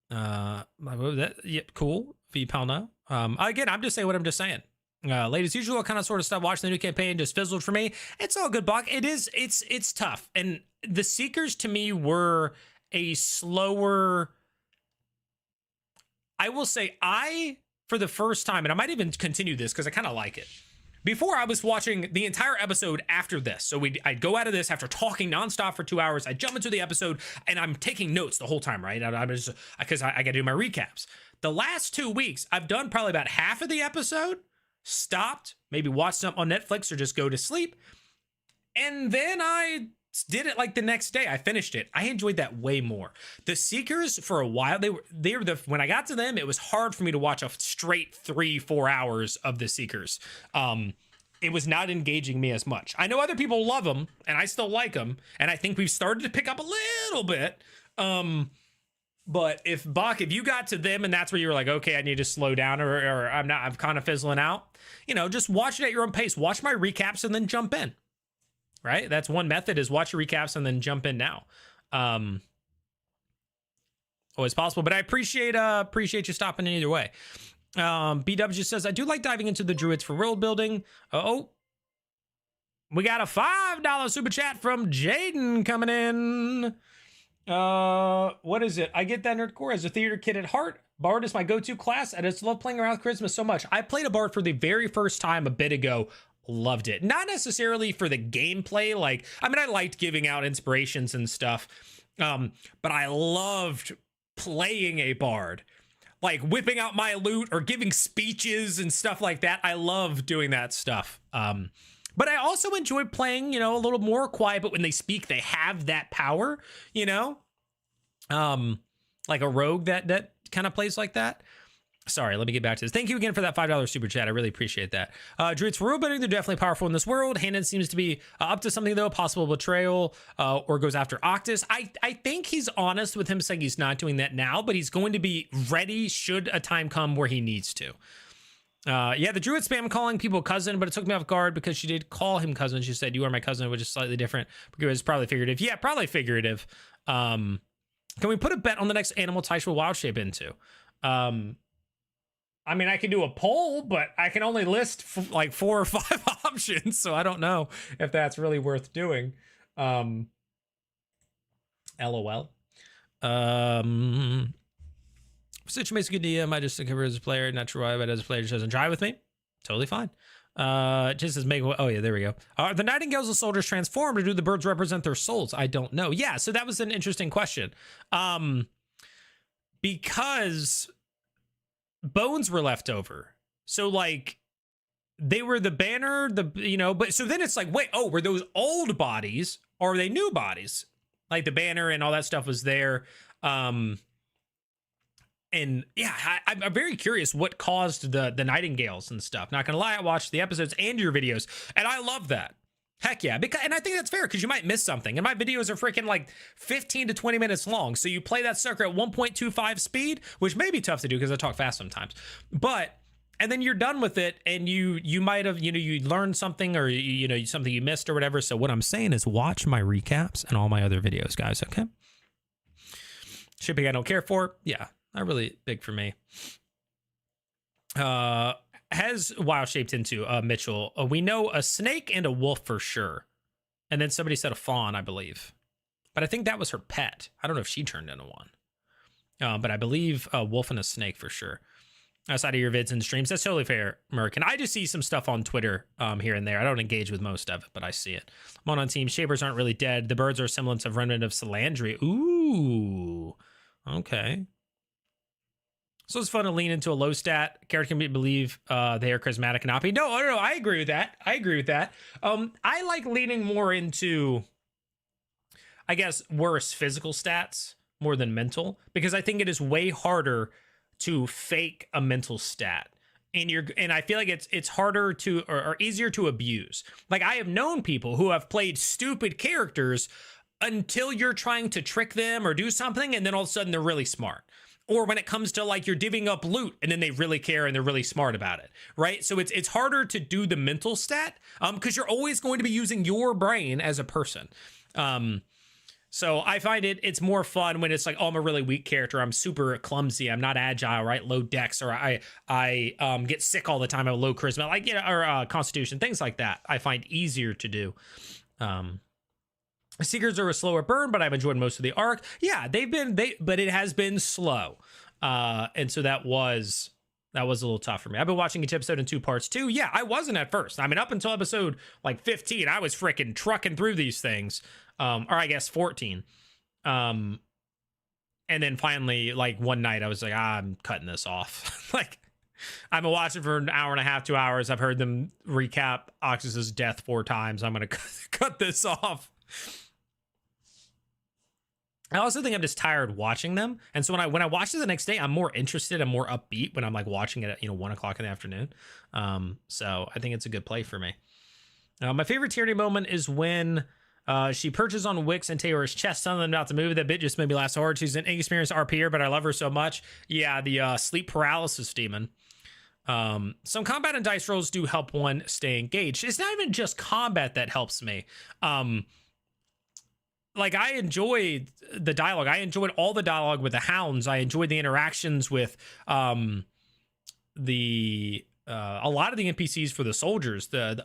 Cool. V-Palno. Again, I'm just saying what I'm just saying. Late as usual, kind of sort of stopped watching the new campaign, just fizzled for me. It's all good, Buck. It's tough. And the Seekers to me were a slower. I will say for the first time, and I might even continue this because I kind of like it. Before, I was watching the entire episode after this. So I'd go out of this after talking nonstop for 2 hours. I'd jump into the episode and I'm taking notes the whole time, right? Because I got to do my recaps. The last 2 weeks, I've done probably about half of the episode, stopped, maybe watched something on Netflix or just go to sleep. And then I did it like the next day. I finished it. I enjoyed that way more. The Seekers, for a while, when I got to them, it was hard for me to watch a straight 3-4 hours of the Seekers. It was not engaging me as much. I know other people love them, and I still like them, and I think we've started to pick up a little bit. But if you got to them and that's where you were like, okay, I need to slow down, or I'm kind of fizzling out, just watch it at your own pace. Watch my recaps and then jump in. Right? That's one method, is watch your recaps and then jump in now. Always possible, but I appreciate you stopping in either way. BW just says, I do like diving into the Druids for world building. We got a $5 super chat from Jaden coming in. What is it? I get that, NERDCORE. As a theater kid at heart, Bard is my go-to class. I just love playing around with charisma so much. I played a Bard for the very first time a bit ago. Loved it. Not necessarily for the gameplay. I liked giving out inspirations and stuff. But I loved playing a Bard. Like whipping out my lute or giving speeches and stuff like that. I love doing that stuff. But I also enjoy playing, a little more quiet, but when they speak, they have that power, like a rogue that kind of plays like that. Sorry, let me get back to this. Thank you again for that $5 super chat. I really appreciate that. Druids for real better. They're definitely powerful in this world. Hanan seems to be up to something, though. Possible betrayal or goes after Octus. I think he's honest with him saying he's not doing that now, but he's going to be ready should a time come where he needs to. Yeah, the Druid spam calling people cousin, but it took me off guard because she did call him cousin. She said, you are my cousin, which is slightly different because it's probably figurative. Yeah, probably figurative. Can we put a bet on the next animal type we'll wild shape into? I mean, I can do a poll, but I can only list like 4 or 5 options, so I don't know if that's really worth doing. LOL. Stitch makes a good DM. I just think of her as a player. Not sure why, but as a player, just doesn't jive with me. Totally fine. Just as make. Oh yeah, there we go. Are the nightingales of soldiers transformed, or do the birds represent their souls? I don't know. Yeah, so that was an interesting question. Because bones were left over, so like they were the banner, but so then it's like, wait, oh, were those old bodies or are they new bodies? Like the banner and all that stuff was there. And yeah, I'm very curious what caused the nightingales and stuff. Not gonna lie, I watched the episodes and your videos, and I love that. Heck yeah, and I think that's fair because you might miss something. And my videos are freaking like 15 to 20 minutes long. So you play that sucker at 1.25 speed, which may be tough to do because I talk fast sometimes. And then you're done with it, and you might have, you learned something or, something you missed or whatever. So what I'm saying is watch my recaps and all my other videos, guys, okay? Shipping I don't care for. Yeah, not really big for me. Has wild shaped into Mitchell. We know a snake and a wolf for sure. And then somebody said a fawn, I believe. But I think that was her pet. I don't know if she turned into one. But I believe a wolf and a snake for sure. Outside of your vids and streams. That's totally fair, Merkin. I just see some stuff on Twitter here and there. I don't engage with most of it, but I see it. I'm on team. Shapers aren't really dead. The birds are a semblance of remnant of Salandri. Ooh. Okay. So it's fun to lean into a low stat. Character can believe they are charismatic and OP. No, I agree with that. I like leaning more into, I guess, worse physical stats more than mental, because I think it is way harder to fake a mental stat. And I feel like it's harder to or easier to abuse. Like I have known people who have played stupid characters until you're trying to trick them or do something, and then all of a sudden they're really smart. Or when it comes to like you're divvying up loot and then they really care and they're really smart about it, right? So it's harder to do the mental stat because you're always going to be using your brain as a person. So I find it's more fun when it's like, oh, I'm a really weak character. I'm super clumsy. I'm not agile, right? Low dex, or I get sick all the time. I have low charisma, like, or constitution, things like that. I find easier to do. Seekers are a slower burn, but I've enjoyed most of the arc. Yeah, but it has been slow. And so that was a little tough for me. I've been watching each episode in 2 parts too. Yeah, I wasn't at first. I mean, up until episode like 15, I was freaking trucking through these things. Or I guess 14. And then finally, like one night I was like, I'm cutting this off. Like I've been watching for an hour and a half, 2 hours. I've heard them recap Oxus's death 4 times. I'm going to cut this off. I also think I'm just tired watching them. And so when I watch it the next day, I'm more interested and more upbeat when I'm like watching it at, 1 o'clock in the afternoon. So I think it's a good play for me. My favorite Tyranny moment is when she perches on Wix and Taylor's chest, telling them about the movie. That bit just made me laugh so hard. She's an inexperienced RPer, but I love her so much. Yeah, the sleep paralysis demon. Some combat and dice rolls do help one stay engaged. It's not even just combat that helps me. Like I enjoyed the dialogue. I enjoyed all the dialogue with the hounds. I enjoyed the interactions with a lot of the NPCs for the soldiers, the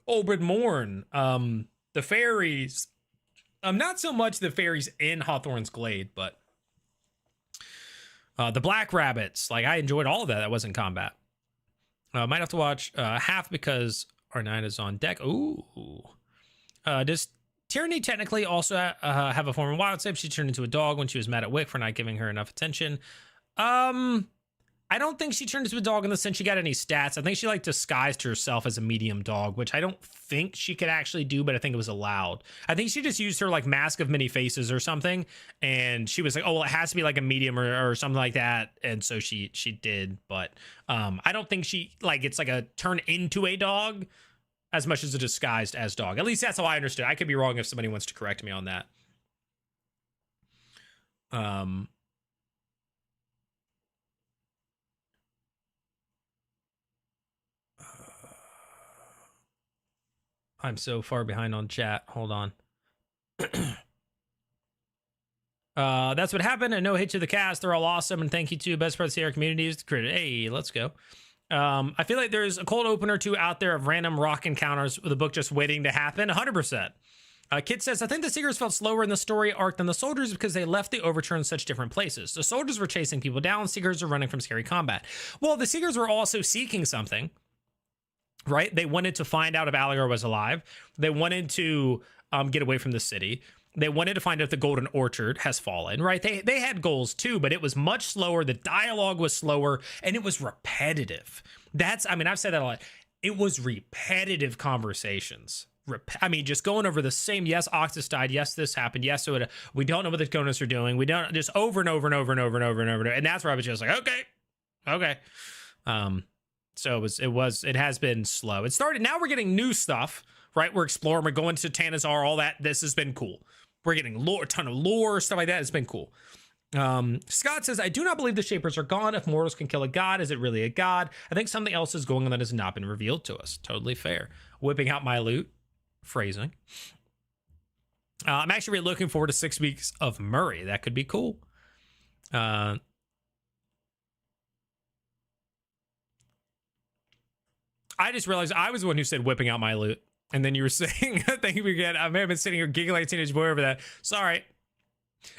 Obred Morn, the fairies. Not so much the fairies in Hawthorne's Glade, but the black rabbits. Like I enjoyed all of that. That wasn't combat. Might have to watch half because R9 is on deck. Ooh. Does Tyranny technically also have a form of wild shape? She turned into a dog when she was mad at Wick for not giving her enough attention. I don't think she turned into a dog in the sense she got any stats. I think she like disguised herself as a medium dog, which I don't think she could actually do, but I think it was allowed. I think she just used her like mask of many faces or something, and she was like, oh well, it has to be like a medium or something like that, and so she did. But I don't think she like it's like a turn into a dog as much as a disguised as dog. At least that's how I understood. I could be wrong if somebody wants to correct me on that. I'm so far behind on chat. Hold on. That's what happened. And no hate to the cast. They're all awesome. And thank you to Best Friends CR communities. Hey, let's go. I feel like there's a cold open or two out there of random rock encounters with the book just waiting to happen. 100%. Kid says, I think the Seekers felt slower in the story arc than the soldiers because they left the Overture in such different places. The soldiers were chasing people down. Seekers are running from scary combat. Well, the Seekers were also seeking something. Right? They wanted to find out if Aligar was alive. They wanted to get away from the city. They wanted to find out if the Golden Orchard has fallen, right? They had goals too, but it was much slower. The dialogue was slower and it was repetitive. I mean, I've said that a lot. It was repetitive conversations. Just going over the same, yes, Octus died. Yes, this happened. Yes, so we don't know what the Gonas are doing. We don't just over and over and over and over and over and over. And that's where I was just like, okay. So it has been slow. It started, now we're getting new stuff, right? We're exploring, we're going to Tannesar, all that. This has been cool. We're getting lore, a ton of lore, stuff like that. It's been cool. Scott says, I do not believe the Shapers are gone. If mortals can kill a god, is it really a god? I think something else is going on that has not been revealed to us. Totally fair. Whipping out my loot. Phrasing. I'm actually really looking forward to 6 weeks of Murray. That could be cool. I just realized I was the one who said whipping out my loot. And then you were saying, thank you again. I may have been sitting here giggling like a teenage boy over that. Sorry.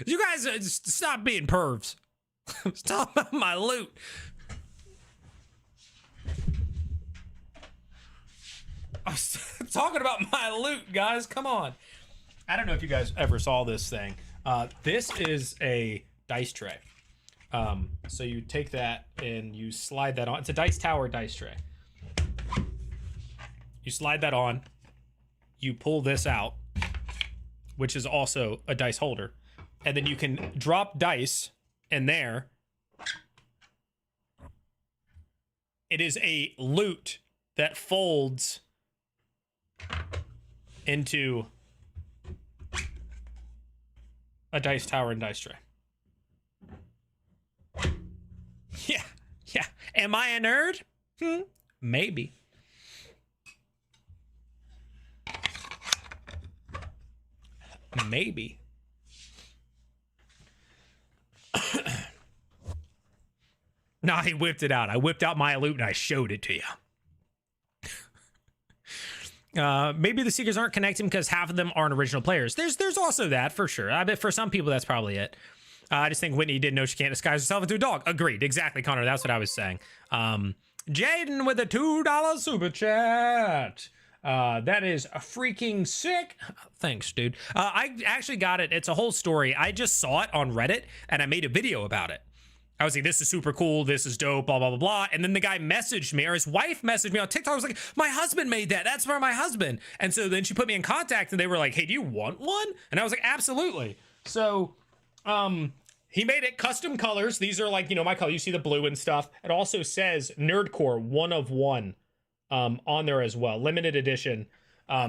You guys just stop being pervs. Stop about my loot. I'm talking about my loot, guys. Come on. I don't know if you guys ever saw this thing. This is a dice tray. So you take that and you slide that on. It's a dice tower dice tray. You slide that on, you pull this out, which is also a dice holder, and then you can drop dice in there. It is a loot that folds into a dice tower and dice tray. Yeah. Am I a nerd? Maybe. Maybe. No, he whipped it out. I whipped out my loot and I showed it to you. Maybe the Seekers aren't connecting because half of them aren't original players. There's also that for sure. I bet for some people that's probably it. I just think Whitney didn't know she can't disguise herself into a dog. Agreed. Exactly, Connor. That's what I was saying. Jaden with a $2 super chat. That is a freaking sick. Thanks, dude. I actually got it. It's a whole story. I just saw it on Reddit and I made a video about it. I was like, this is super cool. This is dope, blah, blah, blah, blah. And then the guy messaged me, or his wife messaged me on TikTok. I was like, my husband made that. That's for my husband. And so then she put me in contact and they were like, hey, do you want one? And I was like, absolutely. So, he made it custom colors. These are like, my color. You see the blue and stuff. It also says NERDCORE 1 of 1 on there as well. Limited edition.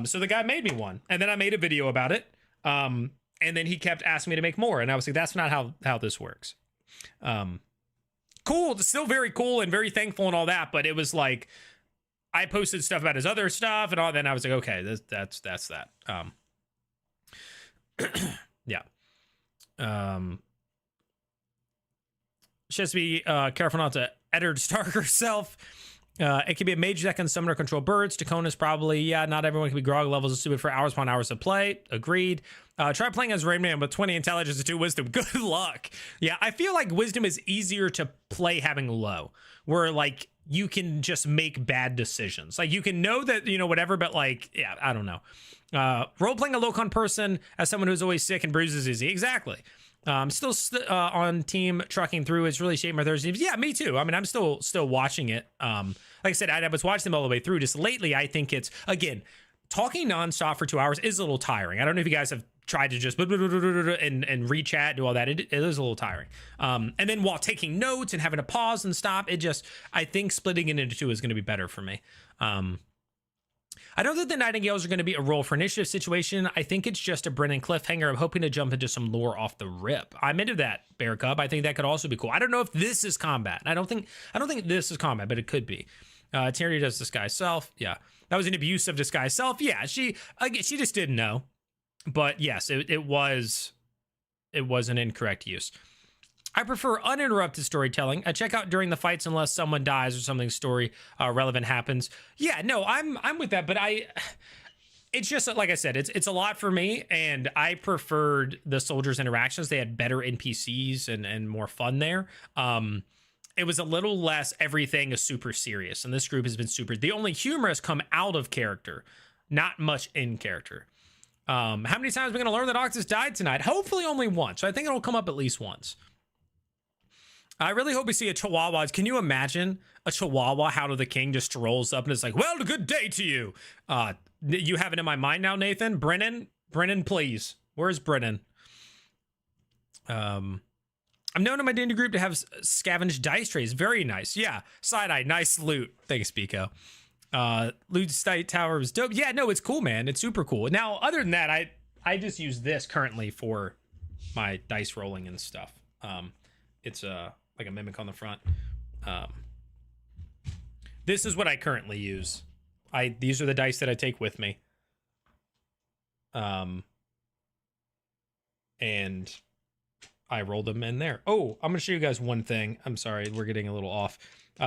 So the guy made me one. And then I made a video about it. And then he kept asking me to make more. And I was like, that's not how this works. Cool. It's still very cool and very thankful and all that. But it was like, I posted stuff about his other stuff and all. Then I was like, okay, that's that. Yeah. She has to be careful not to Eddard Stark herself. It can be a mage that can summon or control birds. Takona's probably, yeah, not everyone can be grog levels of stupid for hours upon hours of play. Agreed. Try playing as Rain Man with 20 intelligence and 2 wisdom. Good luck. Yeah, I feel like wisdom is easier to play having low, where like you can just make bad decisions. Like you can know that, whatever, but like, yeah, I don't know. Role playing a low con person as someone who's always sick and bruises is easy. Exactly. Still on team trucking through. It's really shaped my Thursdays. Yeah, me too. I mean, I'm still watching it. Like I said, I was watching them all the way through. Just lately, I think it's, again, talking nonstop for 2 hours is a little tiring. I don't know if you guys have tried to just and re-chat, do all that. It is a little tiring. And then while taking notes and having to pause and stop, I think splitting it into two is going to be better for me. I don't think the Nightingales are going to be a roll for initiative situation. I think it's just a Brennan cliffhanger. I'm hoping to jump into some lore off the rip. I'm into that, Bear Cub. I think that could also be cool. I don't know if this is combat. I don't think this is combat, but it could be. Terry does disguise self. Yeah, that was an abuse of disguise self. Yeah, she just didn't know. But yes, it was an incorrect use. I prefer uninterrupted storytelling. I check out during the fights unless someone dies or something story relevant happens. Yeah, no, I'm with that, but it's just like I said, it's a lot for me, and I preferred the soldiers' interactions. They had better NPCs and more fun there. It was a little less everything is super serious, and this group has been super. The only humor has come out of character, not much in character. How many times are we going to learn that Octus died tonight? Hopefully only once. So I think it'll come up at least once. I really hope we see a Chihuahua. Can you imagine a Chihuahua How to the King just rolls up and it's like, well, good day to you. You have it in my mind now, Nathan. Brennan, please. Where's Brennan? I'm known in my D&D group to have scavenged dice trays. Very nice. Yeah. Side-eye. Nice loot. Thanks, Pico. Loot Site Tower was dope. Yeah, no, it's cool, man. It's super cool. Now, other than that, I just use this currently for my dice rolling and stuff. It's like a mimic on the front. This is what I currently use. These are the dice that I take with me. And I rolled them in there. Oh, I'm gonna show you guys one thing. I'm sorry, we're getting a little off.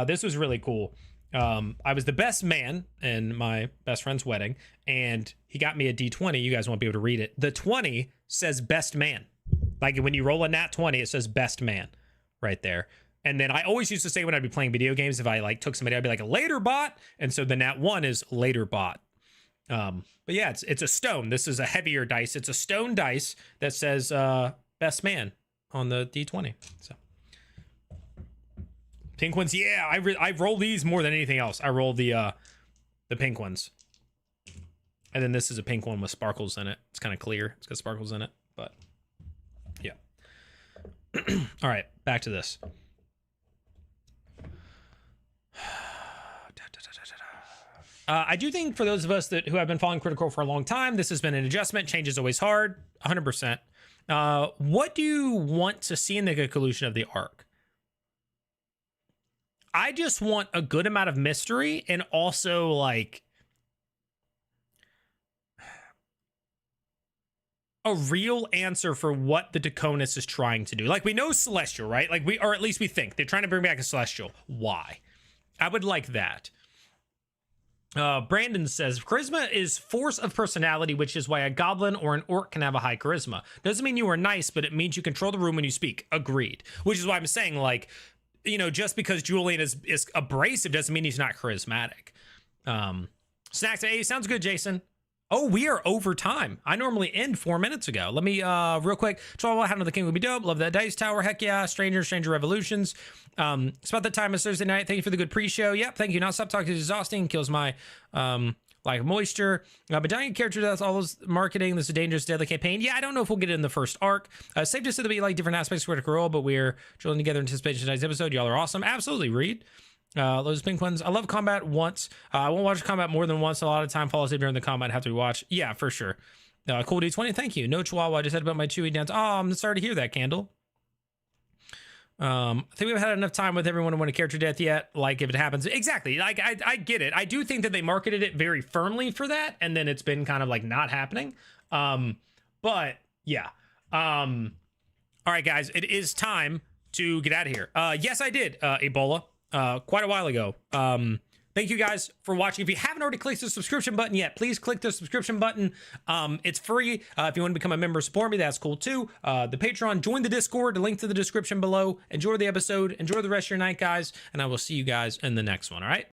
This was really cool. I was the best man in my best friend's wedding, and he got me a D20. You guys won't be able to read it. The 20 says best man. Like when you roll a nat 20, it says best man right there. And then I always used to say when I'd be playing video games, if I like took somebody, I'd be like a later bot. And so the nat 1 is later bot. But yeah, it's a stone. This is a heavier dice. It's a stone dice that says best man on the D20. So pink ones, yeah, I roll these more than anything else. I roll the pink ones. And then this is a pink one with sparkles in it. It's kind of clear. It's got sparkles in it, but yeah. All right, back to this. I do think for those of us who have been following Critical for a long time, this has been an adjustment. Change is always hard, 100%. What do you want to see in the conclusion of the arc? I just want a good amount of mystery and also like a real answer for what the Daconis is trying to do. Like we know Celestial, right? Like or at least we think they're trying to bring back a Celestial. Why? I would like that. Brandon says charisma is force of personality, which is why a goblin or an orc can have a high charisma. Doesn't mean you are nice, but it means you control the room when you speak. Agreed. Which is why I'm saying, like, you know, just because Julian is abrasive doesn't mean he's not charismatic. Snacks, hey, sounds good, Jason. Oh, we are over time. I normally end 4 minutes ago. Let me, real quick. Chihuahua, How to the King would be dope. Love that dice tower. Heck yeah. Stranger Revolutions. It's about that time. It's Thursday night. Thank you for the good pre-show. Yep. Thank you. Not stop talking is exhausting. Kills my, like moisture. But dying character deaths, all those marketing. This is a dangerous, deadly campaign. Yeah, I don't know if we'll get it in the first arc. Safe to say there'll be like different aspects of Critical Role, but we're drilling together in anticipation of tonight's episode. Y'all are awesome. Absolutely, Reed. Those pink ones. I love combat once. I won't watch combat more than once. A lot of time falls asleep during the combat. Have to watch. Yeah, for sure. Cool D20. Thank you. No Chihuahua. I just had about my Chewy dance. Oh, I'm sorry to hear that, Candle. I think we've had enough time with everyone to win a character death yet. Like if it happens, exactly. Like I get it. I do think that they marketed it very firmly for that, and then it's been kind of like not happening. But yeah. All right, guys. It is time to get out of here. Yes, I did. Ebola. Quite a while ago. Thank you guys for watching. If you haven't already clicked the subscription button yet, please click the subscription button. It's free. If you want to become a member, support me, that's cool too. The Patreon, join the Discord, the link to the description below. Enjoy the episode. Enjoy the rest of your night, guys. And I will see you guys in the next one. All right.